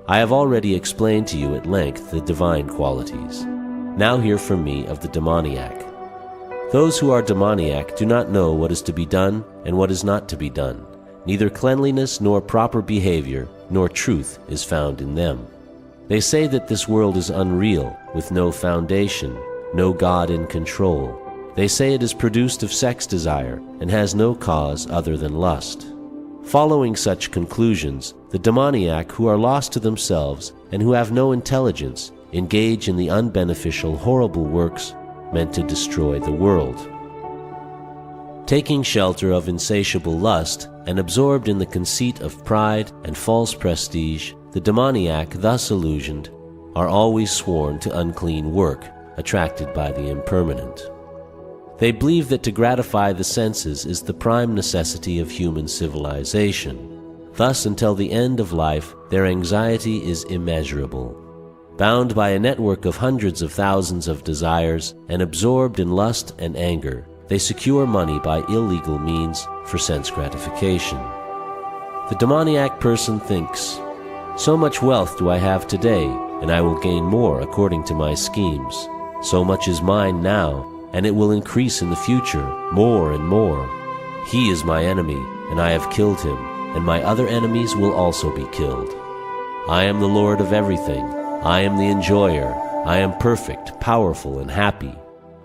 I have already explained to you at length the divine qualities. Now hear from me of the demoniac. Those who are demoniac do not know what is to be done and what is not to be done. Neither cleanliness nor proper behavior nor truth is found in them. They say that this world is unreal, with no foundation, no God in control. They say it is produced of sex desire and has no cause other than lust. Following such conclusions, the demoniac who are lost to themselves and who have no intelligence engage in the unbeneficial, horrible works meant to destroy the world. Taking shelter of insatiable lust and absorbed in the conceit of pride and false prestige, the demoniac thus illusioned are always sworn to unclean work, attracted by the impermanent. They believe that to gratify the senses is the prime necessity of human civilization. Thus, until the end of life, their anxiety is immeasurable. Bound by a network of hundreds of thousands of desires and absorbed in lust and anger, they secure money by illegal means for sense gratification. The demoniac person thinks, "So much wealth do I have today, and I will gain more according to my schemes. So much is mine now, and it will increase in the future, more and more. He is my enemy, and I have killed him, and my other enemies will also be killed. I am the Lord of everything. I am the enjoyer. I am perfect, powerful, and happy.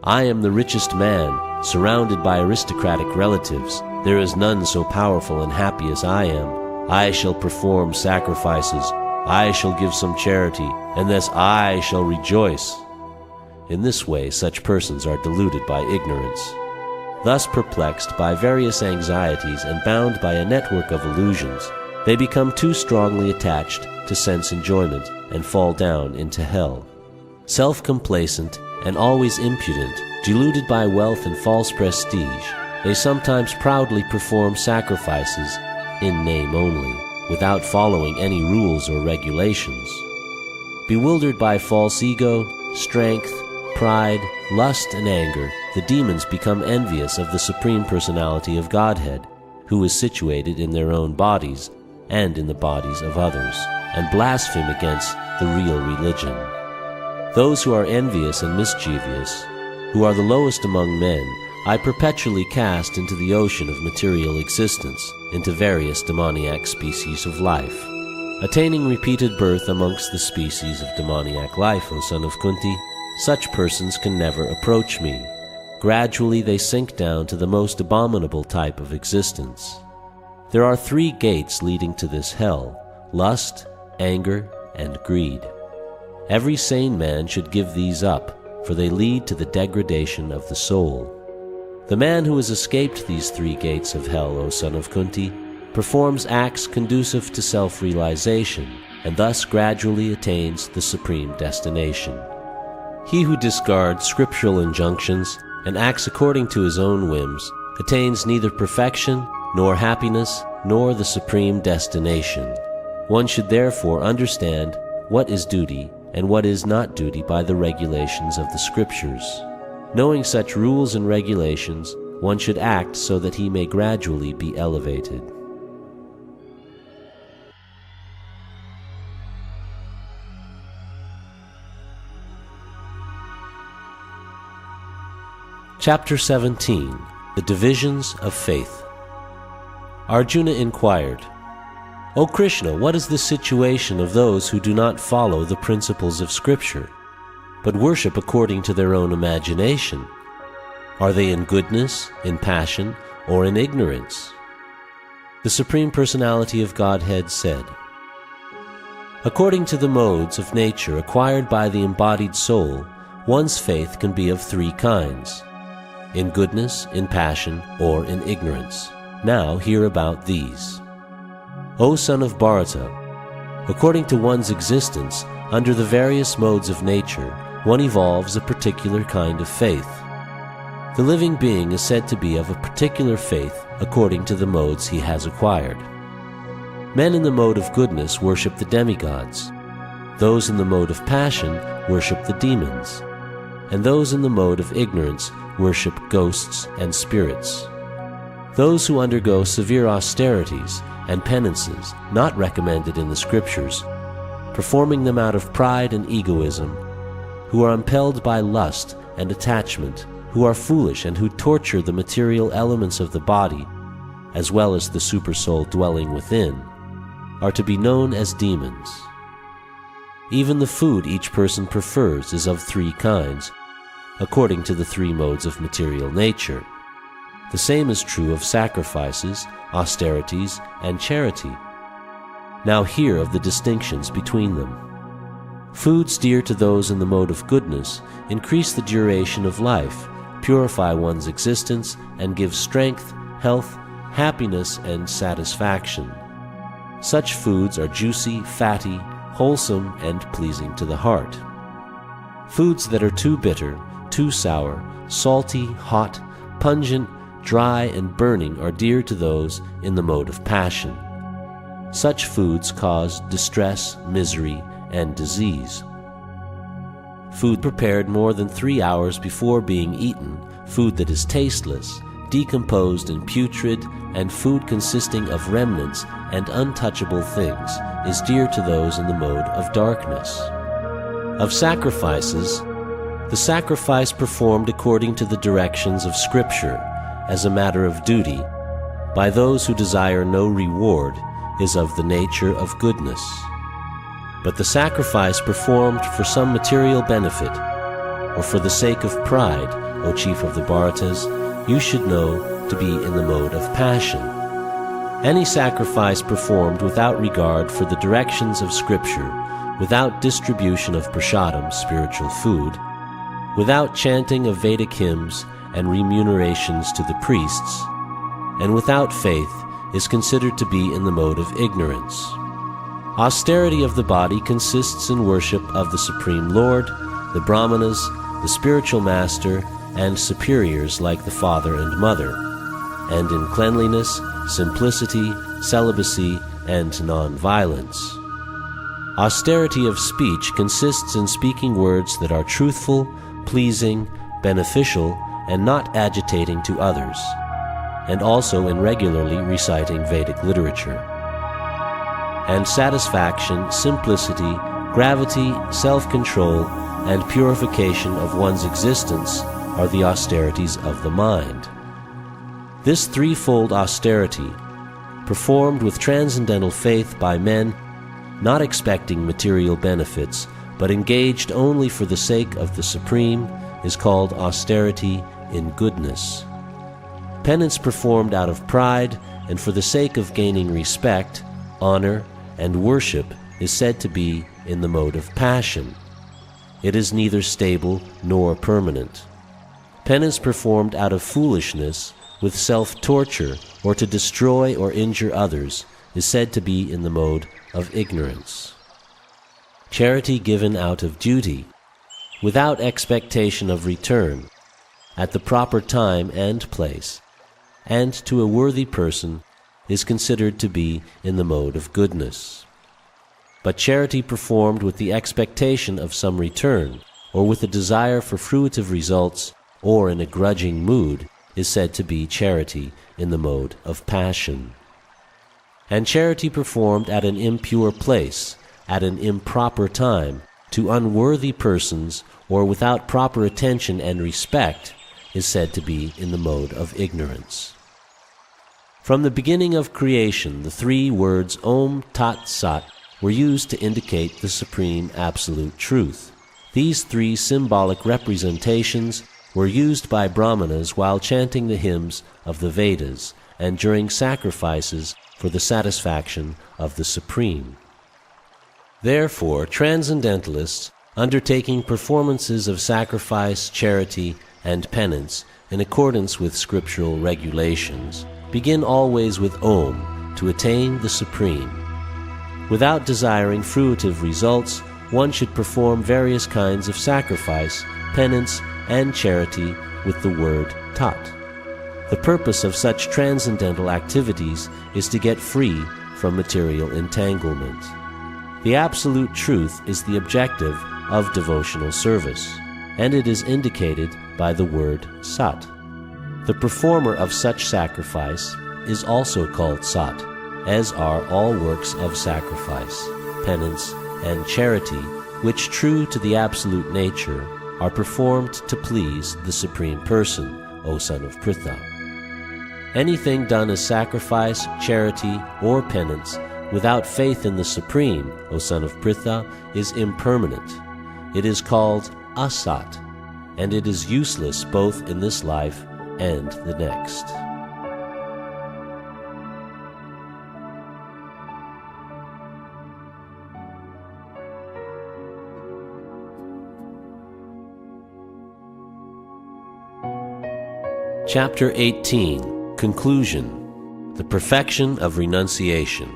I am the richest man, surrounded by aristocratic relatives. There is none so powerful and happy as I am. I shall perform sacrifices. I shall give some charity, and thus I shall rejoice." In this way, such persons are deluded by ignorance. Thus perplexed by various anxieties and bound by a network of illusions, they become too strongly attached to sense enjoyment and fall down into hell. Self-complacent and always impudent, deluded by wealth and false prestige, they sometimes proudly perform sacrifices in name only, without following any rules or regulations. Bewildered by false ego, strength, pride, lust, and anger, the demons become envious of the Supreme Personality of Godhead, who is situated in their own bodies and in the bodies of others, and blaspheme against the real religion. Those who are envious and mischievous, who are the lowest among men, I perpetually cast into the ocean of material existence, into various demoniac species of life. Attaining repeated birth amongst the species of demoniac life, O son of Kunti, such persons can never approach me. Gradually they sink down to the most abominable type of existence. There are 3 gates leading to this hell: lust, anger, and greed. Every sane man should give these up, for they lead to the degradation of the soul. The man who has escaped these 3 gates of hell, O son of Kunti, performs acts conducive to self-realization, and thus gradually attains the supreme destination. He who discards scriptural injunctions and acts according to his own whims attains neither perfection, nor happiness, nor the supreme destination. One should therefore understand what is duty and what is not duty by the regulations of the scriptures. Knowing such rules and regulations, one should act so that he may gradually be elevated. Chapter 17. The Divisions of Faith. Arjuna inquired, "O Krishna, what is the situation of those who do not follow the principles of Scripture, but worship according to their own imagination? Are they in goodness, in passion, or in ignorance?" The Supreme Personality of Godhead said, "According to the modes of nature acquired by the embodied soul, one's faith can be of 3 kinds: in goodness, in passion, or in ignorance. Now hear about these. O son of Bharata, according to one's existence under the various modes of nature, one evolves a particular kind of faith. The living being is said to be of a particular faith according to the modes he has acquired. Men in the mode of goodness worship the demigods. Those in the mode of passion worship the demons. And those in the mode of ignorance worship ghosts and spirits. Those who undergo severe austerities and penances not recommended in the scriptures, performing them out of pride and egoism, who are impelled by lust and attachment, who are foolish and who torture the material elements of the body, as well as the supersoul dwelling within, are to be known as demons. Even the food each person prefers is of three kinds, according to the three modes of material nature. The same is true of sacrifices, austerities, and charity. Now hear of the distinctions between them. Foods dear to those in the mode of goodness increase the duration of life, purify one's existence, and give strength, health, happiness, and satisfaction. Such foods are juicy, fatty, wholesome, and pleasing to the heart. Foods that are too bitter, too sour, salty, hot, pungent, dry, and burning are dear to those in the mode of passion. Such foods cause distress, misery, and disease. Food prepared more than 3 hours before being eaten, food that is tasteless, decomposed and putrid, and food consisting of remnants and untouchable things is dear to those in the mode of darkness. Of sacrifices, the sacrifice performed according to the directions of Scripture, as a matter of duty, by those who desire no reward, is of the nature of goodness. But the sacrifice performed for some material benefit, or for the sake of pride, O chief of the Bharatas, you should know to be in the mode of passion. Any sacrifice performed without regard for the directions of Scripture, without distribution of prasadam, spiritual food, without chanting of Vedic hymns and remunerations to the priests, and without faith, is considered to be in the mode of ignorance. Austerity of the body consists in worship of the Supreme Lord, the Brahmanas, the spiritual master, and superiors like the father and mother, and in cleanliness, simplicity, celibacy, and non-violence. Austerity of speech consists in speaking words that are truthful, pleasing, beneficial, and not agitating to others, and also in regularly reciting Vedic literature. And satisfaction, simplicity, gravity, self-control, and purification of one's existence are the austerities of the mind. This threefold austerity, performed with transcendental faith by men not expecting material benefits, but engaged only for the sake of the Supreme, is called austerity in goodness. Penance performed out of pride and for the sake of gaining respect, honor, and worship is said to be in the mode of passion. It is neither stable nor permanent. Penance performed out of foolishness, with self-torture, or to destroy or injure others, is said to be in the mode of ignorance. Charity given out of duty, without expectation of return, at the proper time and place, and to a worthy person, is considered to be in the mode of goodness. But charity performed with the expectation of some return, or with a desire for fruitive results, or in a grudging mood, is said to be charity in the mode of passion. And charity performed at an impure place, at an improper time, to unworthy persons, or without proper attention and respect, is said to be in the mode of ignorance. From the beginning of creation, the three words Om Tat Sat were used to indicate the supreme absolute truth. These three symbolic representations were used by Brahmanas while chanting the hymns of the Vedas and during sacrifices for the satisfaction of the Supreme. Therefore, transcendentalists, undertaking performances of sacrifice, charity, and penance in accordance with scriptural regulations, begin always with Om to attain the Supreme. Without desiring fruitive results, one should perform various kinds of sacrifice, penance, and charity with the word Tat. The purpose of such transcendental activities is to get free from material entanglement. The absolute truth is the objective of devotional service, and it is indicated by the word Sat. The performer of such sacrifice is also called Sat, as are all works of sacrifice, penance, and charity, which, true to the absolute nature, are performed to please the Supreme Person, O son of Pritha. Anything done as sacrifice, charity, or penance without faith in the Supreme, O son of Pritha, is impermanent. It is called asat, and it is useless both in this life and the next. Chapter 18, Conclusion, The Perfection of Renunciation.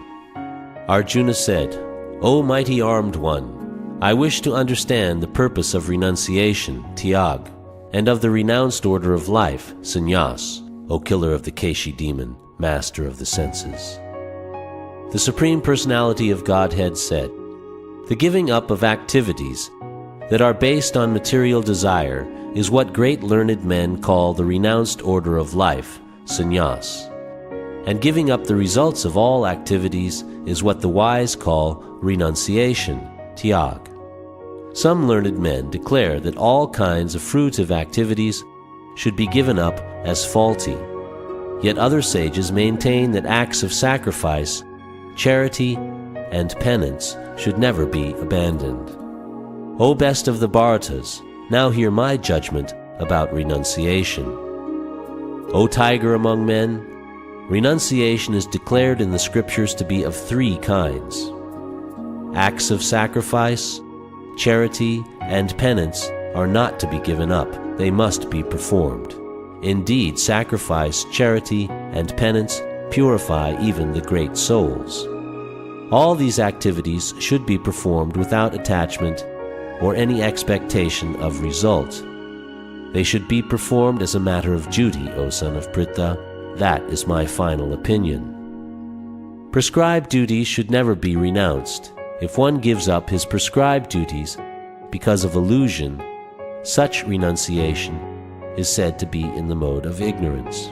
Arjuna said, O mighty armed one, I wish to understand the purpose of renunciation, tyag, and of the renounced order of life, sannyas, O killer of the Keshi demon, master of the senses. The Supreme Personality of Godhead said, the giving up of activities that are based on material desire is what great learned men call the renounced order of life, sannyas. And giving up the results of all activities is what the wise call renunciation, tyag. Some learned men declare that all kinds of fruitive activities should be given up as faulty. Yet other sages maintain that acts of sacrifice, charity, and penance should never be abandoned. O best of the Bharatas, now hear my judgment about renunciation. O tiger among men, renunciation is declared in the scriptures to be of three kinds. Acts of sacrifice, charity, and penance are not to be given up. They must be performed. Indeed, sacrifice, charity, and penance purify even the great souls. All these activities should be performed without attachment or any expectation of result. They should be performed as a matter of duty, O son of Pritha. That is my final opinion. Prescribed duties should never be renounced. If one gives up his prescribed duties because of illusion, such renunciation is said to be in the mode of ignorance.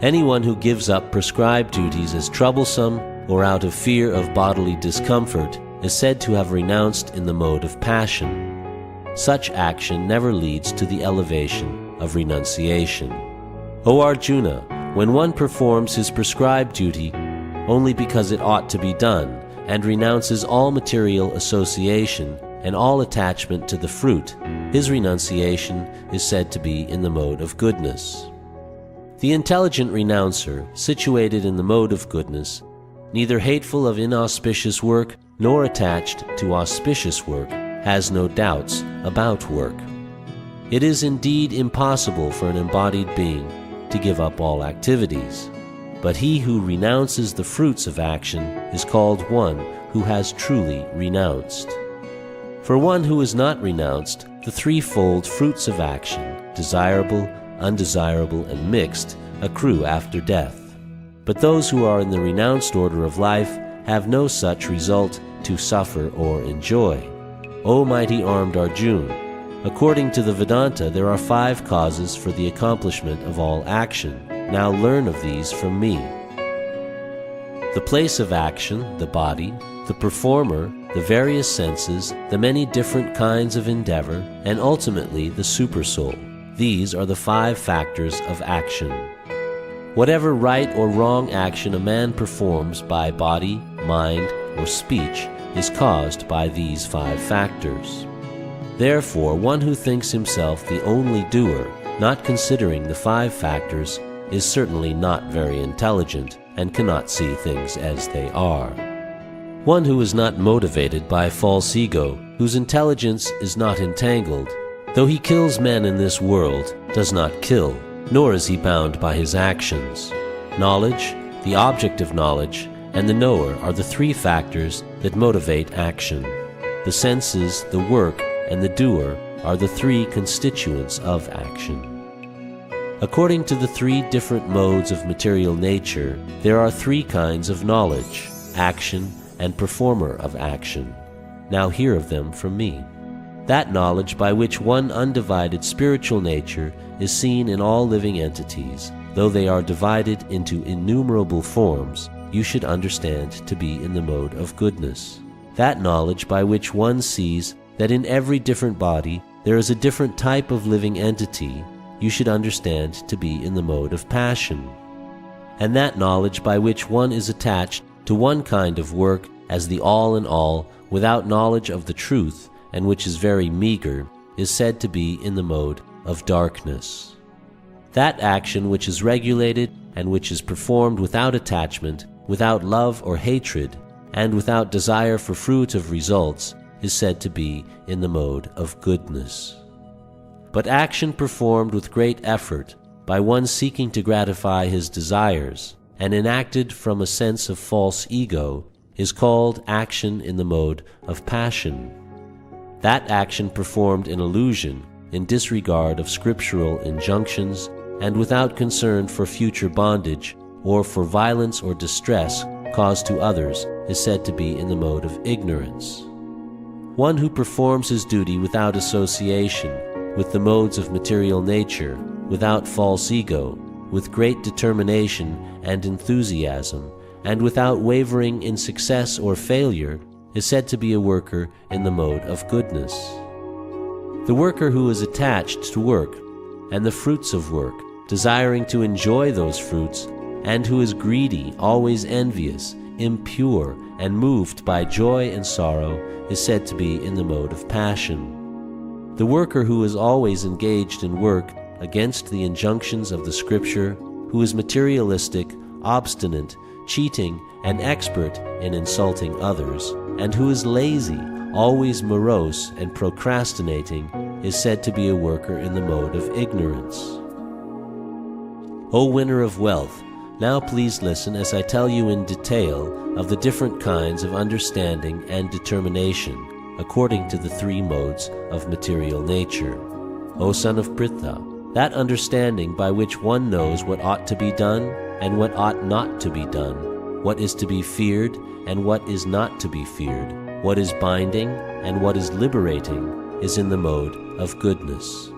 Anyone who gives up prescribed duties as troublesome or out of fear of bodily discomfort is said to have renounced in the mode of passion. Such action never leads to the elevation of renunciation. O Arjuna, when one performs his prescribed duty only because it ought to be done, and renounces all material association and all attachment to the fruit, his renunciation is said to be in the mode of goodness. The intelligent renouncer, situated in the mode of goodness, neither hateful of inauspicious work nor attached to auspicious work, has no doubts about work. It is indeed impossible for an embodied being to give up all activities, but he who renounces the fruits of action is called one who has truly renounced. For one who is not renounced, the threefold fruits of action, desirable, undesirable, and mixed, accrue after death. But those who are in the renounced order of life have no such result to suffer or enjoy. O mighty armed Arjuna, according to the Vedanta, there are 5 causes for the accomplishment of all action. Now learn of these from me. The place of action, the body, the performer, the various senses, the many different kinds of endeavor, and ultimately the supersoul. These are the 5 factors of action. Whatever right or wrong action a man performs by body, mind, or speech is caused by these 5 factors. Therefore, one who thinks himself the only doer, not considering the 5 factors, is certainly not very intelligent and cannot see things as they are. One who is not motivated by false ego, whose intelligence is not entangled, though he kills men in this world, does not kill, nor is he bound by his actions. Knowledge, the object of knowledge, and the knower are the 3 factors that motivate action. The senses, the work, and the doer are the 3 constituents of action. According to the 3 different modes of material nature, there are 3 kinds of knowledge, action, and performer of action. Now hear of them from me. That knowledge by which one undivided spiritual nature is seen in all living entities, though they are divided into innumerable forms, you should understand to be in the mode of goodness. That knowledge by which one sees that in every different body there is a different type of living entity, you should understand to be in the mode of passion. And that knowledge by which one is attached to one kind of work as the all in all, without knowledge of the truth, and which is very meager, is said to be in the mode of darkness. That action which is regulated and which is performed without attachment, without love or hatred, and without desire for fruit of results, is said to be in the mode of goodness. But action performed with great effort by one seeking to gratify his desires, and enacted from a sense of false ego, is called action in the mode of passion. That action performed in illusion, in disregard of scriptural injunctions, and without concern for future bondage, or for violence or distress caused to others, is said to be in the mode of ignorance. One who performs his duty without association with the modes of material nature, without false ego, with great determination and enthusiasm, and without wavering in success or failure, is said to be a worker in the mode of goodness. The worker who is attached to work and the fruits of work, desiring to enjoy those fruits, and who is greedy, always envious, impure, and moved by joy and sorrow, is said to be in the mode of passion. The worker who is always engaged in work against the injunctions of the Scripture, who is materialistic, obstinate, cheating, and expert in insulting others, and who is lazy, always morose and procrastinating, is said to be a worker in the mode of ignorance. O winner of wealth, now please listen as I tell you in detail of the different kinds of understanding and determination according to the three modes of material nature. O son of Pritha, that understanding by which one knows what ought to be done and what ought not to be done, what is to be feared and what is not to be feared, what is binding and what is liberating, is in the mode of goodness.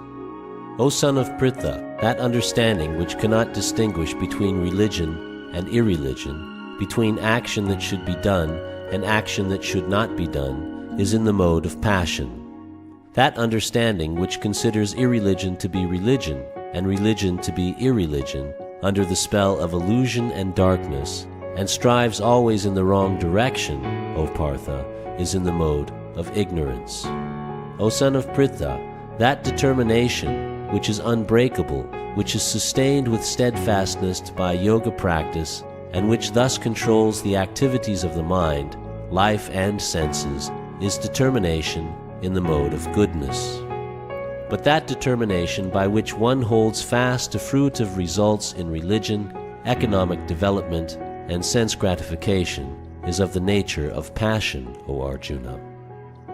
O son of Pritha, that understanding which cannot distinguish between religion and irreligion, between action that should be done and action that should not be done, is in the mode of passion. That understanding which considers irreligion to be religion and religion to be irreligion, under the spell of illusion and darkness, and strives always in the wrong direction, O Partha, is in the mode of ignorance. O son of Pritha, that determination which is unbreakable, which is sustained with steadfastness by yoga practice, and which thus controls the activities of the mind, life and senses, is determination in the mode of goodness. But that determination by which one holds fast to fruit of results in religion, economic development, and sense gratification is of the nature of passion, O Arjuna.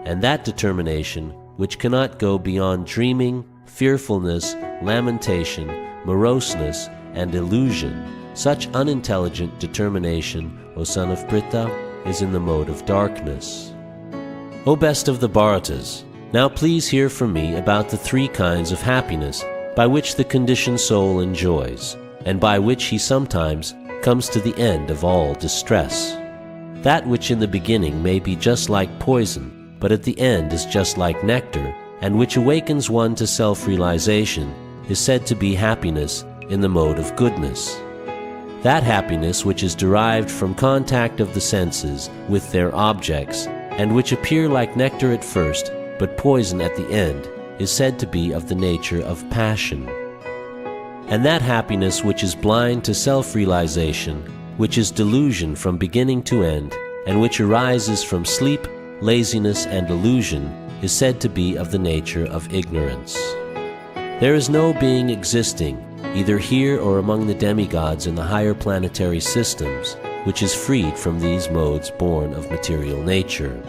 And that determination which cannot go beyond dreaming, fearfulness, lamentation, moroseness, and illusion, such unintelligent determination, O son of Pritha, is in the mode of darkness. O best of the Bharatas, now please hear from me about the three kinds of happiness by which the conditioned soul enjoys, and by which he sometimes comes to the end of all distress. That which in the beginning may be just like poison, but at the end is just like nectar, and which awakens one to self-realization, is said to be happiness in the mode of goodness. That happiness which is derived from contact of the senses with their objects, and which appear like nectar at first, but poison at the end, is said to be of the nature of passion. And that happiness which is blind to self-realization, which is delusion from beginning to end, and which arises from sleep, laziness, and illusion, is said to be of the nature of ignorance. There is no being existing, either here or among the demigods in the higher planetary systems, which is freed from these modes born of material nature.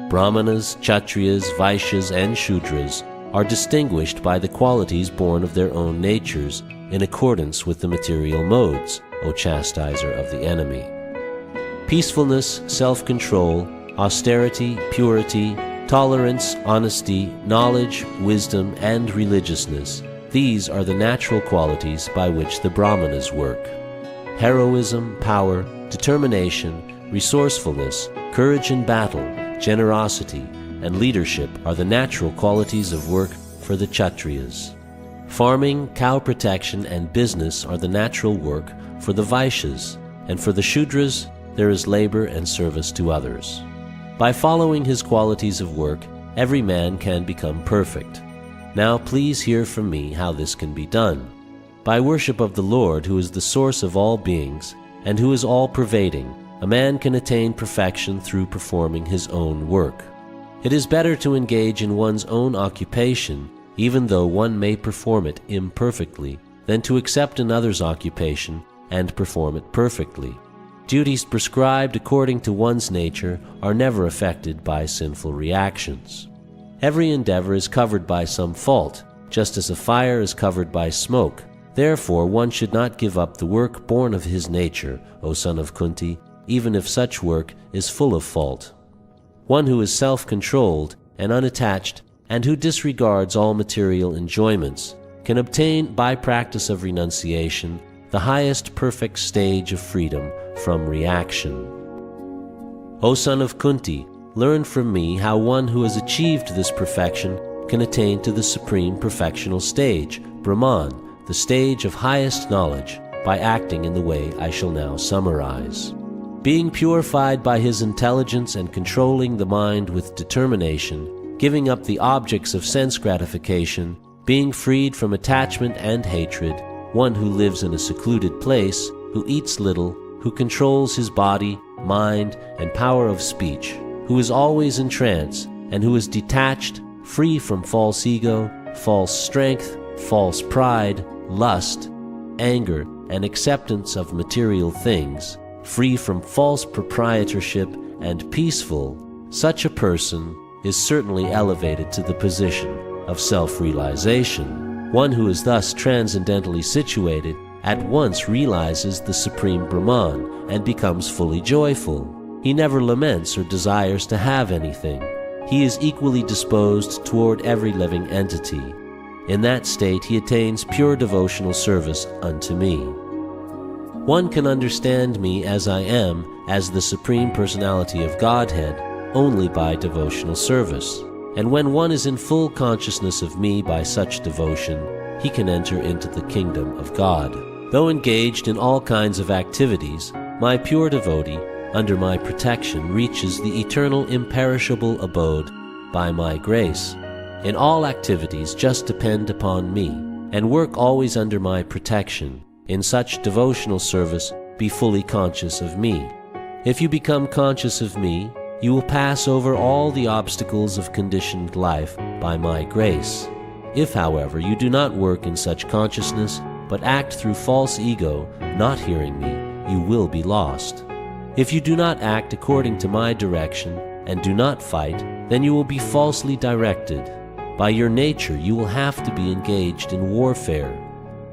Brahmanas, Kshatriyas, Vaishyas, and Shudras are distinguished by the qualities born of their own natures in accordance with the material modes, O chastiser of the enemy. Peacefulness, self-control, austerity, purity, tolerance, honesty, knowledge, wisdom, and religiousness, these are the natural qualities by which the Brahmanas work. Heroism, power, determination, resourcefulness, courage in battle, generosity, and leadership are the natural qualities of work for the Kshatriyas. Farming, cow protection, and business are the natural work for the Vaishyas, and for the Shudras, there is labor and service to others. By following his qualities of work, every man can become perfect. Now please hear from me how this can be done. By worship of the Lord, who is the source of all beings, and who is all-pervading, a man can attain perfection through performing his own work. It is better to engage in one's own occupation, even though one may perform it imperfectly, than to accept another's occupation and perform it perfectly. Duties prescribed according to one's nature are never affected by sinful reactions. Every endeavor is covered by some fault, just as a fire is covered by smoke. Therefore, one should not give up the work born of his nature, O son of Kunti, even if such work is full of fault. One who is self-controlled and unattached, and who disregards all material enjoyments, can obtain, by practice of renunciation, the highest perfect stage of freedom from reaction. O son of Kunti, learn from me how one who has achieved this perfection can attain to the supreme perfectional stage, Brahman, the stage of highest knowledge, by acting in the way I shall now summarize. Being purified by his intelligence and controlling the mind with determination, giving up the objects of sense gratification, being freed from attachment and hatred, one who lives in a secluded place, who eats little, who controls his body, mind, and power of speech, who is always in trance, and who is detached, free from false ego, false strength, false pride, lust, anger, and acceptance of material things, free from false proprietorship, and peaceful, such a person is certainly elevated to the position of self-realization. One who is thus transcendentally situated at once realizes the Supreme Brahman and becomes fully joyful. He never laments or desires to have anything. He is equally disposed toward every living entity. In that state he attains pure devotional service unto me. One can understand me as I am, as the Supreme Personality of Godhead, only by devotional service. And when one is in full consciousness of me by such devotion, he can enter into the kingdom of God. Though engaged in all kinds of activities, my pure devotee, under my protection, reaches the eternal imperishable abode by my grace. In all activities just depend upon me, and work always under my protection. In such devotional service, be fully conscious of me. If you become conscious of me, you will pass over all the obstacles of conditioned life by my grace. If, however, you do not work in such consciousness, but act through false ego, not hearing me, you will be lost. If you do not act according to my direction, and do not fight, then you will be falsely directed. By your nature, you will have to be engaged in warfare.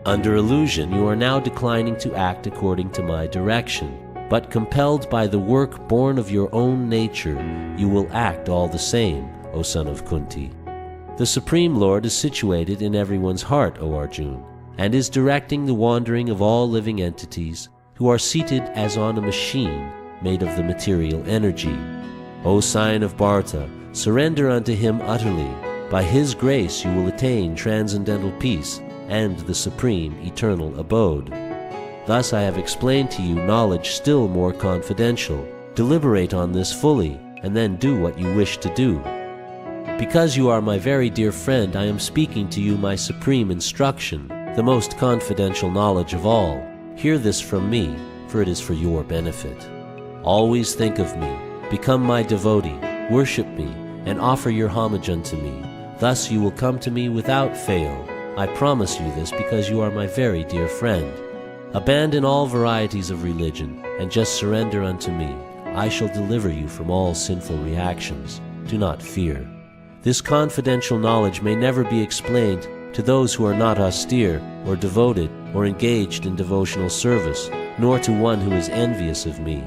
Under illusion, you are now declining to act according to my direction, but compelled by the work born of your own nature, you will act all the same, O son of Kunti. The Supreme Lord is situated in everyone's heart, O Arjun, and is directing the wandering of all living entities who are seated as on a machine made of the material energy. O sign of Bharata, surrender unto him utterly. By his grace you will attain transcendental peace and the supreme eternal abode. Thus I have explained to you knowledge still more confidential. Deliberate on this fully, and then do what you wish to do. Because you are my very dear friend, I am speaking to you my supreme instruction, the most confidential knowledge of all. Hear this from me, for it is for your benefit. Always think of me, become my devotee, worship me, and offer your homage unto me. Thus you will come to me without fail. I promise you this because you are my very dear friend. Abandon all varieties of religion and just surrender unto me. I shall deliver you from all sinful reactions. Do not fear. This confidential knowledge may never be explained to those who are not austere or devoted or engaged in devotional service, nor to one who is envious of me.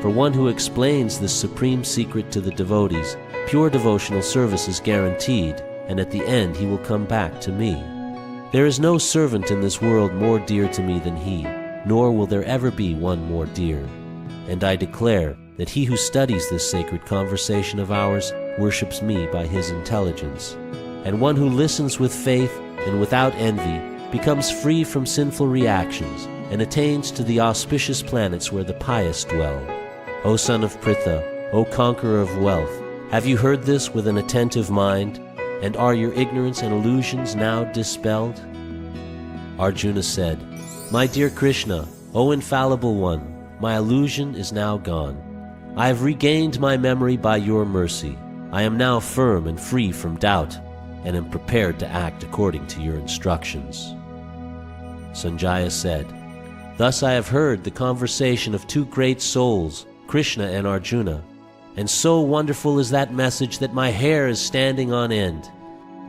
For one who explains this supreme secret to the devotees, pure devotional service is guaranteed, and at the end he will come back to me. There is no servant in this world more dear to me than he, nor will there ever be one more dear. And I declare that he who studies this sacred conversation of ours worships me by his intelligence. And one who listens with faith and without envy becomes free from sinful reactions and attains to the auspicious planets where the pious dwell. O son of Pritha, O conqueror of wealth, have you heard this with an attentive mind, and are your ignorance and illusions now dispelled? Arjuna said, My dear Krishna, O infallible one, my illusion is now gone. I have regained my memory by your mercy. I am now firm and free from doubt, and am prepared to act according to your instructions. Sanjaya said, Thus I have heard the conversation of two great souls, Krishna and Arjuna, and so wonderful is that message that my hair is standing on end.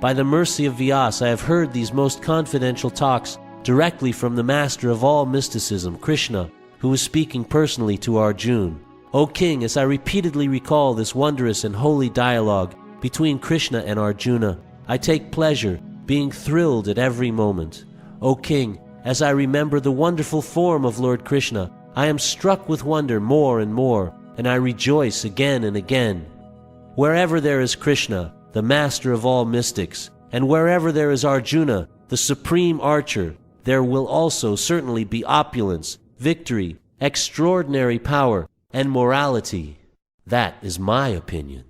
By the mercy of Vyasa, I have heard these most confidential talks directly from the master of all mysticism, Krishna, who is speaking personally to Arjuna. O king, as I repeatedly recall this wondrous and holy dialogue between Krishna and Arjuna, I take pleasure, being thrilled at every moment. O king, as I remember the wonderful form of Lord Krishna, I am struck with wonder more and more, and I rejoice again and again. Wherever there is Krishna, the master of all mystics, and wherever there is Arjuna, the supreme archer, there will also certainly be opulence, victory, extraordinary power, and morality. That is my opinion.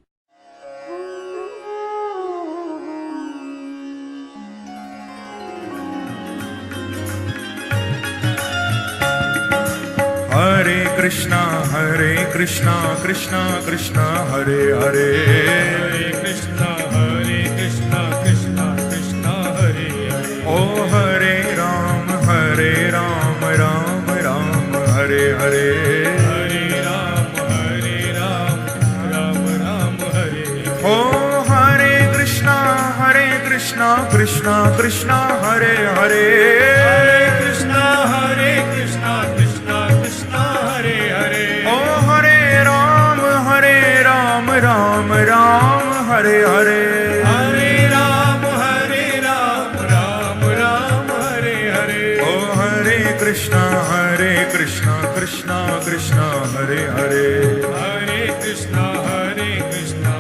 Hare Krishna, Krishna Krishna, Hare Hare. Hare Krishna, Krishna Krishna, Hare Hare. Oh Hare Ram, Ram Ram, Hare Hare. Hare Ram, Ram Ram, Hare Hare. Oh Hare Krishna, Krishna Krishna, Hare Hare. Hare Krishna, Krishna Hare Hare. Oh Hare Ram, Ram Ram, Hare Hare. Hare Ram, Ram Ram, Hare Hare. Oh Hare Krishna, Krishna Krishna, Hare Hare. Hare Krishna, Krishna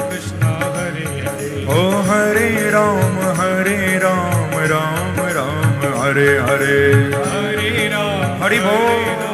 Krishna, Hare Hare. Oh Hare Ram, Ram Ram, Hare Hare. Hare Ram, Hari Bol.